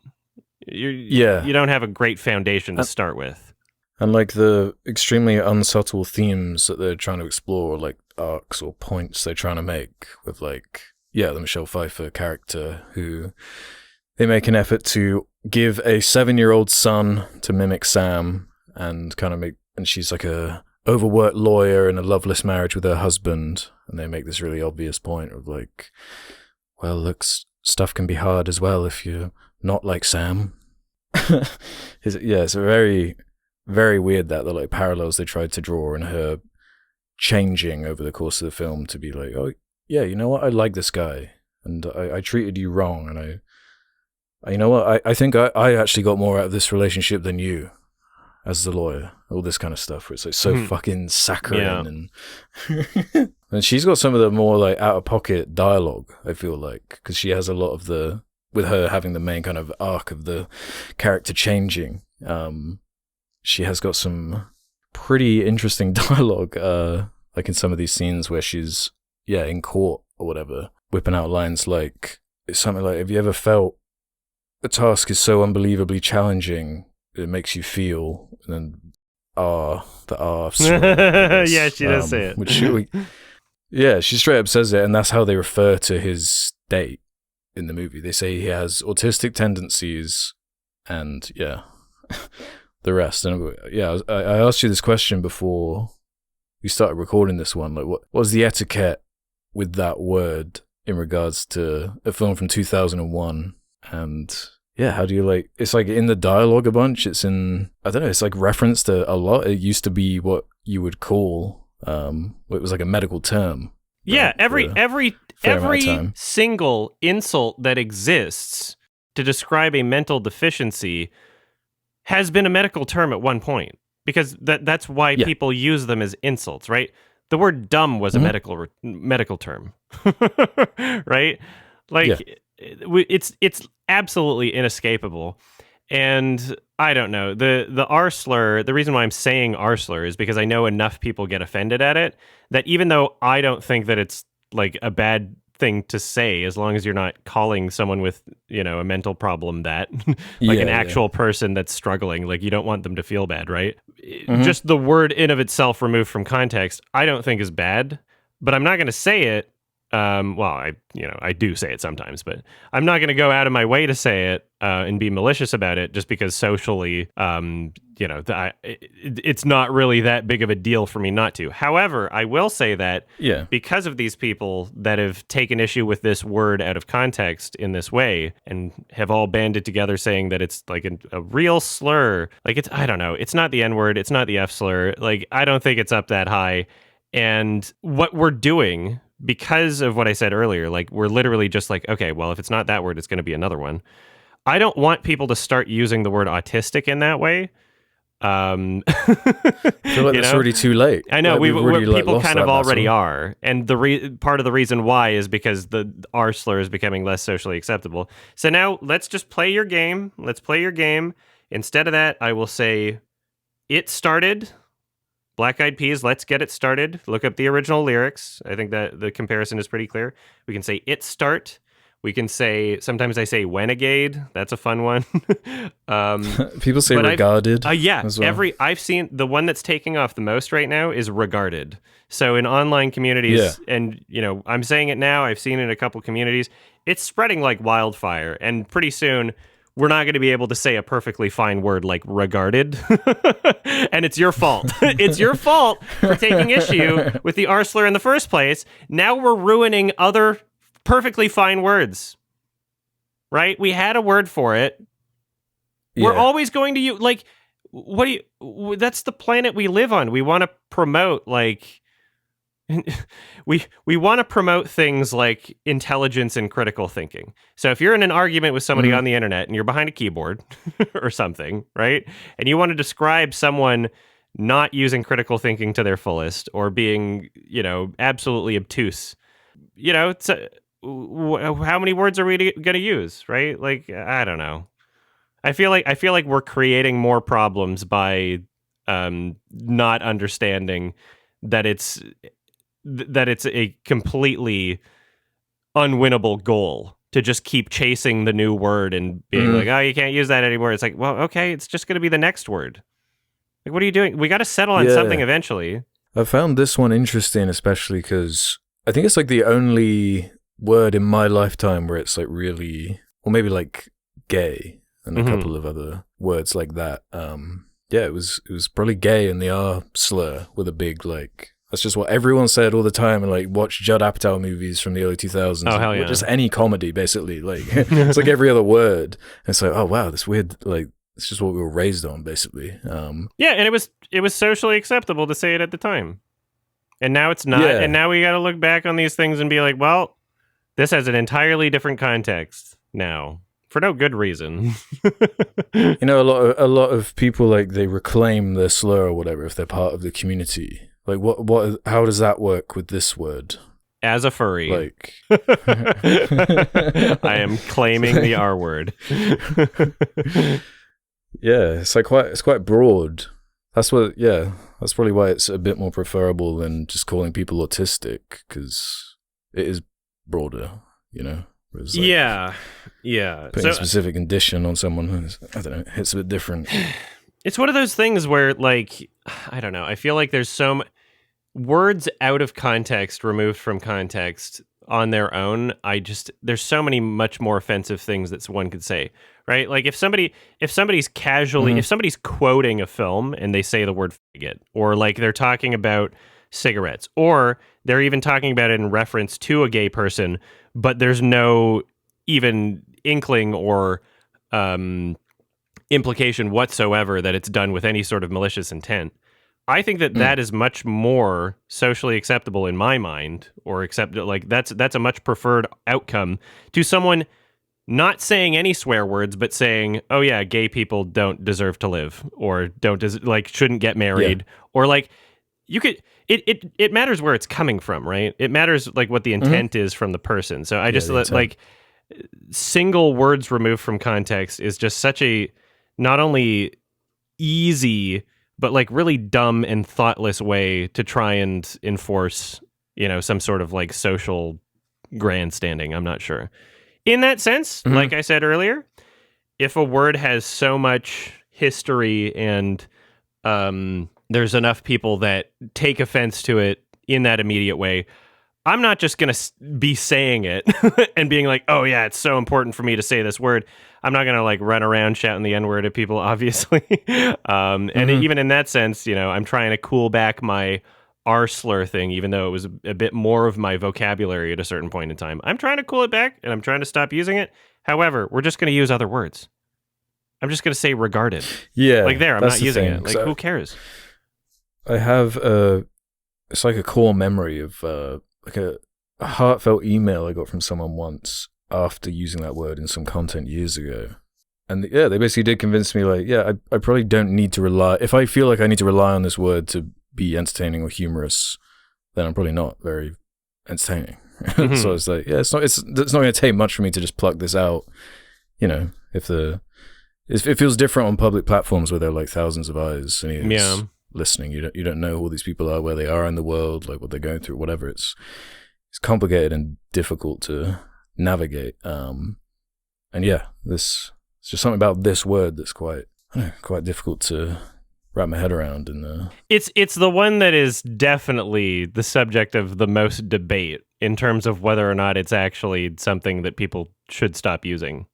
You don't have a great foundation to start with. And like the extremely unsubtle themes that they're trying to explore, like arcs or points they're trying to make with like the Michelle Pfeiffer character, who they make an effort to give a 7-year-old son to mimic Sam, and and she's like a overworked lawyer in a loveless marriage with her husband, and they make this really obvious point of like, well, look, stuff can be hard as well if you're not like Sam. It's very, very weird that the like parallels they tried to draw and her changing over the course of the film to be like, oh yeah, you know what, I like this guy, and I treated you wrong, and you know what, I think I actually got more out of this relationship than you as the lawyer. All this kind of stuff where it's like so fucking saccharine. And and she's got some of the more like out of pocket dialogue, I feel like, because she has a lot of with her having the main kind of arc of the character changing, she has got some pretty interesting dialogue, like in some of these scenes where she's in court or whatever, whipping out lines like something like, have you ever felt a task is so unbelievably challenging it makes you feel, and then the R yeah, she does say it, which she straight up says it, and that's how they refer to his date in the movie. They say he has autistic tendencies, and the rest. And I asked you this question before we started recording this one, like what was the etiquette with that word in regards to a film from 2001, and how do you like, it's like in the dialogue a bunch, it's in, I don't know, it's like referenced a lot. It used to be what you would call it was like a medical term. Yeah, every single insult that exists to describe a mental deficiency has been a medical term at one point, because that's why people use them as insults, right? The word dumb was a medical term, right? Like it's absolutely inescapable. And I don't know, the R slur, the reason why I'm saying R slur is because I know enough people get offended at it that even though I don't think that it's like a bad thing to say, as long as you're not calling someone with, a mental problem that like an actual person that's struggling, like you don't want them to feel bad, right? Just the word in of itself removed from context, I don't think is bad, but I'm not going to say it. I do say it sometimes, but I'm not going to go out of my way to say it and be malicious about it just because socially, it's not really that big of a deal for me not to. However, I will say that because of these people that have taken issue with this word out of context in this way and have all banded together saying that it's like a real slur, like I don't know, it's not the N-word, it's not the F slur, like I don't think it's up that high. And what we're doing, because of what I said earlier, like we're literally just like, okay, well, if it's not that word, it's going to be another one. I don't want people to start using the word autistic in that way. I feel like it's already too late. I know, like people kind of already are. And part of the reason why is because the R slur is becoming less socially acceptable. So now let's just play your game. Let's play your game. Instead of that, I will say, it started... Black Eyed Peas, Let's Get It Started. Look up the original lyrics. I think that the comparison is pretty clear. We can say It Start. We can say, sometimes I say Renegade. That's a fun one. People say Regarded. As well. I've seen the one that's taking off the most right now is Regarded. So in online communities, and I'm saying it now, I've seen it in a couple communities, it's spreading like wildfire. And pretty soon, we're not going to be able to say a perfectly fine word like regarded. And it's your fault. It's your fault for taking issue with the R slur in the first place. Now we're ruining other perfectly fine words. Right? We had a word for it. Yeah. We're always going to use, like, that's the planet we live on. We want to promote, like, we want to promote things like intelligence and critical thinking. So if you're in an argument with somebody on the internet and you're behind a keyboard or something, right? And you want to describe someone not using critical thinking to their fullest or being, absolutely obtuse, it's how many words are we going to use, right? Like, I don't know. I feel like we're creating more problems by not understanding that it's a completely unwinnable goal to just keep chasing the new word and being like, oh, you can't use that anymore. It's like, well, okay, it's just going to be the next word. Like, what are you doing? We got to settle on something eventually. I found this one interesting, especially because I think it's like the only word in my lifetime where it's like really, or maybe like gay and a couple of other words like that. Yeah, it was probably gay and the R slur with a big like. That's just what everyone said all the time, and like watch Judd Apatow movies from the early 2000s. Oh hell yeah! Just any comedy, basically. Like it's like every other word. And it's like, oh wow, this weird. Like it's just what we were raised on, basically. Yeah, and it was socially acceptable to say it at the time, and now it's not. Yeah. And now we got to look back on these things and be like, well, this has an entirely different context now. For no good reason. You know, a lot of people like they reclaim their slur or whatever if they're part of the community. Like what how does that work with this word? As a furry. Like I am claiming the R word. Yeah, it's quite broad. That's probably why it's a bit more preferable than just calling people autistic, because it is broader, you know. Like yeah. Putting a specific condition on someone who's, I don't know, it's a bit different. It's one of those things where, like, I don't know, I feel like there's words out of context, removed from context on their own. There's so many much more offensive things that one could say, right? Like if somebody's casually, if somebody's quoting a film and they say the word faggot, or like they're talking about cigarettes, or they're even talking about it in reference to a gay person, but there's no even inkling or implication whatsoever that it's done with any sort of malicious intent. I think that is much more socially acceptable in my mind, or like that's a much preferred outcome to someone not saying any swear words, but saying, "Oh yeah, gay people don't deserve to live, or shouldn't get married," or like you could. It matters where it's coming from, right? It matters like what the intent is from the person. So I just like single words removed from context is just such a not only easy but like really dumb and thoughtless way to try and enforce, you know, some sort of like social grandstanding. I'm not sure. In that sense, like I said earlier, if a word has so much history and there's enough people that take offense to it in that immediate way, I'm not just going to be saying it and being like, oh yeah, it's so important for me to say this word. I'm not going to like run around shouting the N-word at people, obviously. And even in that sense, you know, I'm trying to cool back my R slur thing, even though it was a bit more of my vocabulary at a certain point in time. I'm trying to cool it back and I'm trying to stop using it. However, we're just going to use other words. I'm just going to say regarded. Yeah. Like there, I'm not using it. Like who cares? I have it's like a core memory of like a heartfelt email I got from someone once after using that word in some content years ago. And yeah, they basically did convince me like, yeah, I probably don't need to rely, if I feel like I need to rely on this word to be entertaining or humorous, then I'm probably not very entertaining. So it's like, yeah, it's not going to take much for me to just pluck this out. You know, if it feels different on public platforms where there are like thousands of eyes and ears listening. You don't know who all these people are, where they are in the world, like what they're going through, whatever. It's complicated and difficult to navigate. And yeah, it's just something about this word that's quite difficult to wrap my head around. And it's the one that is definitely the subject of the most debate in terms of whether or not it's actually something that people should stop using.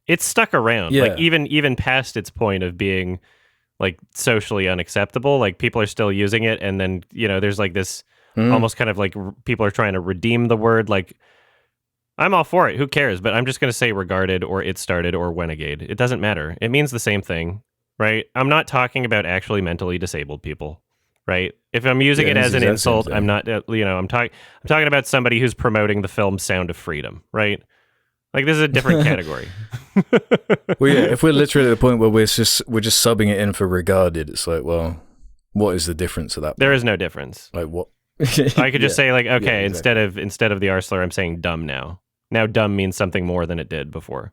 It's stuck around, like even past its point of being like socially unacceptable. Like people are still using it, and then you know there's like this almost kind of like people are trying to redeem the word. Like I'm all for it. Who cares? But I'm just going to say regarded or it started or renegade. It doesn't matter. It means the same thing, right? I'm not talking about actually mentally disabled people, right? If I'm using it as an insult, I'm not. I'm talking about somebody who's promoting the film Sound of Freedom, right? Like this is a different category. Well, yeah, if we're literally at the point where we're just subbing it in for regarded, it's like, well, what is the difference of that? There is no difference. Like what? I could just say like, okay, exactly. instead of the R slur, I'm saying dumb now. Now dumb means something more than it did before.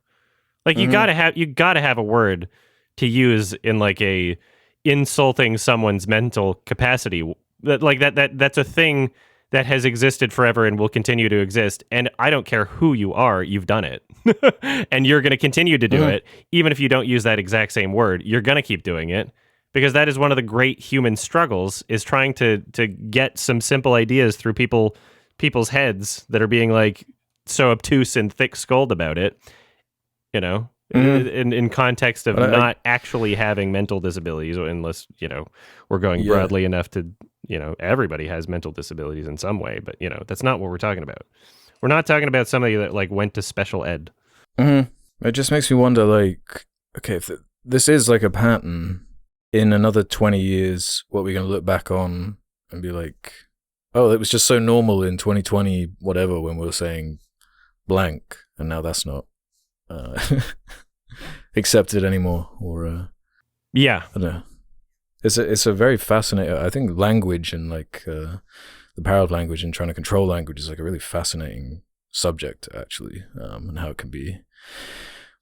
Like you gotta have a word to use in like a insulting someone's mental capacity. That's a thing that has existed forever and will continue to exist. And I don't care who you are, you've done it. And you're going to continue to do it. Even if you don't use that exact same word, you're going to keep doing it. Because that is one of the great human struggles, is trying to get some simple ideas through people's heads that are being like so obtuse and thick-skulled about it, you know, in context of not actually having mental disabilities, unless, you know, we're going broadly enough to, you know, everybody has mental disabilities in some way, but, you know, that's not what we're talking about. We're not talking about somebody that, like, went to special ed. It just makes me wonder, like, okay, if this is like a pattern, in another 20 years, what we're going to look back on and be like, oh, it was just so normal in 2020, whatever, when we were saying blank, and now that's not accepted anymore, or I don't know. It's a very fascinating. I think language and like the power of language and trying to control language is like a really fascinating subject, actually, and how it can be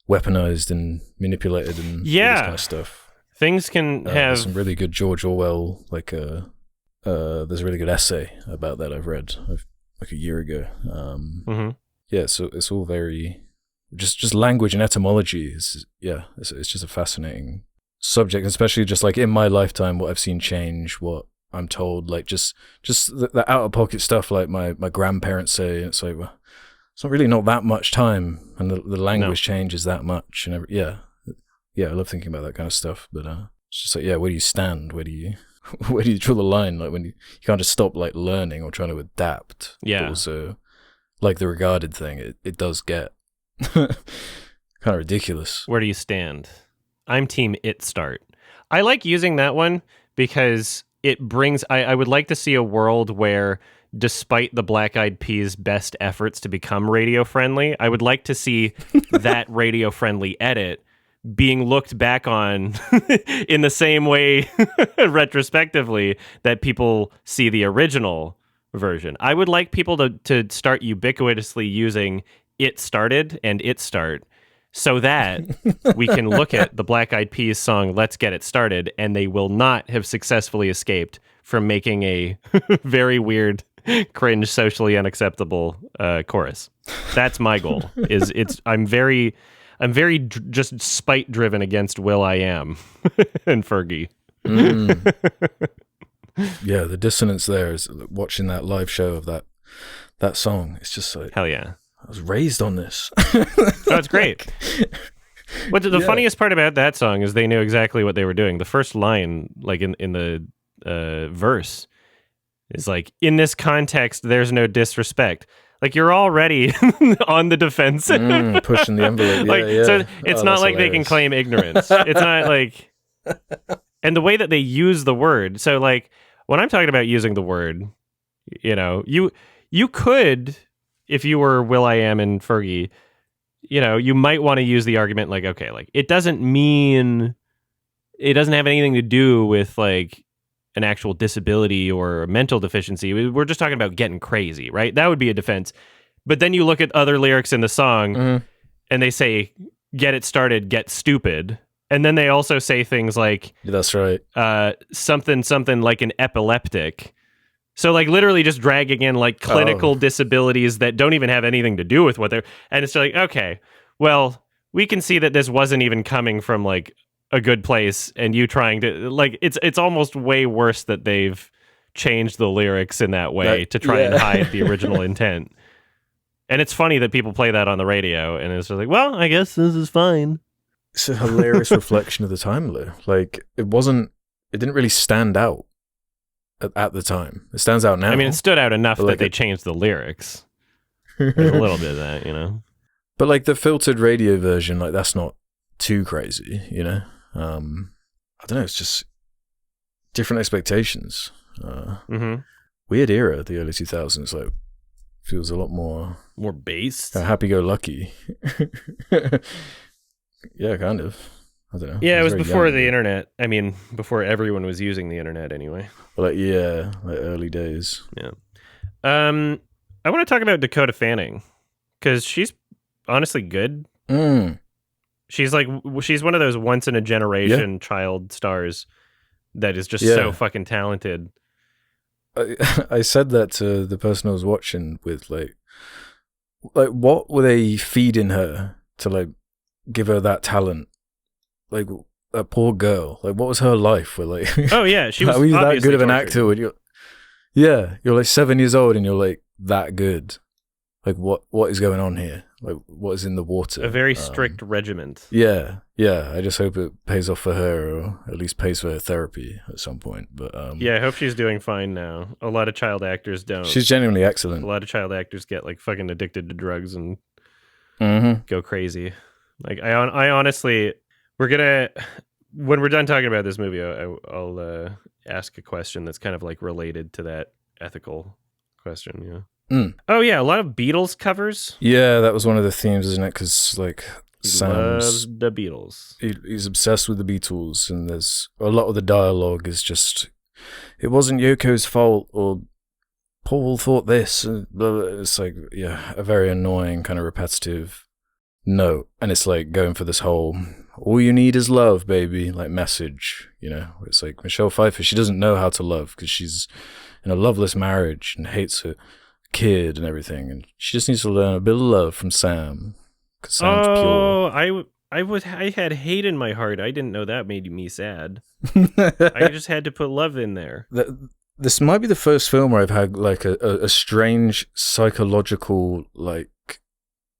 weaponized and manipulated and all this kind of stuff. Things can have some really good George Orwell, like there's a really good essay about that I've read like a year ago. Yeah, so it's all very just language and etymology is it's just a fascinating subject, especially just like in my lifetime, what I've seen change, what I'm told, like just the out of pocket stuff, like my grandparents say. It's like, well, it's not that much time, and the language changes that much, and I love thinking about that kind of stuff. But it's just like, where do you stand? Where do you draw the line? Like when you can't just stop like learning or trying to adapt. Yeah. But also, like the regarded thing, it does get kind of ridiculous. Where do you stand? I'm team it start. I like using that one because it brings. I would like to see a world where, despite the Black Eyed Peas' best efforts to become radio friendly, I would like to see that radio friendly edit being looked back on in the same way retrospectively that people see the original version. I would like people to start ubiquitously using It Started and It Start so that we can look at the Black Eyed Peas song Let's Get It Started, and they will not have successfully escaped from making a very weird, cringe, socially unacceptable chorus. That's my goal. I'm very just spite driven against Will.i.am and Fergie. Yeah, the dissonance there is watching that live show of that song. It's just like, hell yeah, I was raised on this. Oh, it's great. What the funniest part about that song is they knew exactly what they were doing. The first line, like in the verse, is like, in this context, there's no disrespect. Like, you're already on the defensive. Pushing the envelope. So it's not like hilarious. They can claim ignorance. It's not like... And the way that they use the word. So, like, when I'm talking about using the word, you know, you could, if you were Will.i.am and Fergie, you know, you might want to use the argument like, okay, like, it doesn't have anything to do with, like, an actual disability or a mental deficiency. We're just talking about getting crazy, right? That would be a defense. But then you look at other lyrics in the song and they say, get it started, get stupid. And then they also say things like, that's right. Something like an epileptic. So like literally just dragging in like clinical disabilities that don't even have anything to do with what they're, and it's like, okay, well, we can see that this wasn't even coming from like a good place, and you trying to like, it's almost way worse that they've changed the lyrics in that way to try and hide the original intent. And it's funny that people play that on the radio, and it's just like, well, I guess this is fine. It's a hilarious reflection of the time, though. Like, it didn't really stand out at the time. It stands out now. I mean, it stood out enough that they changed the lyrics. There's a little bit of that, you know? But like the filtered radio version, like that's not too crazy, you know? I don't know, it's just different expectations. Weird era, the early 2000s, like feels a lot more based, happy-go-lucky. Yeah, kind of. I don't know. Yeah, it was before the internet. I mean, before everyone was using the internet anyway. Well, like early days. Yeah. I want to talk about Dakota Fanning because she's honestly good. She's one of those once in a generation child stars that is just so fucking talented. I said that to the person I was watching with, like what were they feeding her to like give her that talent? Like a poor girl. Like what was her life? Where like oh yeah, she was. How are you that good of an tortured. actor when you're like 7 years old and you're like that good? like what is going on here? Like what is in the water? A very strict regiment. Yeah. I just hope it pays off for her, or at least pays for her therapy at some point. But yeah, I hope she's doing fine now. A lot of child actors don't. She's genuinely excellent. A lot of child actors get like fucking addicted to drugs and go crazy. Like I honestly, when we're done talking about this movie, I'll ask a question that's kind of like related to that ethical question. Yeah. Oh yeah, a lot of Beatles covers. Yeah, that was one of the themes, isn't it? Because like Sam's loves the Beatles. He's obsessed with the Beatles, and there's a lot of the dialogue is just, it wasn't Yoko's fault, or Paul thought this. And it's like, yeah, a very annoying kind of repetitive note, and it's like going for this whole "all you need is love, baby" like message. You know, it's like Michelle Pfeiffer. She doesn't know how to love because she's in a loveless marriage and hates her kid and everything, and she just needs to learn a bit of love from Sam, because Sam's pure. I had hate in my heart. I didn't know that made me sad. I just had to put love in there. This might be the first film where I've had like a strange psychological, like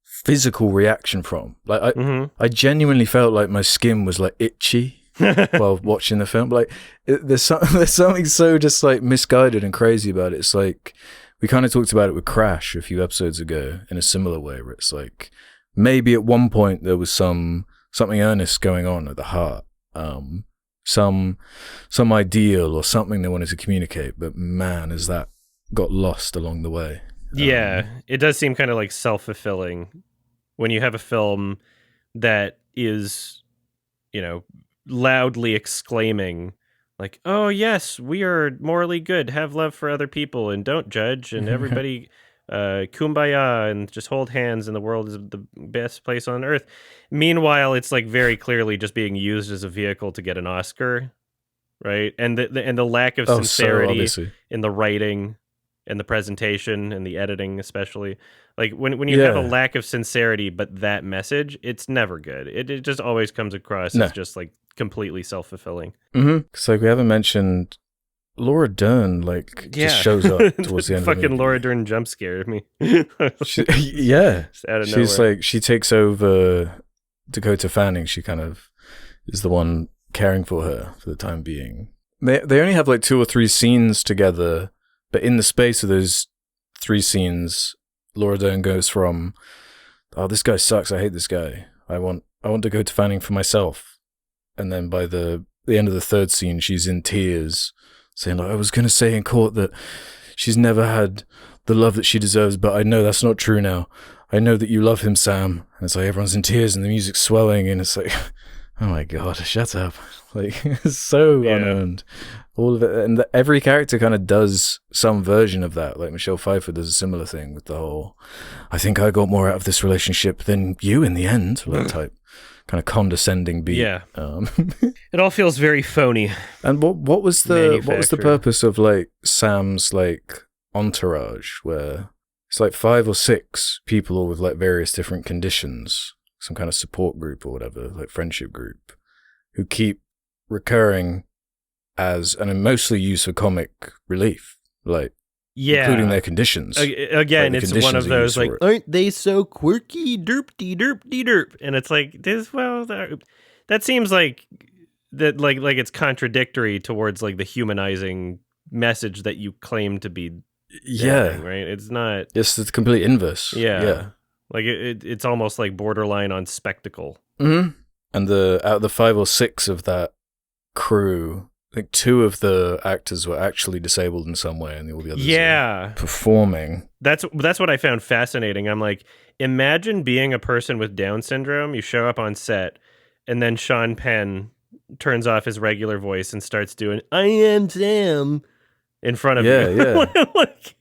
physical reaction from. Like I genuinely felt like my skin was like itchy while watching the film. Like there's something so just like misguided and crazy about it. It's like, we kind of talked about it with Crash a few episodes ago in a similar way, where it's like maybe at one point there was something earnest going on at the heart, some ideal or something they wanted to communicate, but man, has that got lost along the way. Yeah, it does seem kind of like self-fulfilling when you have a film that is, you know, loudly exclaiming like, "Oh yes, we are morally good. Have love for other people and don't judge. And everybody, kumbaya, and just hold hands. And the world is the best place on earth." Meanwhile, it's like very clearly just being used as a vehicle to get an Oscar, right? And the lack of sincerity in the writing and the presentation and the editing, especially. Like when you have a lack of sincerity, but that message, it's never good. It just always comes across as just like completely self-fulfilling. It's like we haven't mentioned Laura Dern, like just shows up towards the end. Fucking of the movie. Laura Dern jump scared me. She's nowhere. like, she takes over Dakota Fanning. She kind of is the one caring for her for the time being. They only have like 2 or 3 scenes together, but in the space of those 3 scenes, Laura Dern goes from, "Oh, this guy sucks, I hate this guy, I want Dakota Fanning for myself," and then by the end of the 3rd scene, she's in tears, saying like, "I was going to say in court that she's never had the love that she deserves, but I know that's not true now. I know that you love him, Sam." And it's like everyone's in tears and the music's swelling, and it's like, oh my god, shut up. Like, it's so unearned. All of it, and every character kind of does some version of that. Like Michelle Pfeiffer does a similar thing with the whole, "I think I got more out of this relationship than you in the end," like type kind of condescending beat. Yeah. It all feels very phony. And what was the purpose of like Sam's like entourage, where it's like 5 or 6 people all with like various different conditions, some kind of support group or whatever, like friendship group, who keep recurring and mostly used for comic relief, like including their conditions. Again, like it's one of those like, aren't they so quirky? Derp-de derp-de derp. And it's like this. Well, that seems like that, like it's contradictory towards like the humanizing message that you claim to be. Right. It's not. It's the complete inverse. Yeah. Like it's almost like borderline on spectacle. And out of the 5 or 6 of that crew, I think 2 of the actors were actually disabled in some way, and all the others were performing. That's what I found fascinating. I'm like, imagine being a person with Down syndrome. You show up on set, and then Sean Penn turns off his regular voice and starts doing "I am Sam" in front of you. Yeah. Like,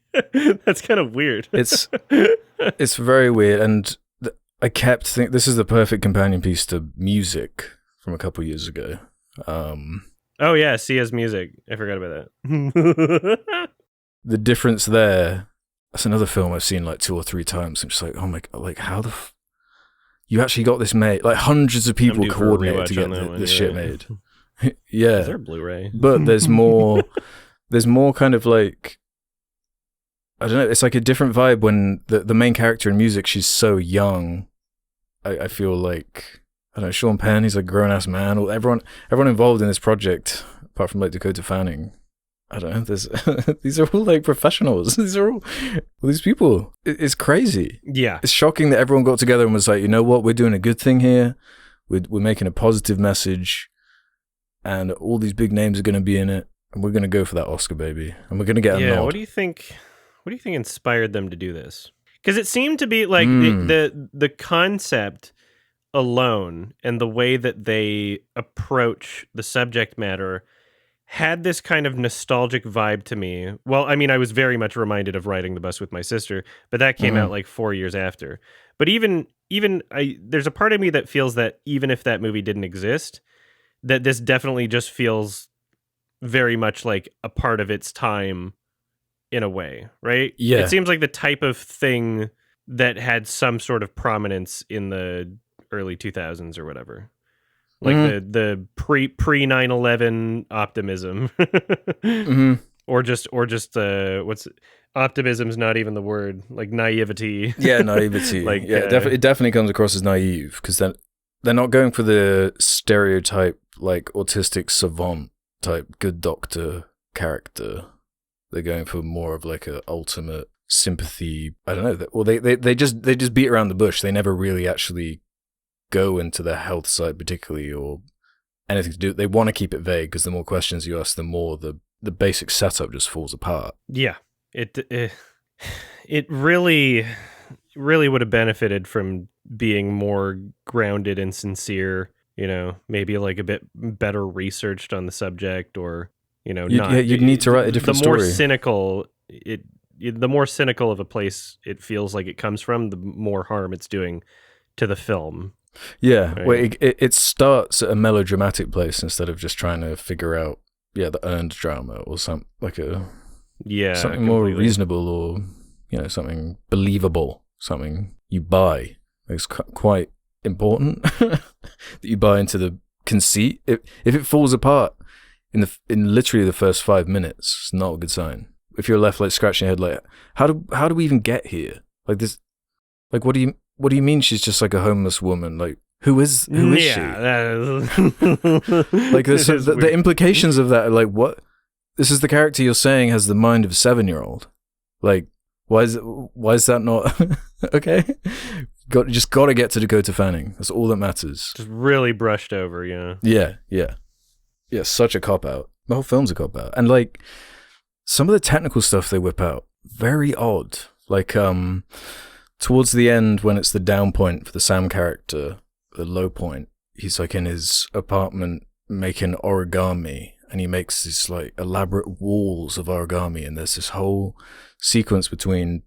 that's kind of weird. It's very weird, and I kept thinking this is the perfect companion piece to music from a couple years ago. Oh yeah, Sia's music. I forgot about that. The difference there. That's another film I've seen like 2 or 3 times. I'm just like, oh my god, like how you actually got this made? Like hundreds of people coordinated to get this shit made. Yeah. Is there a Blu-ray? But there's more. There's more kind of like I don't know, it's like a different vibe when the main character in music, she's so young. I feel like, I don't know, Sean Penn, he's a grown-ass man. Everyone involved in this project, apart from like Dakota Fanning, I don't know, these are all like professionals. These are all these people. It's crazy. Yeah. It's shocking that everyone got together and was like, you know what, we're doing a good thing here. We're making a positive message, and all these big names are going to be in it, and we're going to go for that Oscar, baby, and we're going to get a nod. What do you think inspired them to do this? Because it seemed to be like the concept alone and the way that they approach the subject matter had this kind of nostalgic vibe to me. Well, I mean, I was very much reminded of Riding the Bus with My Sister, but that came out like 4 years after. But even there's a part of me that feels that even if that movie didn't exist, that this definitely just feels very much like a part of its time in a way, right? Yeah. It seems like the type of thing that had some sort of prominence in the early 2000s or whatever. Like the pre 9/11 optimism. Or just what's optimism's not even the word, like naivety. Yeah, naivety. Like it definitely comes across as naive, because they're not going for the stereotype like autistic savant type good doctor character. They're going for more of like a ultimate sympathy. I don't know. Well, they just beat around the bush. They never really actually go into the health side particularly or anything to do. They want to keep it vague, because the more questions you ask, the more the basic setup just falls apart. Yeah, it really would have benefited from being more grounded and sincere. You know, maybe like a bit better researched on the subject, or you'd need to write a different story. The more cynical of a place it feels like it comes from, the more harm it's doing to the film. Yeah, right? Well, it starts at a melodramatic place instead of just trying to figure out the earned drama or something something more reasonable, or something believable, something you buy. It's quite important that you buy into the conceit. If it falls apart in literally the first 5 minutes, it's not a good sign. If you're left like scratching your head, like how do we even get here? Like this, like what do you mean she's just like a homeless woman? Like who is she? Like this, the implications of that are like, what? This is the character you're saying has the mind of a 7-year-old. Like why is that not okay? Just got to get to Dakota Fanning. That's all that matters. Just really brushed over, yeah. Yeah, such a cop-out. The whole film's a cop-out. And, like, some of the technical stuff they whip out, very odd. Like, towards the end, when it's the down point for the Sam character, the low point, he's, like, in his apartment making origami, and he makes these, like, elaborate walls of origami, and there's this whole sequence between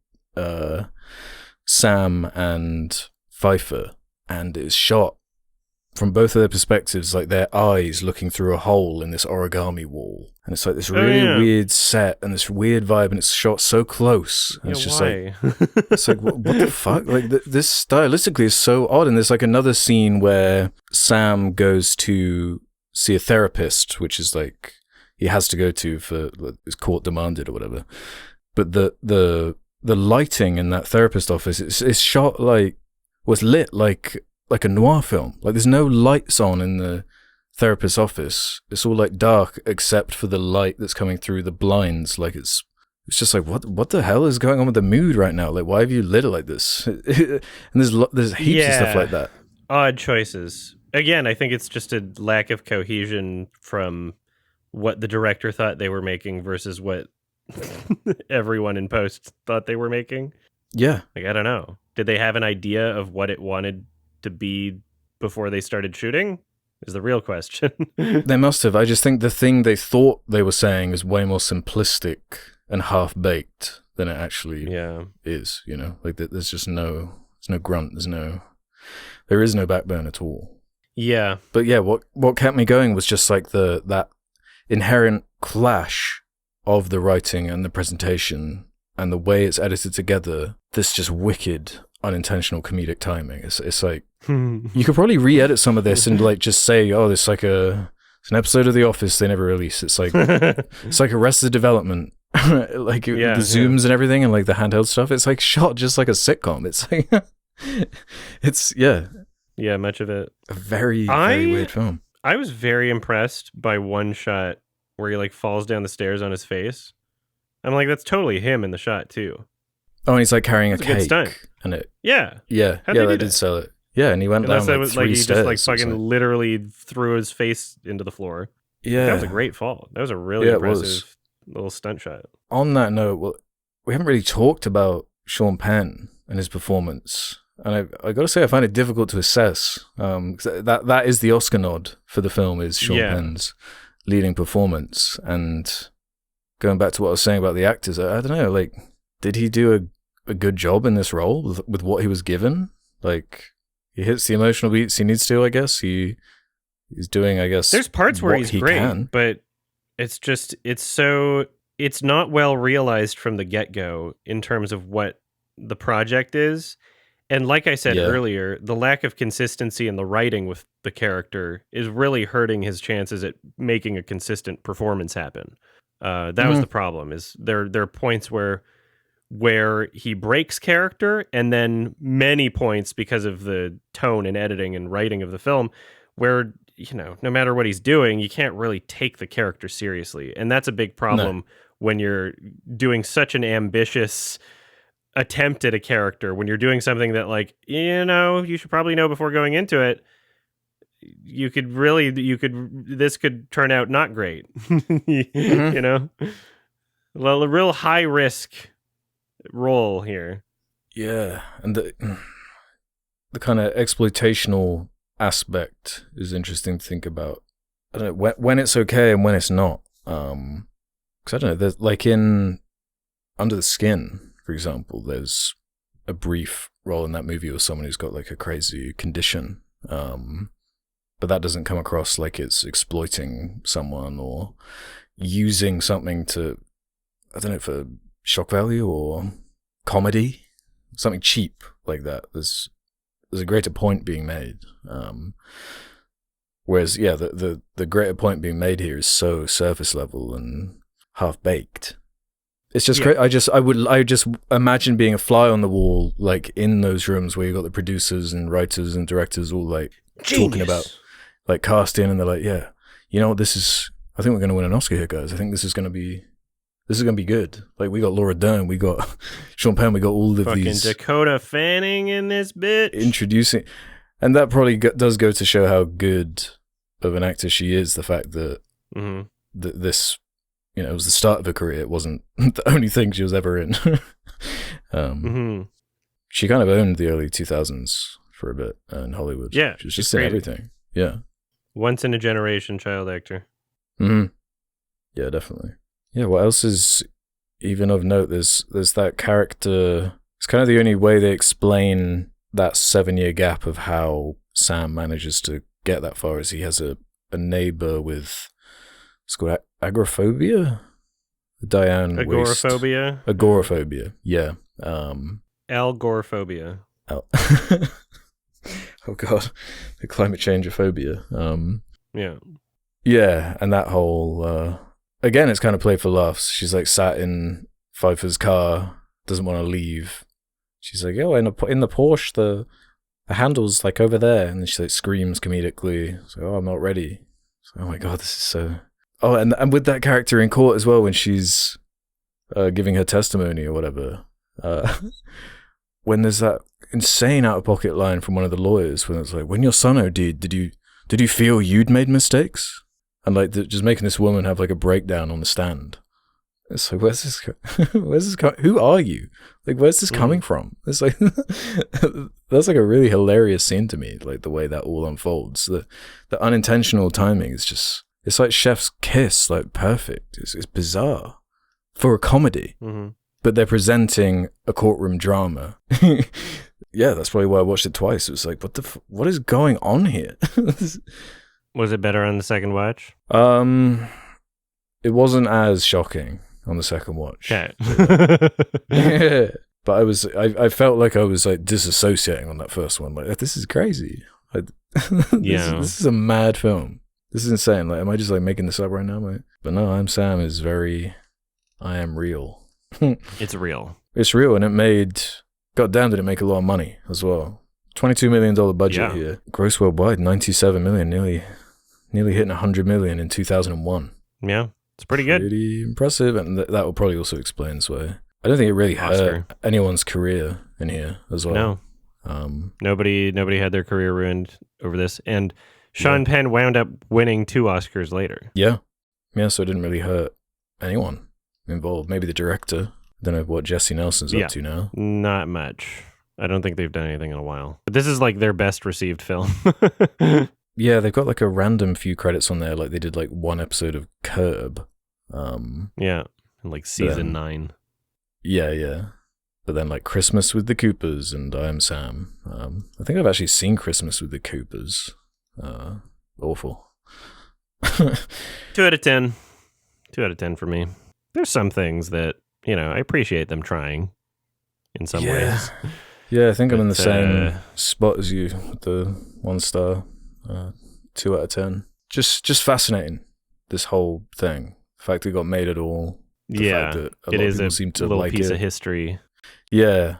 Sam and Pfeiffer, and it's shot from both of their perspectives, like their eyes looking through a hole in this origami wall, and it's like this really weird set and this weird vibe, and it's shot so close, and it's just like it's like what the fuck, like this stylistically is so odd. And there's like another scene where Sam goes to see a therapist, which is like he has to go to for his court demanded or whatever, but the lighting in that therapist office, it's shot like, was lit like a noir film. Like there's no lights on in the therapist's office. It's all like dark except for the light that's coming through the blinds. Like it's just like, what the hell is going on with the mood right now? Like why have you lit it like this? And there's heaps of stuff like that. Odd choices. Again, I think it's just a lack of cohesion from what the director thought they were making versus what everyone in post thought they were making. Yeah. Like, I don't know. Did they have an idea of what it wanted to be before they started shooting? Is the real question. They must have. I just think the thing they thought they were saying is way more simplistic and half-baked than it actually is, Like, there's just no grunt, there is no backbone at all. Yeah. But yeah, what kept me going was just like that inherent clash of the writing and the presentation and the way it's edited together. This just wicked unintentional comedic timing. It's like you could probably re-edit some of this and like just say, oh, it's like it's an episode of The Office they never released. It's like it's like Arrested Development like the zooms and everything, and like the handheld stuff. It's like shot just like a sitcom. It's like it's much of it a very weird film. I was very impressed by one shot where he like falls down the stairs on his face. I'm like, that's totally him in the shot too. Oh, and he's like carrying a cake, good stunt. And it yeah they did sell it. Yeah, and he went down like 3 he stairs. Just like fucking literally threw his face into the floor. Yeah, that was a great fall. That was a really impressive little stunt shot. On that note, we haven't really talked about Sean Penn and his performance, and I got to say I find it difficult to assess. That is the Oscar nod for the film, is Sean Penn's leading performance. And going back to what I was saying about the actors, I don't know, like, did he do a good job in this role with what he was given? Like, he hits the emotional beats he needs to, I guess. He's doing, I guess, there's parts where he's great, but it's just, it's not well realized from the get-go in terms of what the project is. And like I said earlier, the lack of consistency in the writing with the character is really hurting his chances at making a consistent performance happen. That was the problem, is there are points where he breaks character, and then many points because of the tone and editing and writing of the film where, you know, no matter what he's doing, you can't really take the character seriously. And that's a big problem when you're doing such an ambitious attempt at a character, when you're doing something that, like, you know, you should probably know before going into it. This could turn out not great. You know? Well, a real high risk role here. Yeah, and the kind of exploitational aspect is interesting to think about. I don't know when it's okay and when it's not. Because I don't know, there's like in Under the Skin, for example, there's a brief role in that movie with someone who's got like a crazy condition, but that doesn't come across like it's exploiting someone or using something to, I don't know, for shock value or comedy, something cheap like that. There's a greater point being made. Whereas, the greater point being made here is so surface level and half baked. It's just great. I just imagine being a fly on the wall, like in those rooms where you got the producers and writers and directors all like talking about like casting, and they're like, yeah, you know what, this is, I think we're going to win an Oscar here, guys. I think this is going to be good. Like, we got Laura Dern, we got Sean Penn, we got all of fucking these Dakota Fanning in this bitch introducing, and that probably does go to show how good of an actor she is. The fact that this, you know, it was the start of her career. It wasn't the only thing she was ever in. She kind of owned the early 2000s for a bit in Hollywood. Yeah, she was just in everything. Yeah, once in a generation child actor. Yeah, definitely. Yeah, what else is even of note? There's that character. It's kind of the only way they explain that 7-year gap of how Sam manages to get that far, is he has a neighbor with, it's called agoraphobia? Agoraphobia? Agoraphobia, yeah. Algoraphobia. Oh god, the climate change phobia. Yeah, and that whole, again, it's kind of played for laughs. She's like sat in Pfeiffer's car, doesn't want to leave. She's like, oh, in the Porsche, the handle's like over there. And then she like screams comedically, so, oh, I'm not ready. So, oh my god, this is so... Oh, and with that character in court as well, when she's giving her testimony or whatever, when there's that insane out-of-pocket line from one of the lawyers, when it's like, when your son OD'd, did you feel you'd made mistakes? And like just making this woman have like a breakdown on the stand. It's like, where's this who are you? Like, where's this coming from? It's like, that's like a really hilarious scene to me, like the way that all unfolds. The unintentional timing is just, it's like Chef's Kiss, like perfect. It's bizarre for a comedy, but they're presenting a courtroom drama. Yeah, that's probably why I watched it twice. It was like, what is going on here? Was it better on the second watch? It wasn't as shocking on the second watch. Okay. Yeah. But I felt like I was like disassociating on that first one. Like, this is crazy. This is a mad film. This is insane. Like, am I just like making this up right now? But no, I'm Sam is very, I am real. It's real. It's real, and goddamn, did it make a lot of money as well. $22 million budget here. Gross worldwide, 97 million, nearly hitting 100 million in 2001. Yeah, it's pretty good. Pretty impressive, and that will probably also explain why. I don't think it really hurt anyone's career in here as well. No. Nobody had their career ruined over this, and Sean Penn wound up winning 2 Oscars later. Yeah, so it didn't really hurt anyone involved. Maybe the director. I don't know what Jesse Nelson's up to now. Not much. I don't think they've done anything in a while. But this is like their best received film. Yeah, they've got like a random few credits on there. Like they did like 1 episode of Curb. Yeah, in like season 9. Yeah. But then like Christmas with the Coopers and I Am Sam. I think I've actually seen Christmas with the Coopers. Awful. 2 out of 10. 2 out of 10 for me. There's some things that, I appreciate them trying in some ways. Yeah, I think I'm in the same spot as you with the 1 star, 2 out of 10. Just fascinating, this whole thing. The fact it got made at all. The fact that a lot of people seem to little like piece it. of history. Yeah.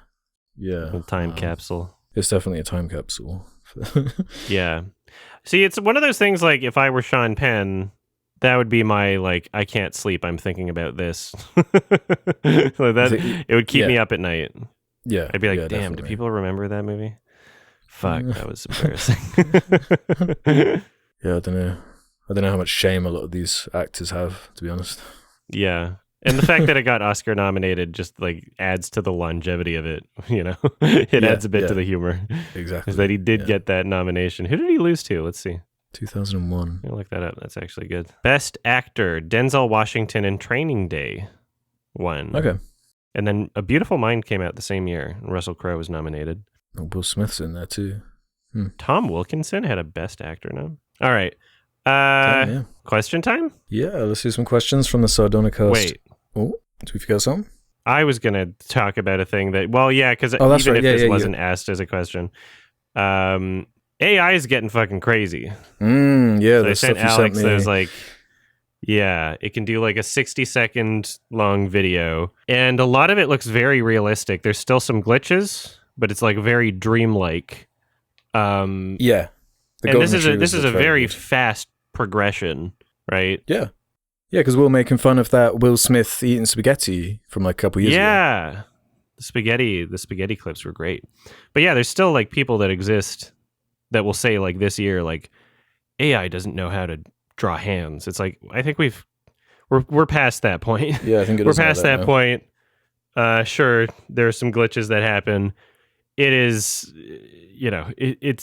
A time capsule. It's definitely a time capsule. Yeah. See, it's one of those things like if I were Sean Penn, that would be my, like, I can't sleep, I'm thinking about this. It would keep me up at night. Yeah. I'd be like, damn, definitely. do people remember that movie? Fuck, that was embarrassing. Yeah, I don't know how much shame a lot of these actors have, to be honest. Yeah. And the fact that it got Oscar nominated just like adds to the longevity of it, It adds a bit to the humor. Exactly. Is that he did get that nomination. Who did he lose to? Let's see. 2001. I'll look that up. That's actually good. Best Actor, Denzel Washington in Training Day won. Okay. And then A Beautiful Mind came out the same year. Russell Crowe was nominated. Oh, Will Smith's in there too. Tom Wilkinson had a Best Actor now. All right. Question time? Yeah, let's do some questions from the Sardonicast. Wait. Oh, did we forget something? I was going to talk about a thing that, because even if this wasn't asked as a question, AI is getting fucking crazy. Yeah, so I sent Alex, there's like, it can do like a 60-second long video, and a lot of it looks very realistic. There's still some glitches, but it's like very dreamlike. And this is a very fast progression, right? Yeah, because we were making fun of that Will Smith eating spaghetti from like a couple years ago. Yeah, the spaghetti clips were great. But yeah, there's still like people that exist that will say like this year, like AI doesn't know how to draw hands. It's like, I think we're past that point. Yeah, I think we're past that point. Sure, there are some glitches that happen. It is,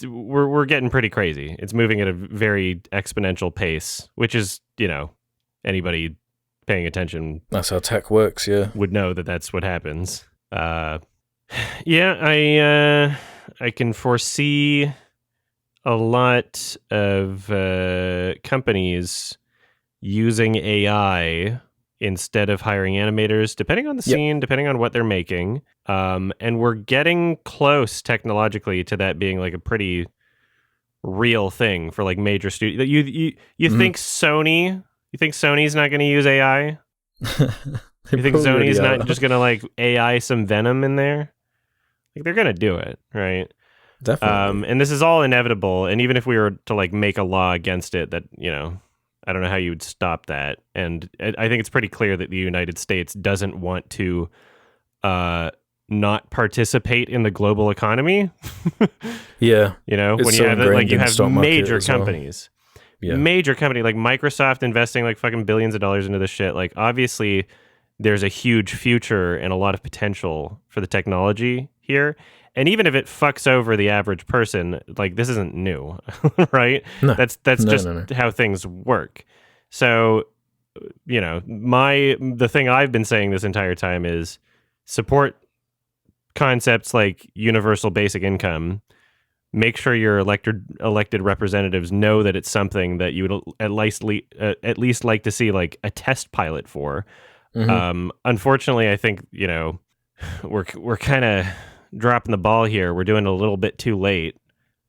we're getting pretty crazy. It's moving at a very exponential pace, which is, anybody paying attention. That's how tech works. Yeah, would know that that's what happens. I can foresee a lot of companies using AI instead of hiring animators, depending on the scene, depending on what they're making. And we're getting close technologically to that being like a pretty real thing for like major studio. You think Sony? You think Sony's not going to use AI? You think Sony's not just going to like AI some Venom in there? Like they're going to do it, right? Definitely. And this is all inevitable. And even if we were to like make a law against it, that, I don't know how you would stop that. And I think it's pretty clear that the United States doesn't want to not participate in the global economy. Yeah. When you have major companies. Yeah. Major company like Microsoft investing like fucking billions of dollars into this shit. Like obviously there's a huge future and a lot of potential for the technology here. And even if it fucks over the average person, like this isn't new, right? No. That's just how things work. So, the thing I've been saying this entire time is support concepts like universal basic income. Make sure your elected representatives know that it's something that you would at least like to see like a test pilot for. Mm-hmm. Unfortunately, I think we're kind of dropping the ball here. We're doing it a little bit too late.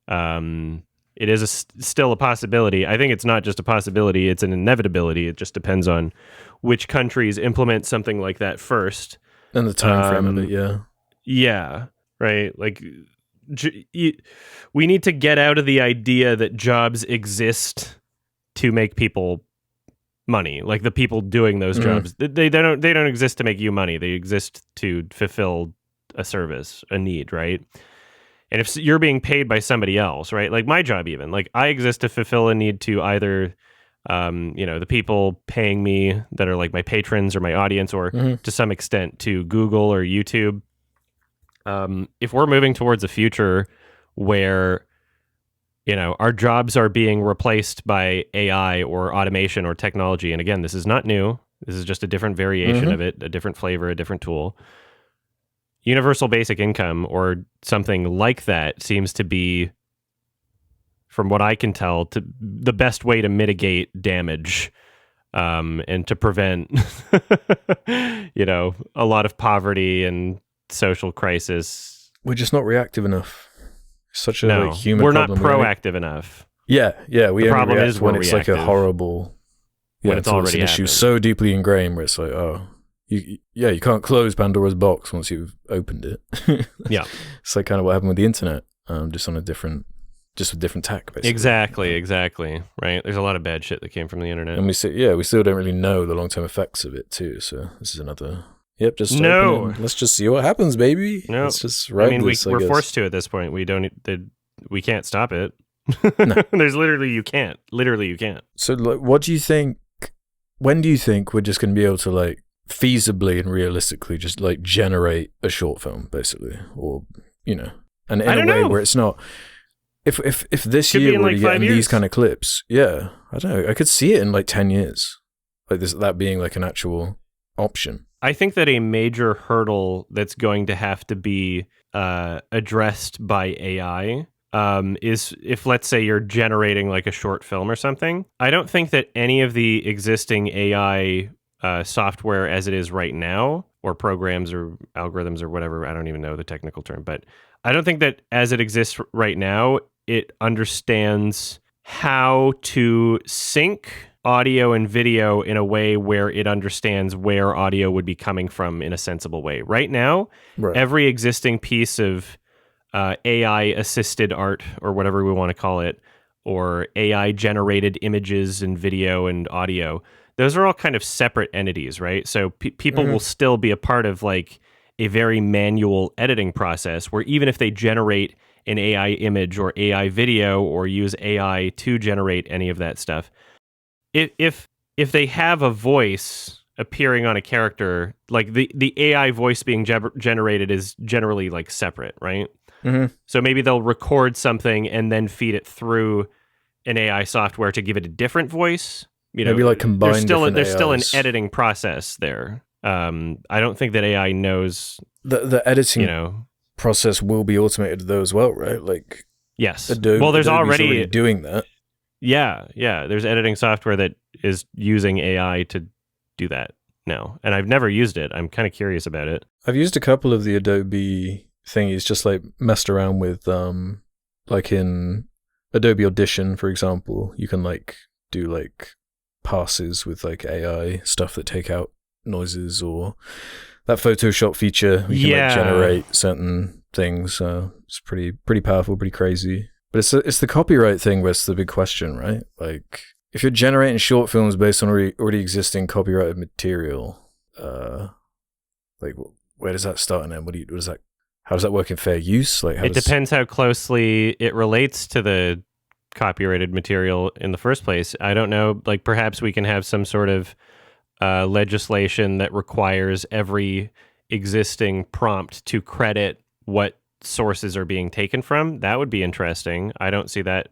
It is still a possibility. I think it's not just a possibility; it's an inevitability. It just depends on which countries implement something like that first. And the time frame of it, yeah. Yeah, right. Like, we need to get out of the idea that jobs exist to make people money. Like the people doing those jobs, they don't exist to make you money. They exist to fulfill a service, a need, right? And if you're being paid by somebody else, right? Like my job, even like I exist to fulfill a need to either, the people paying me that are like my patrons or my audience, or to some extent to Google or YouTube. If we're moving towards a future where, our jobs are being replaced by AI or automation or technology, and again, this is not new. This is just a different variation of it, a different flavor, a different tool. Universal basic income or something like that seems to be, from what I can tell, to the best way to mitigate damage and to prevent, a lot of poverty and social crisis. We're just not reactive enough. It's such a human we're problem. We're not proactive enough. Yeah. The only problem is when it's like a horrible, when it's already an issue so deeply ingrained where it's like, you can't close Pandora's box once you've opened it. Yeah. It's like kind of what happened with the internet, just with different tack, basically. Exactly. Right. There's a lot of bad shit that came from the internet. And we still don't really know the long-term effects of it too. So this is another, let's just see what happens, baby. No. Let's just write this, we're forced to at this point. We can't stop it. No. There's literally, you can't. So what do you think, when do you think we're just going to be able to like feasibly and realistically just like generate a short film, basically, or and in a way where it's not, if this Could year we're like getting 5 years. these kind of clips, I don't know, I could see it in like 10 years, like that being like an actual option. I think that a major hurdle that's going to have to be addressed by AI is if, let's say, you're generating like a short film or something. I don't think that any of the existing AI software as it is right now, or programs or algorithms or whatever, I don't even know the technical term, but I don't think that as it exists right now, it understands how to sync audio and video in a way where it understands where audio would be coming from in a sensible way. Right now, every existing piece of AI-assisted art, or whatever we want to call it, or AI-generated images and video and audio, those are all kind of separate entities, right? So people will still be a part of like a very manual editing process where even if they generate an AI image or AI video or use AI to generate any of that stuff, if they have a voice appearing on a character, like the AI voice being generated is generally like separate, right? So maybe they'll record something and then feed it through an AI software to give it a different voice. Maybe like combine there's still an editing process there. I don't think that AI knows the editing process will be automated though as well, right? Like yes. There's already doing that. Yeah. There's editing software that is using AI to do that now, and I've never used it. I'm kind of curious about it. I've used a couple of the Adobe thingies, just like messed around with, like in Adobe Audition, for example, you can like do like passes with like AI stuff that take out noises, or that Photoshop feature you can like generate certain things. It's pretty powerful, pretty crazy. But it's the copyright thing where's the big question, right? Like if you're generating short films based on already existing copyrighted material, like where does that start and end? How does that work in fair use? Like it depends how closely it relates to the copyrighted material in the first place. I don't know, like perhaps we can have some sort of legislation that requires every existing prompt to credit what sources are being taken from. That would be interesting. I don't see that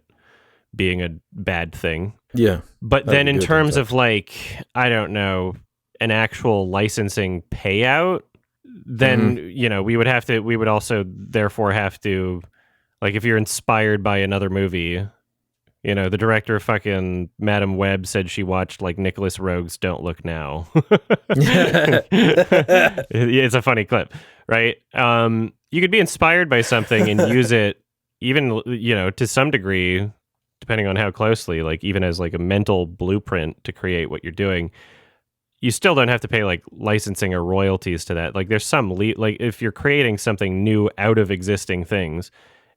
being a bad thing. Yeah. But then in terms of like, I don't know, an actual licensing payout, then, we would also therefore have to, like if you're inspired by another movie, the director of fucking Madam Web said she watched like Nicholas Roeg's Don't Look Now. It's a funny clip, right? You could be inspired by something and use it even, to some degree, depending on how closely, like even as like a mental blueprint to create what you're doing. you still don't have to pay like licensing or royalties to that. Like there's some like if you're creating something new out of existing things,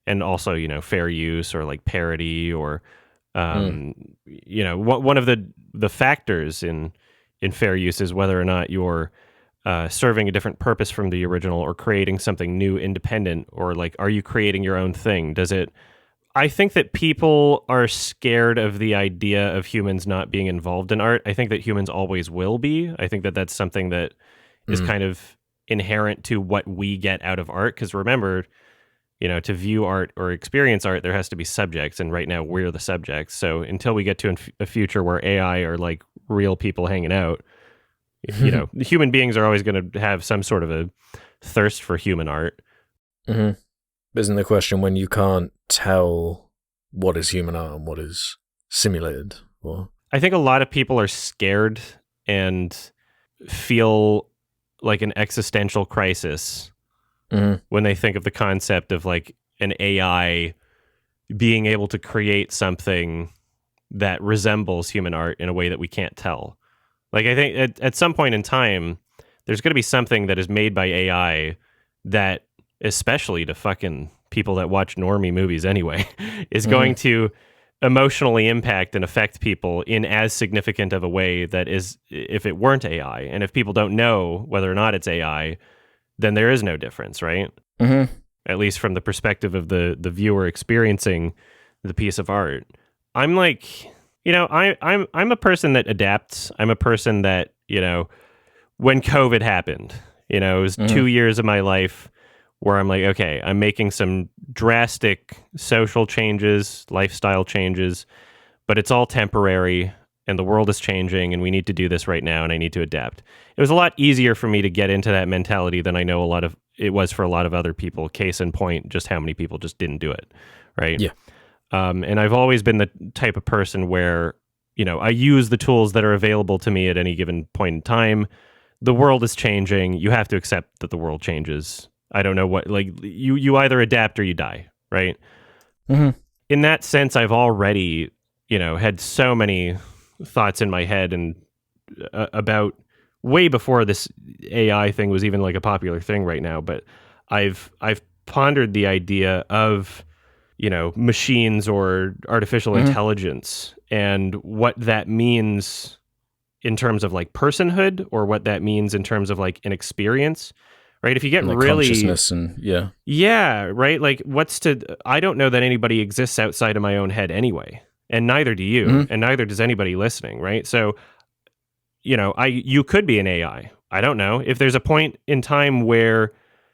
and also fair use or like parody or one of the factors in fair use is whether or not you're serving a different purpose from the original or creating something new independent, or like are you creating your own thing? I think that people are scared of the idea of humans not being involved in art. I think that humans always will be. I think that that's something that is kind of inherent to what we get out of art. Because remember, to view art or experience art, there has to be subjects. And right now we're the subjects. So until we get to a future where AI are like real people hanging out, human beings are always going to have some sort of a thirst for human art. Mm-hmm. Isn't the question when you can't tell what is human art and what is simulated? Or I think a lot of people are scared and feel like an existential crisis when they think of the concept of like an AI being able to create something that resembles human art in a way that we can't tell. Like I think at some point in time, there's going to be something that is made by AI that, especially to fucking people that watch normie movies anyway, is going to emotionally impact and affect people in as significant of a way that is if it weren't AI. And if people don't know whether or not it's AI, then there is no difference, right? Mm-hmm. At least from the perspective of the viewer experiencing the piece of art. I'm like, I'm a person that adapts. I'm a person that, when COVID happened, it was 2 years of my life where I'm like, okay, I'm making some drastic social changes, lifestyle changes, but it's all temporary and the world is changing and we need to do this right now and I need to adapt. It was a lot easier for me to get into that mentality than I know it was for a lot of other people. Case in point, just how many people just didn't do it, right? Yeah. And I've always been the type of person where, I use the tools that are available to me at any given point in time. The world is changing. You have to accept that the world changes. I don't know what, like you either adapt or you die, right? Mm-hmm. In that sense, I've already, had so many thoughts in my head and about way before this AI thing was even like a popular thing right now. But I've pondered the idea of, machines or artificial intelligence and what that means in terms of like personhood, or what that means in terms of like an experience. Right. If you get like really consciousness and right. Like I don't know that anybody exists outside of my own head anyway. And neither do you. And neither does anybody listening. Right. So, you could be an AI. I don't know. If there's a point in time where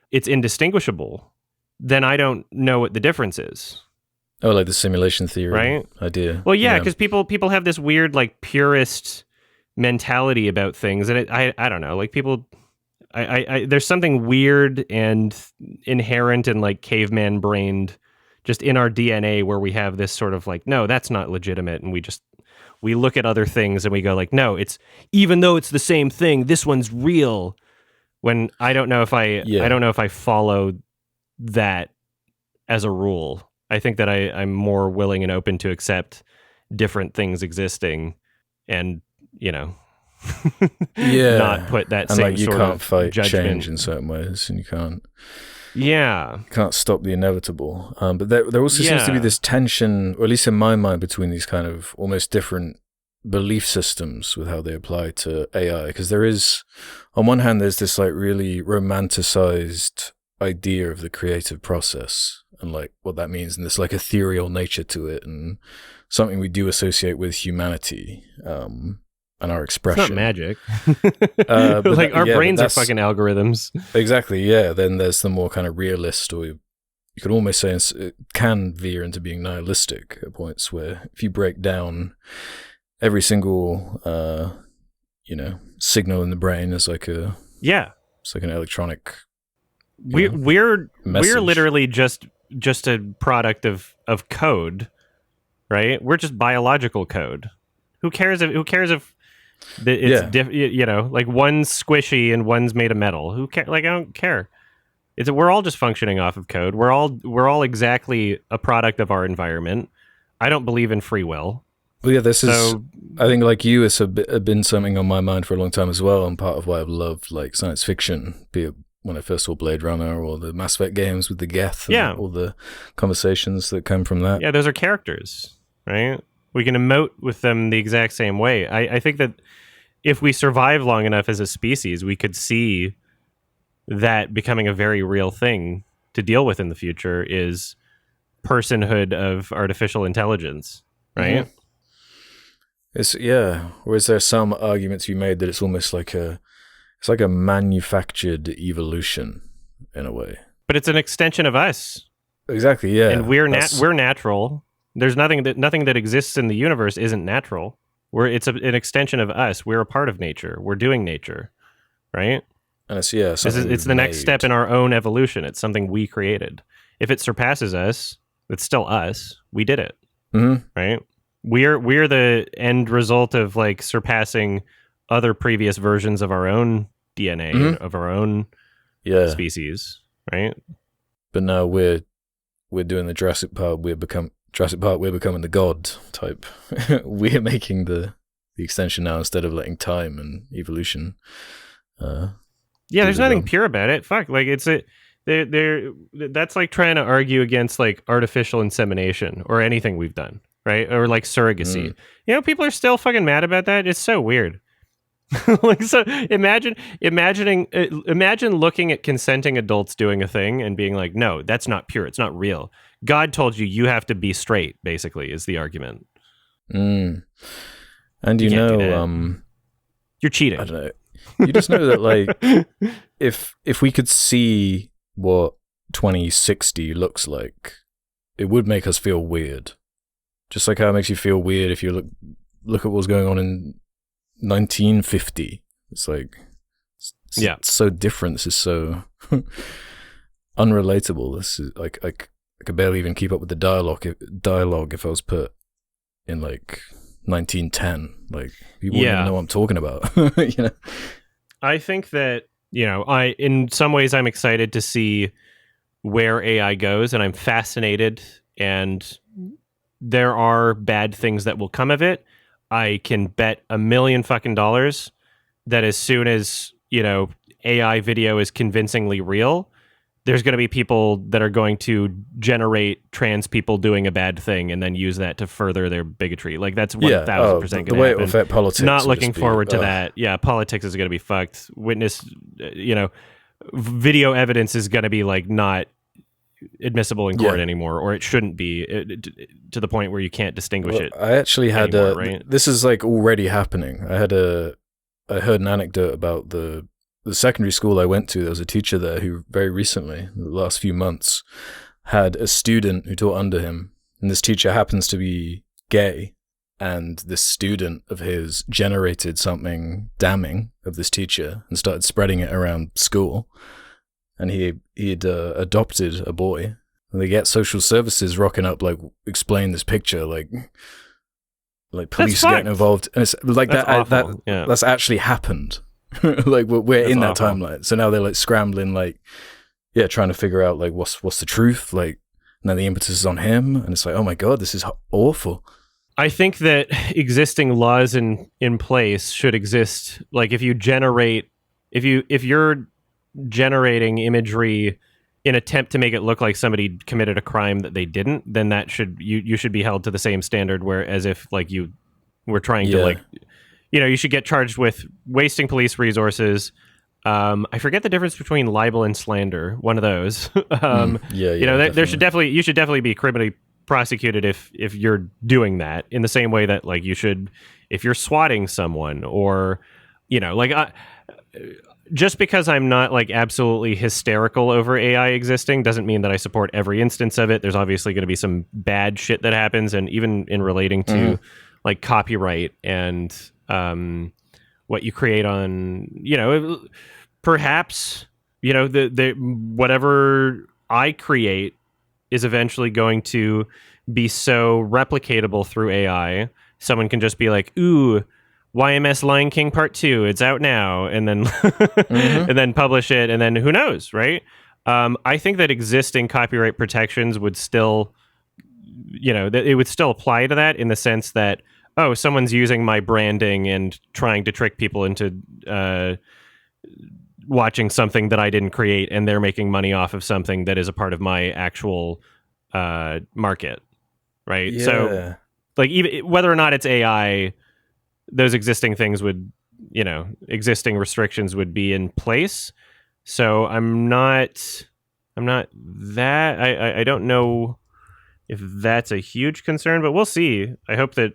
it's indistinguishable, then I don't know what the difference is. Oh, like the simulation theory idea. Well, yeah, because people have this weird like purist mentality about things. And I don't know, like people... there's something weird and inherent and like caveman brained just in our DNA where we have this sort of like, no, that's not legitimate. And we look at other things and we go like, no, it's, even though it's the same thing, this one's real. When I don't know if I don't know if I follow that as a rule. I think that I'm more willing and open to accept different things existing and, not put that and same like you sort can't of fight judgment. Change in certain ways, and you can't stop the inevitable. But there also seems to be this tension, or at least in my mind, between these kind of almost different belief systems with how they apply to AI. Because there is, on one hand, there's this like really romanticized idea of the creative process and like what that means, and this like ethereal nature to it, and something we do associate with humanity. And our expression. It's not magic. Like our brains are fucking algorithms. Exactly, yeah. Then there's the more kind of realist, or you could almost say it can veer into being nihilistic at points where if you break down every single, signal in the brain as like it's like an electronic. We're literally just a product of code, right? We're just biological code. Who cares if it's like one's squishy and one's made of metal. Who cares? Like I don't care. We're all just functioning off of code. We're all exactly a product of our environment. I don't believe in free will. Well, yeah, I think like you, it's been something on my mind for a long time as well, and part of why I've loved like science fiction, be it when I first saw Blade Runner or the Mass Effect games with the Geth and all the conversations that come from that. Yeah, those are characters, right? We can emote with them the exact same way. I think that if we survive long enough as a species, we could see that becoming a very real thing to deal with in the future is personhood of artificial intelligence, right? Mm-hmm. Or is there some argument to be made that it's almost like a manufactured evolution in a way? But it's an extension of us. Exactly, yeah. And we're natural. There's nothing that exists in the universe isn't natural. It's an extension of us. We're a part of nature. We're doing nature, right? And it's the next step in our own evolution. It's something we created. If it surpasses us, it's still us. We did it, right? We're the end result of like surpassing other previous versions of our own DNA, of our own species, right? But now we're doing the Jurassic Park. We're becoming the god type. We're making the extension now instead of letting time and evolution. There's nothing pure about it. Fuck, like that's like trying to argue against like artificial insemination or anything we've done. Right? Or like surrogacy. People are still fucking mad about that. It's so weird. Like, so imagine looking at consenting adults doing a thing and being like, no, that's not pure. It's not real. God told you have to be straight, basically, is the argument. And you're cheating. I don't know. You just know that like if we could see what 2060 looks like, it would make us feel weird. Just like how it makes you feel weird if you look at what's going on in 1950. It's like, it's so different. This is so unrelatable. This is like I could barely even keep up with the dialogue if I was put in like 1910. Like, you wouldn't even know what I'm talking about. I think that in some ways I'm excited to see where AI goes, and I'm fascinated, and there are bad things that will come of it. I can bet $1 million fucking dollars that as soon as, AI video is convincingly real, there's going to be people that are going to generate trans people doing a bad thing and then use that to further their bigotry. Like, that's 1,000% going to happen. The way it will affect politics. Not looking forward to that. Yeah, politics is going to be fucked. Video evidence is going to be like not admissible in court anymore, or it shouldn't be, to the point where you can't distinguish it. I actually had anymore, right? This is like already happening. I heard an anecdote about the secondary school I went to. There was a teacher there who very recently, the last few months, had a student who taught under him, and this teacher happens to be gay, and this student of his generated something damning of this teacher and started spreading it around school. And he'd adopted a boy, and they get social services rocking up, like, explain this picture, like police getting involved, and it's like that's actually happened. Like, we're in that timeline, so now they're like scrambling, like, trying to figure out like what's the truth, like, now the impetus is on him, and it's like, oh my god, this is awful. I think that existing laws in place should exist. Like, if you're generating imagery in attempt to make it look like somebody committed a crime that they didn't, then that you should be held to the same standard, where as if like you were trying to like, you should get charged with wasting police resources. I forget the difference between libel and slander, one of those. You should definitely be criminally prosecuted if you're doing that, in the same way that like you should if you're swatting someone, or just because I'm not like absolutely hysterical over AI existing doesn't mean that I support every instance of it. There's obviously going to be some bad shit that happens, and even in relating to like copyright and what you create on, perhaps, the whatever I create is eventually going to be so replicatable through AI. Someone can just be like, ooh, YMS Lion King Part 2, it's out now, and then and then publish it, and then who knows, right? I think that existing copyright protections would still, it would still apply to that, in the sense that oh, someone's using my branding and trying to trick people into watching something that I didn't create, and they're making money off of something that is a part of my actual market, right? Yeah. So, like, even whether or not it's AI, those existing things would, existing restrictions would be in place. So I'm not that, I don't know if that's a huge concern, but we'll see. I hope that.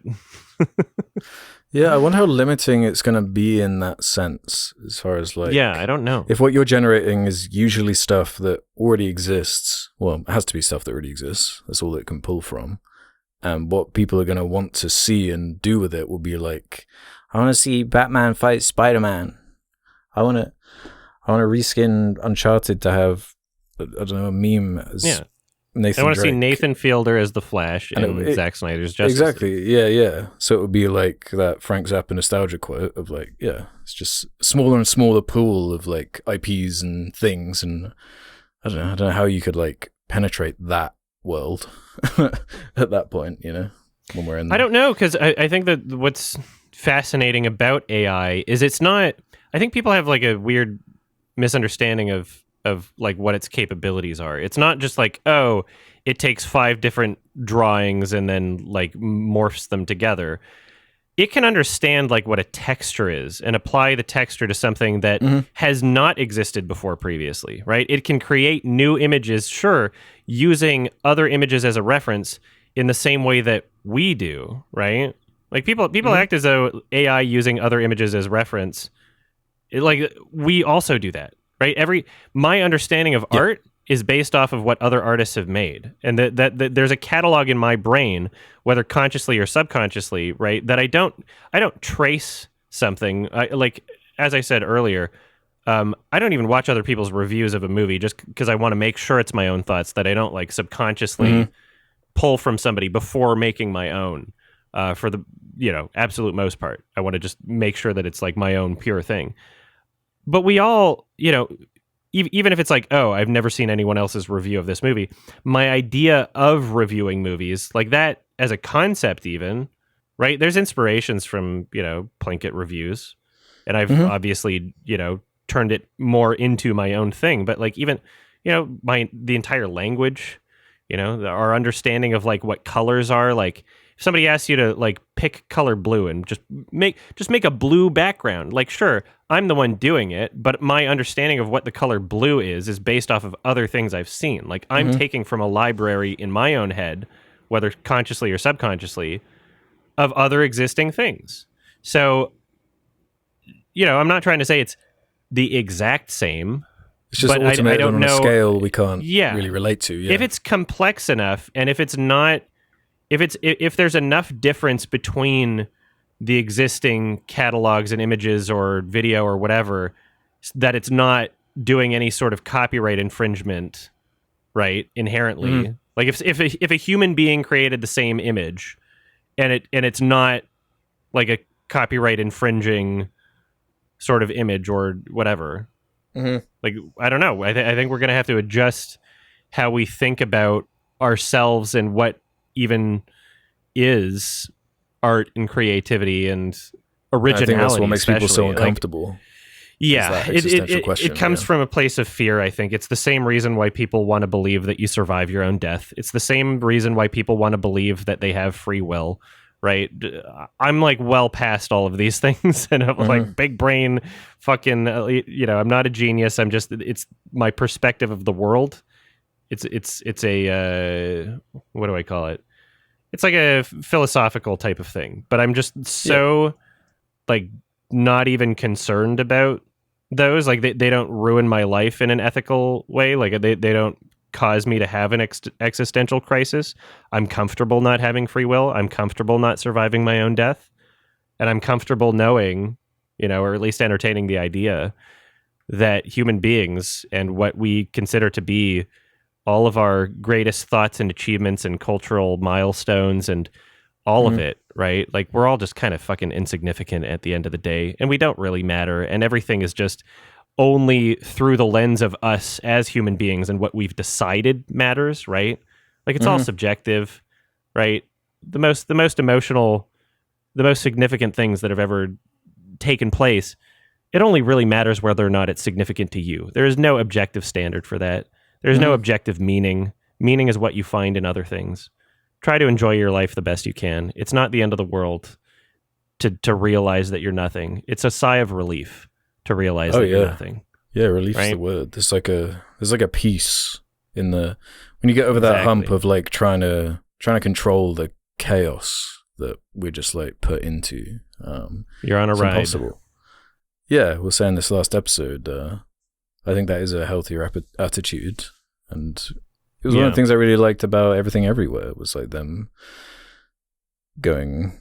Yeah, I wonder how limiting it's going to be in that sense, as far as like... Yeah, I don't know. If what you're generating is usually stuff that already exists, well, it has to be stuff that already exists. That's all it can pull from. And what people are going to want to see and do with it will be like, I want to see Batman fight Spider-Man. I want to reskin Uncharted to have, I don't know, a meme as Nathan I want to see Drake. Nathan Fielder as the Flash in Zack Snyder's Justice Exactly, League. Yeah. So it would be like that Frank Zappa nostalgia quote of like, it's just smaller and smaller pool of like IPs and things, and I don't know how you could like penetrate that world at that point, when we're in there. I don't know, because I think that what's fascinating about AI is it's not... I think people have like a weird misunderstanding of like what its capabilities are. It's not just like, oh, it takes 5 different drawings and then like morphs them together. It can understand like what a texture is and apply the texture to something that has not existed before previously, right? It can create new images, sure, using other images as a reference in the same way that we do, right? Like people act as though AI using other images as reference, like we also do that. Right. My understanding of art is based off of what other artists have made, and that there's a catalog in my brain, whether consciously or subconsciously, right, that I don't trace something. Like as I said earlier, I don't even watch other people's reviews of a movie just because I want to make sure it's my own thoughts, that I don't like subconsciously pull from somebody before making my own. For the absolute most part, I want to just make sure that it's like my own pure thing. But we all, even if it's like, oh, I've never seen anyone else's review of this movie, my idea of reviewing movies, like that as a concept even, right? There's inspirations from, Plinkett reviews. And I've obviously, turned it more into my own thing. But like even, the entire language, our understanding of like what colors are, like if somebody asks you to like pick color blue and just make a blue background, like sure, I'm the one doing it, but my understanding of what the color blue is based off of other things I've seen. Like I'm taking from a library in my own head, whether consciously or subconsciously, of other existing things. So, I'm not trying to say it's the exact same. It's just automated I don't on a scale we can't really relate to. Yeah. If it's complex enough, and if it's not, if there's enough difference between the existing catalogs and images or video or whatever, that it's not doing any sort of copyright infringement, right? Inherently, like if a human being created the same image, and it's not like a copyright infringing sort of image or whatever. Like, I don't know. I think we're going to have to adjust how we think about ourselves and what even is art and creativity and originality. I think that's what makes people so uncomfortable. It comes from a place of fear, I think. It's the same reason why people want to believe that you survive your own death. It's the same reason why people want to believe that they have free will. Right, I'm like well past all of these things, and I'm like big brain, fucking. I'm not a genius. I'm just. It's my perspective of the world. It's a what do I call it? It's like a philosophical type of thing. But I'm just so like not even concerned about those. Like they don't ruin my life in an ethical way. Like they don't cause me to have an existential crisis. I'm comfortable not having free will. I'm comfortable not surviving my own death. And I'm comfortable knowing, or at least entertaining the idea that human beings and what we consider to be all of our greatest thoughts and achievements and cultural milestones and all of it, right? Like we're all just kind of fucking insignificant at the end of the day, and we don't really matter. And everything is just only through the lens of us as human beings and what we've decided matters, right? Like it's all subjective, right? The most emotional the most significant things that have ever taken place, it only really matters whether or not it's significant to you. There is no objective standard for that. There's no objective meaning. Meaning is what you find in other things. Try to enjoy your life the best you can. It's not the end of the world to realize that you're nothing. It's a sigh of relief to realize that you're nothing. Yeah, relief's the word. There's like a peace in when you get over that hump of like trying to control the chaos that we're just like put into. You're on a ride. Impossible. Yeah, we'll say in this last episode, I think that is a healthier attitude, and it was one of the things I really liked about Everything Everywhere was like them going,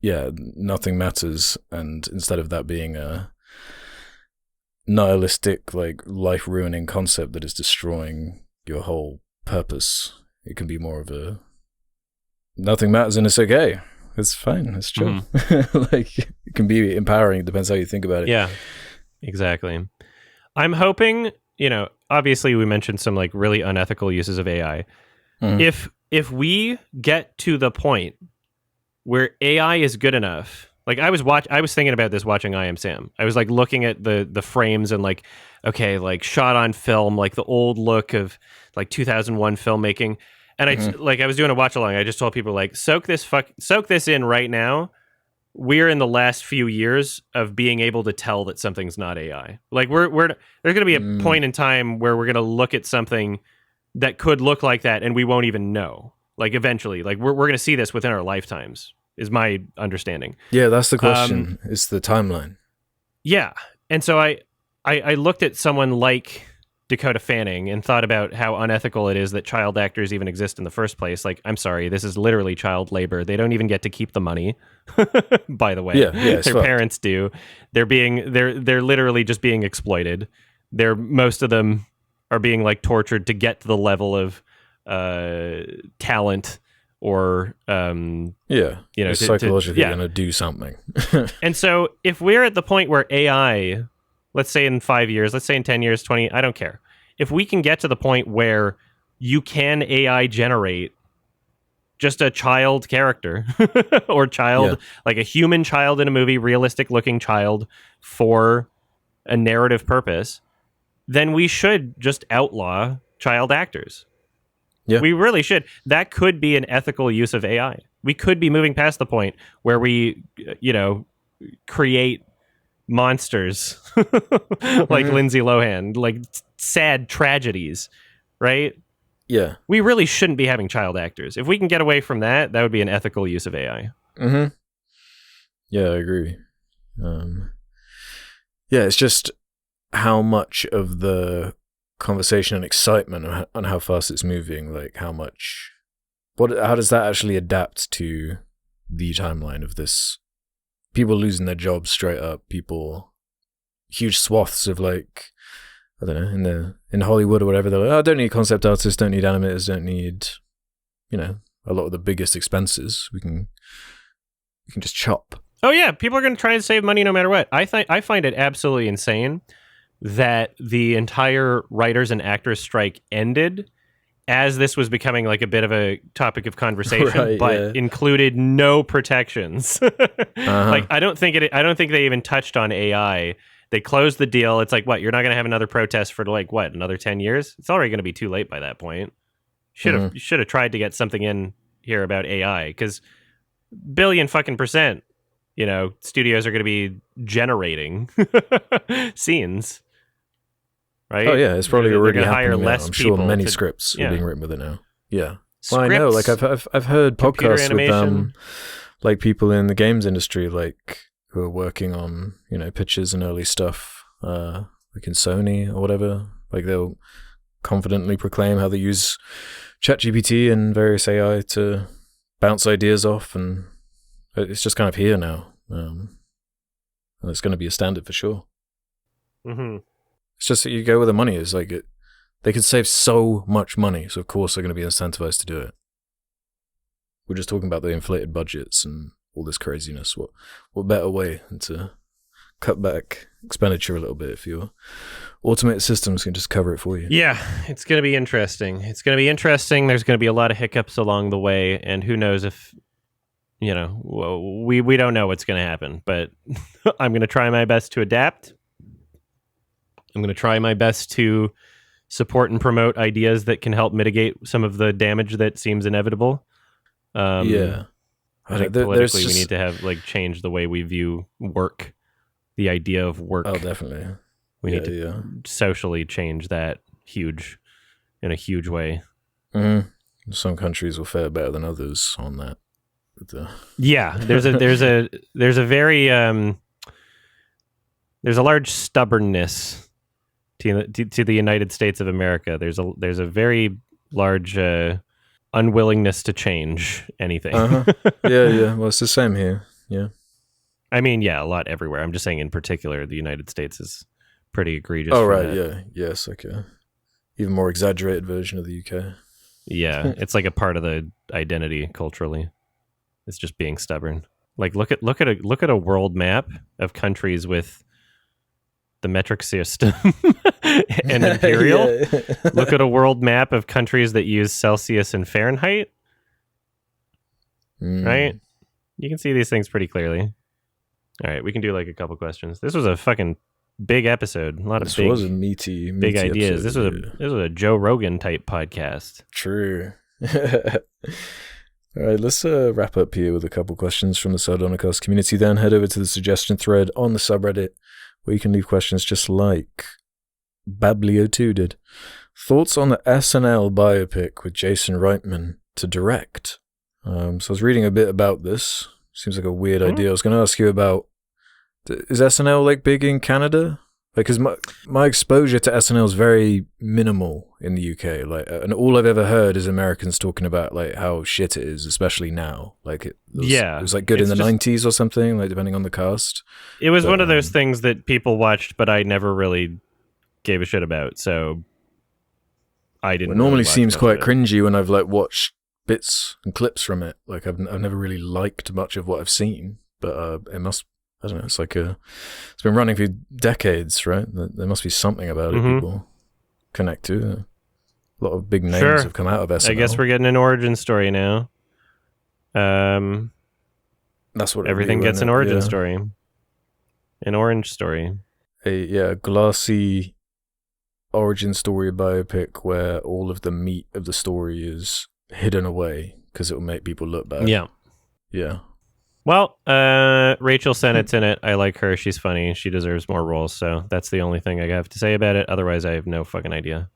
nothing matters, and instead of that being a nihilistic, like life-ruining concept that is destroying your whole purpose, it can be more of a nothing matters and it's okay. It's fine. It's chill. Like, it can be empowering. It depends how you think about it. Yeah, exactly. I'm hoping, obviously we mentioned some like really unethical uses of AI. If we get to the point where AI is good enough, like I was thinking about this watching I Am Sam. I was like looking at the frames and like, okay, like shot on film, like the old look of like 2001 filmmaking. And I was doing a watch along. I just told people like, soak this in right now. We're in the last few years of being able to tell that something's not AI. Like there's going to be a point in time where we're going to look at something that could look like that and we won't even know. Like eventually, like we're going to see this within our lifetimes is my understanding. Yeah, that's the question. It's the timeline. Yeah. And so I looked at someone like Dakota Fanning and thought about how unethical it is that child actors even exist in the first place. Like, I'm sorry, this is literally child labor. They don't even get to keep the money. By the way, their parents do. They're literally just being exploited. Most of them are being like tortured to get to the level of talent or psychologically going to do something. And so if we're at the point where AI, let's say in 5 years, let's say in 10 years, 20, I don't care. If we can get to the point where you can AI generate just a child character or like a human child in a movie, realistic looking child for a narrative purpose, then we should just outlaw child actors. Yeah. We really should. That could be an ethical use of AI. We could be moving past the point where we, create monsters like Lindsay Lohan, like sad tragedies, right? Yeah. We really shouldn't be having child actors. If we can get away from that, that would be an ethical use of AI. Yeah, I agree. It's just how much of the conversation and excitement on how fast it's moving, like how does that actually adapt to the timeline of this? People losing their jobs straight up, huge swaths of like, I don't know, in Hollywood or whatever, they're like, I don't need concept artists, don't need animators, don't need, a lot of the biggest expenses. We can just chop. Oh yeah, people are going to try and save money no matter what. I find it absolutely insane that the entire writers and actors strike ended as this was becoming like a bit of a topic of conversation, but included no protections. Like I don't think they even touched on AI. They closed the deal. It's like, what? You're not going to have another protest for like what? Another 10 years? It's already going to be too late by that point. Should have tried to get something in here about AI, because billion fucking %, studios are going to be generating scenes. Right? Oh yeah, it's probably already happening now. I'm sure many scripts are being written with it now. Yeah, well, I know. Like I've heard podcasts with like people in the games industry, like who are working on pitches and early stuff, like in Sony or whatever. Like they'll confidently proclaim how they use ChatGPT and various AI to bounce ideas off, and it's just kind of here now. And it's going to be a standard for sure. It's just that you go where the money is. Like they could save so much money, so of course they're going to be incentivized to do it. We're just talking about the inflated budgets and all this craziness. What better way than to cut back expenditure a little bit if your automated systems can just cover it for you? Yeah, it's going to be interesting. There's going to be a lot of hiccups along the way, and who knows if you know, we don't know what's going to happen, but I'm going to try my best to adapt. I'm going to try my best to support and promote ideas that can help mitigate some of the damage that seems inevitable. Yeah. I think politically we need to have change the way we view work, the idea of work. Oh, definitely. We need to socially change that in a huge way. Mm-hmm. Some countries will fare better than others on that. Yeah, there's a very there's a large stubbornness to the United States of America. There's a very large unwillingness to change anything. Yeah. Well, it's the same here. Yeah. I mean, yeah, a lot everywhere. I'm just saying, in particular, the United States is pretty egregious. Oh, right. Yeah. Yes. Like a even more exaggerated version of the UK. Yeah, it's like a part of the identity culturally. It's just being stubborn. Like look at a world map of countries with the metric system and imperial. Yeah. Look at a world map of countries that use Celsius and Fahrenheit. Right? You can see these things pretty clearly. All right, we can do a couple questions. This was a fucking big episode. A lot of big, was a meaty big ideas. Episode, this was a Joe Rogan type podcast. True. All right, let's wrap up here with a couple questions from the Sardonicast community. Then head over to the suggestion thread on the subreddit, where you can leave questions just like Bablio2 did. Thoughts on the SNL biopic with Jason Reitman to direct? So I was reading a bit about this. Seems like a weird idea. I was going to ask you about, is SNL big in Canada? Because my exposure to SNL is very minimal in the UK. And all I've ever heard is Americans talking about how shit it is, especially now. It was good in the 90s or something, depending on the cast. It was one of those things that people watched, but I never really gave a shit about. So I didn't. It normally seems quite cringy when I've watched bits and clips from it. I've never really liked much of what I've seen, but it must. I don't know. It's it's been running for decades, right? There must be something about it people connect to. A lot of big names have come out of SNL. I guess we're getting an origin story now. That's what everything gets an origin story. An orange story. A glassy origin story biopic where all of the meat of the story is hidden away because it will make people look bad. Yeah. Yeah. Well, Rachel Sennett's in it. I like her. She's funny. She deserves more roles. So that's the only thing I have to say about it. Otherwise, I have no fucking idea.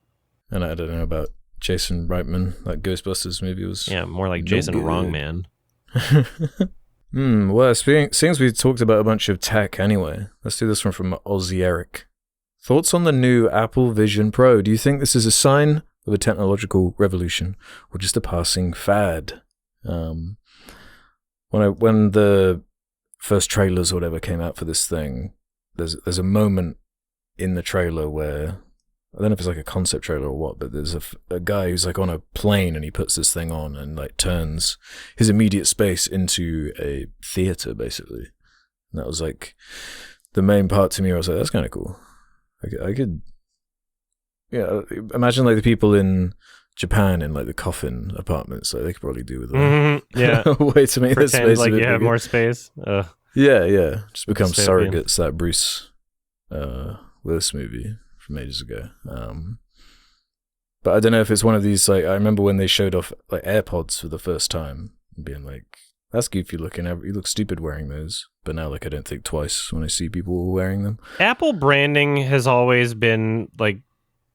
And I don't know about Jason Reitman. That Ghostbusters movie was... Yeah, more like Jason Wrongman. Well, seeing as we talked about a bunch of tech anyway, let's do this one from Aussie Eric. Thoughts on the new Apple Vision Pro? Do you think this is a sign of a technological revolution or just a passing fad? When the first trailers or whatever came out for this thing, there's a moment in the trailer where, I don't know if it's a concept trailer or what, but there's a guy who's on a plane and he puts this thing on and turns his immediate space into a theater basically. And that was the main part to me. I was like, that's kind of cool. I could, imagine the people in Japan in the coffin apartments, they could probably do with a way to make this space you have more space. Yeah, just become surrogates. That Bruce Willis movie from ages ago. But I don't know if it's one of these. I remember when they showed off AirPods for the first time, and being "That's goofy looking. You look stupid wearing those." But now, I don't think twice when I see people wearing them. Apple branding has always been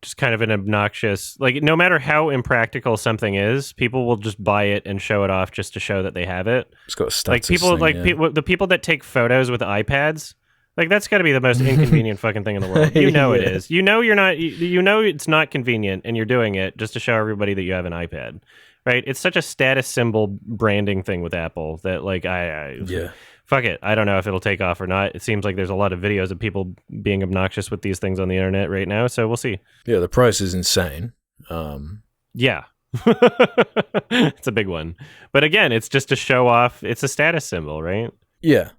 just kind of an obnoxious, no matter how impractical something is, people will just buy it and show it off just to show that they have it. It's got a status people thing, the people that take photos with iPads, that's got to be the most inconvenient fucking thing in the world. You know it is. You know it's not convenient, and you're doing it just to show everybody that you have an iPad, right? It's such a status symbol branding thing with Apple that fuck it. I don't know if it'll take off or not. It seems like there's a lot of videos of people being obnoxious with these things on the internet right now, so we'll see. Yeah, the price is insane. Yeah. It's a big one. But again, it's just to show off. It's a status symbol, right? Yeah.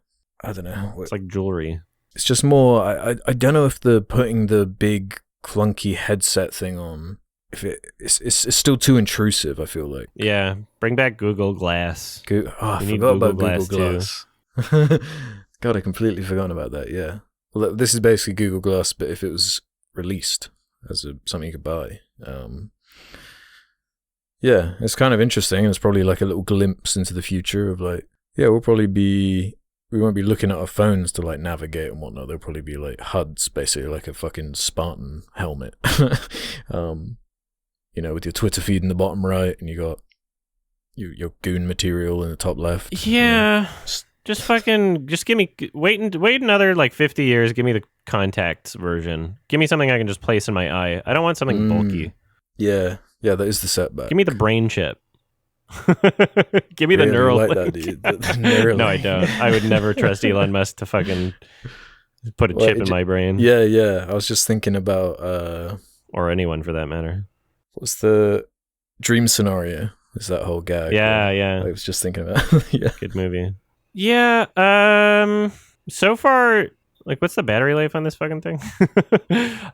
I don't know. It's like jewelry. It's just more, I don't know if putting the big clunky headset thing on it's still too intrusive, I feel like. Yeah, bring back Google Glass. I forgot about Google Glass. God, I completely forgot about that. Yeah, well, this is basically Google Glass, but if it was released as something you could buy. Yeah, it's kind of interesting. It's probably like a little glimpse into the future of like, yeah, we won't be looking at our phones to like navigate and whatnot. There'll probably be like HUDs, basically like a fucking Spartan helmet. With your Twitter feed in the bottom right, and you got your goon material in the top left. Yeah, just give me wait another like 50 years. Give me the contacts version. Give me something I can just place in my eye. I don't want something bulky. Yeah, that is the setback. Give me the brain chip. Give me the neural like that, dude. No, I don't. I would never trust Elon Musk to fucking put a chip in my brain. Yeah. I was just thinking about or anyone for that matter. What's the dream scenario? Is that whole gag? Yeah. I was just thinking about. Yeah. Good movie. Yeah. So far, like, what's the battery life on this fucking thing?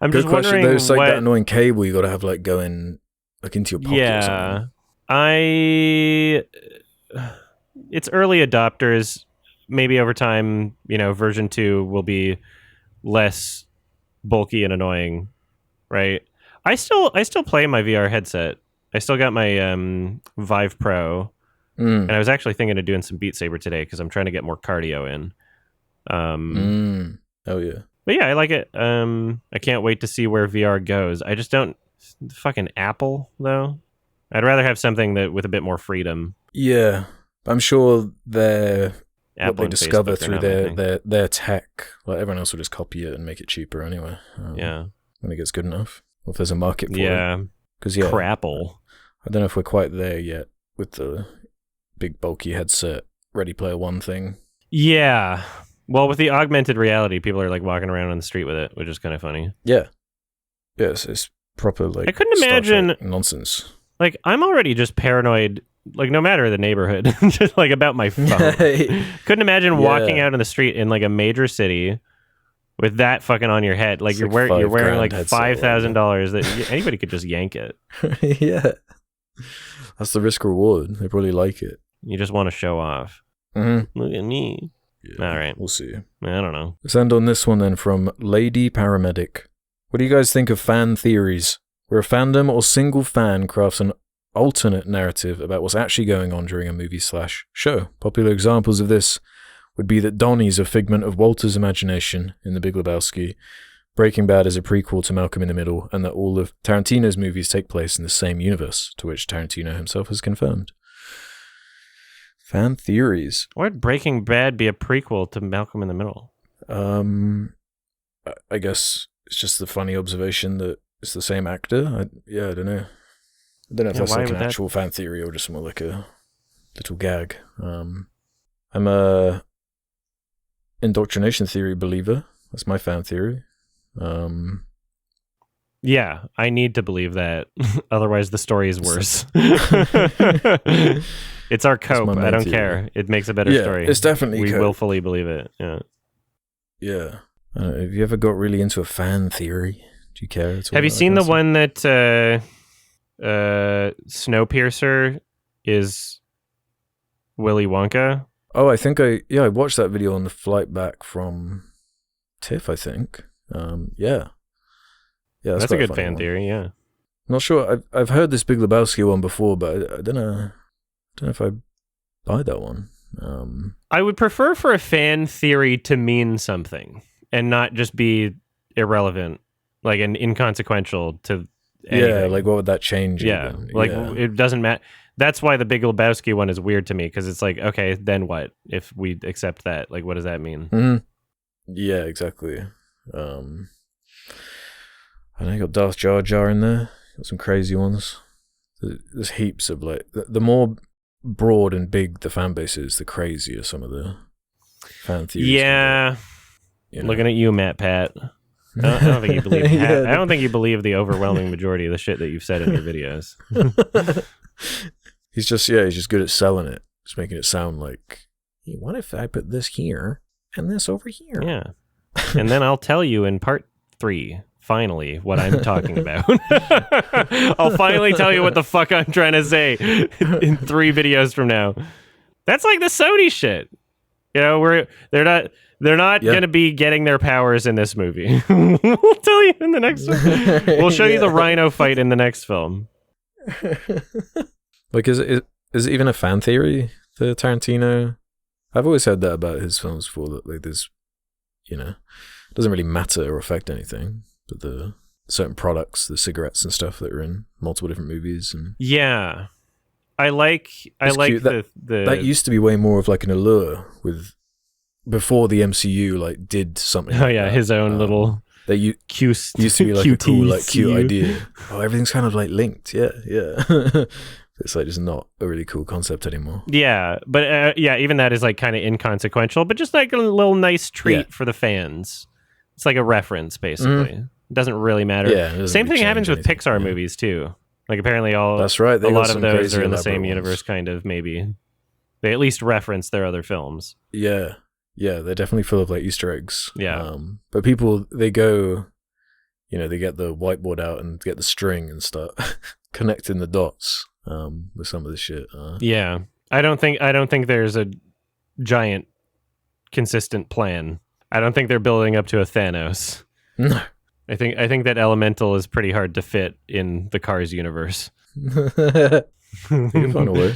I'm Good just question. wondering. There's like that annoying cable you got to have like going like into your pocket. Yeah. It's early adopters. Maybe over time, version 2 will be less bulky and annoying, right? I still play my VR headset. I still got my Vive Pro, and I was actually thinking of doing some Beat Saber today because I'm trying to get more cardio in. Oh yeah. But yeah, I like it. I can't wait to see where VR goes. I just don't fucking Apple though. I'd rather have something that with a bit more freedom. Yeah, I'm sure what they discover through their tech, like everyone else will just copy it and make it cheaper anyway. When it gets good enough, or if there's a market for it. Because Crapple. I don't know if we're quite there yet with the big bulky headset Ready Player One thing. Yeah. Well, with the augmented reality, people are like walking around on the street with it, which is kind of funny. Yeah. Yes, it's proper like. I couldn't imagine nonsense. Like, I'm already just paranoid, like, no matter the neighborhood, just like about my phone. Couldn't imagine walking out in the street in like a major city with that fucking on your head. Like, you're wearing like $5,000 that anybody could just yank it. Yeah. That's the risk reward. They probably like it. You just want to show off. Mm-hmm. Look at me. Yeah, all right. We'll see. I don't know. Let's end on this one then from Lady Paramedic. What do you guys think of fan theories? Where a fandom or single fan crafts an alternate narrative about what's actually going on during a movie/show. Popular examples of this would be that Donnie's a figment of Walter's imagination in The Big Lebowski, Breaking Bad is a prequel to Malcolm in the Middle, and that all of Tarantino's movies take place in the same universe, to which Tarantino himself has confirmed. Fan theories. Why would Breaking Bad be a prequel to Malcolm in the Middle? I guess it's just the funny observation that it's the same actor. I don't know. I don't know if that's like an actual fan theory or just more like a little gag. I'm a indoctrination theory believer. That's my fan theory. Yeah, I need to believe that. Otherwise, the story is worse. It's our cope. I don't care. It makes a better story. It's definitely we willfully believe it. Yeah. Yeah. Have you ever got really into a fan theory? Do you care? Have you seen the one that Snowpiercer is Willy Wonka? Oh, I think I watched that video on the flight back from TIFF, I think. Yeah, that's a good fan theory. Yeah, I'm not sure. I've heard this Big Lebowski one before, but I don't know if I buy that one. I would prefer for a fan theory to mean something and not just be irrelevant, like an inconsequential to anything. Yeah, like what would that change? Yeah, it doesn't matter. That's why the Big Lebowski one is weird to me, because it's like, okay, then what if we accept that? Like, what does that mean? Mm-hmm. Yeah, exactly. I know you got Darth Jar Jar in there. Got some crazy ones. There's heaps of like the more broad and big the fan base is, the crazier some of the fan theories. Yeah, looking at you, Matt Pat. I don't think you believe. I don't think you believe the overwhelming majority of the shit that you've said in your videos. He's just good at selling it. Just making it sound like, what if I put this here and this over here? Yeah. And then I'll tell you in part 3, finally what I'm talking about. I'll finally tell you what the fuck I'm trying to say in 3 videos from now. That's like the Sony shit. You know, they're not going to be getting their powers in this movie. We'll tell you in the next one. We'll show you the rhino fight in the next film. Like, is it even a fan theory, the Tarantino? I've always heard that about his films before, that like there's, you know, it doesn't really matter or affect anything, but the certain products, the cigarettes and stuff that are in multiple different movies. And yeah. I like the that used to be way more of like an allure with before the MCU like did something. Oh yeah, his own little that used to be like a cool like cute idea. Oh, everything's kind of like linked. Yeah. It's like just not a really cool concept anymore. Yeah, but even that is like kind of inconsequential, but just like a little nice treat for the fans. It's like a reference, basically. It doesn't really matter. Yeah, same thing happens with Pixar movies too. Like apparently that's right. A lot of those are in the same universe, kind of. Maybe they at least reference their other films. Yeah, they're definitely full of like Easter eggs. Yeah, but people they go, you know, they get the whiteboard out and get the string and start connecting the dots. With some of the shit. Yeah, I don't think there's a giant consistent plan. I don't think they're building up to a Thanos. No, I think that Elemental is pretty hard to fit in the Cars universe. You can find a way.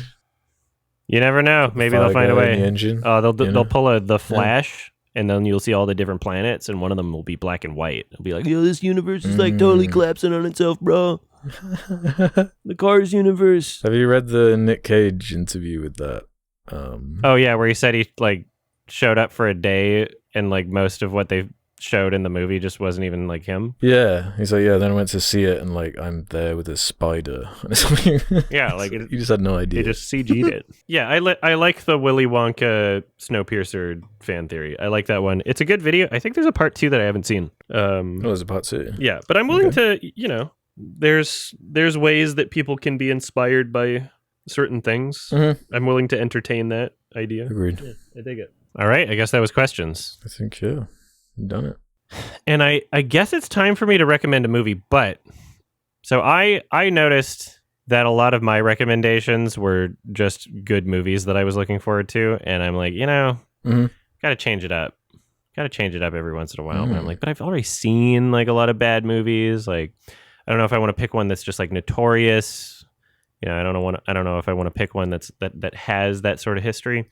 You never know. Maybe they'll find a way. The engine, they'll pull the Flash. And then you'll see all the different planets, and one of them will be black and white. It'll be like, yo, this universe is like totally collapsing on itself, bro. The Cars universe. Have you read the Nick Cage interview with that? Oh yeah, where he said he like showed up for a day, and like most of what they showed in the movie just wasn't even like him. Yeah, he's like, then I went to see it, and like I'm there with a spider. Yeah, like you just had no idea. They just CG'd it. Yeah, I like the Willy Wonka Snowpiercer fan theory. I like that one. It's a good video. I think there's a part 2 that I haven't seen. There's a part 2. Yeah, but I'm willing to, you know, there's ways that people can be inspired by certain things. I'm willing to entertain that idea. Agreed. Yeah, I dig it. All right, I guess that was questions. I think you've done it. And I guess it's time for me to recommend a movie, but so I noticed that a lot of my recommendations were just good movies that I was looking forward to, and I'm like, you know, gotta change it up. Gotta change it up every once in a while. And I'm like, but I've already seen like a lot of bad movies. Like, I don't know if I want to pick one that's just like notorious. You know, I don't know if I want to pick one that has that sort of history.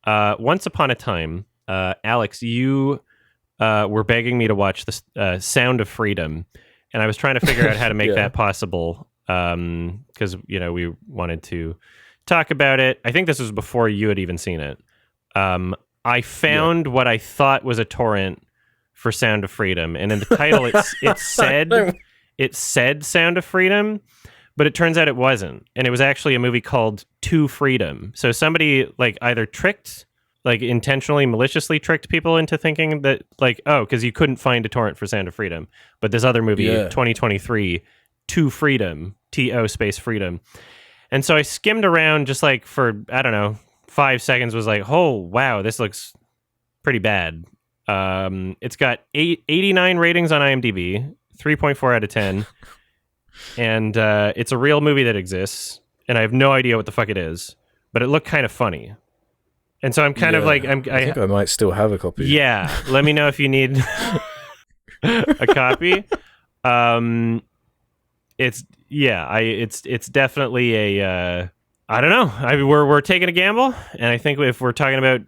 Once upon a time, Alex, you were begging me to watch the Sound of Freedom, and I was trying to figure out how to make that possible because you know we wanted to talk about it. I think this was before you had even seen it. I found what I thought was a torrent for Sound of Freedom, and in the title it said Sound of Freedom, but it turns out it wasn't, and it was actually a movie called To Freedom. So somebody like either intentionally, maliciously tricked people into thinking that, like, oh, because you couldn't find a torrent for Sound of Freedom. But this other movie, 2023, To Freedom, T-O space freedom. And so I skimmed around just like for, I don't know, 5 seconds, was like, oh, wow, this looks pretty bad. It's got 89 ratings on IMDb, 3.4 out of 10. And it's a real movie that exists. And I have no idea what the fuck it is. But it looked kind of funny. And so I'm kind of like... I think I might still have a copy. Yeah. Let me know if you need a copy. It's definitely a... I don't know. We're taking a gamble. And I think if we're talking about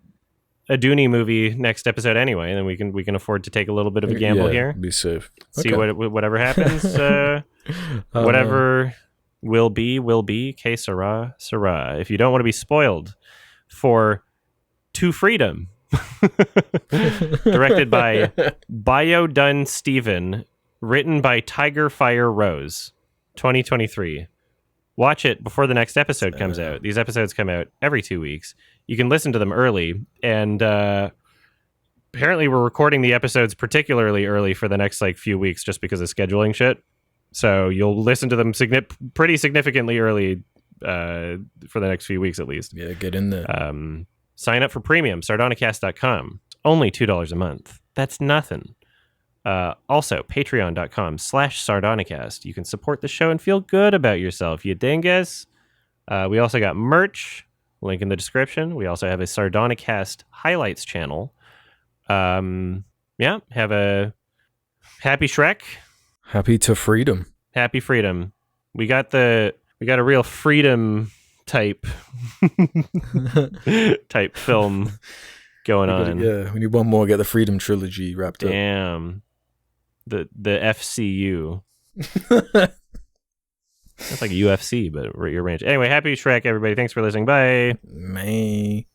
a Dooney movie next episode anyway, then we can afford to take a little bit of a gamble here. Be safe. See whatever happens. Whatever will be. Que sera, sera. If you don't want to be spoiled for... To Freedom, directed by Bio Dunn Steven, written by Tiger Fire Rose, 2023. Watch it before the next episode comes out. These episodes come out every 2 weeks. You can listen to them early, and apparently we're recording the episodes particularly early for the next like few weeks just because of scheduling shit. So you'll listen to them pretty significantly early for the next few weeks at least. Yeah, get in there. Sign up for premium, sardonicast.com. Only $2 a month. That's nothing. Also, patreon.com/Sardonicast. You can support the show and feel good about yourself, you dingus. We also got merch, link in the description. We also have a Sardonicast highlights channel. Yeah, have a happy Shrek. Happy to freedom. Happy freedom. We got a real freedom type film going on. Yeah, we need one more. Get the Freedom trilogy wrapped up. Damn. The FCU. That's like a UFC, but your ranch. Anyway, happy Shrek, everybody. Thanks for listening. Bye. May.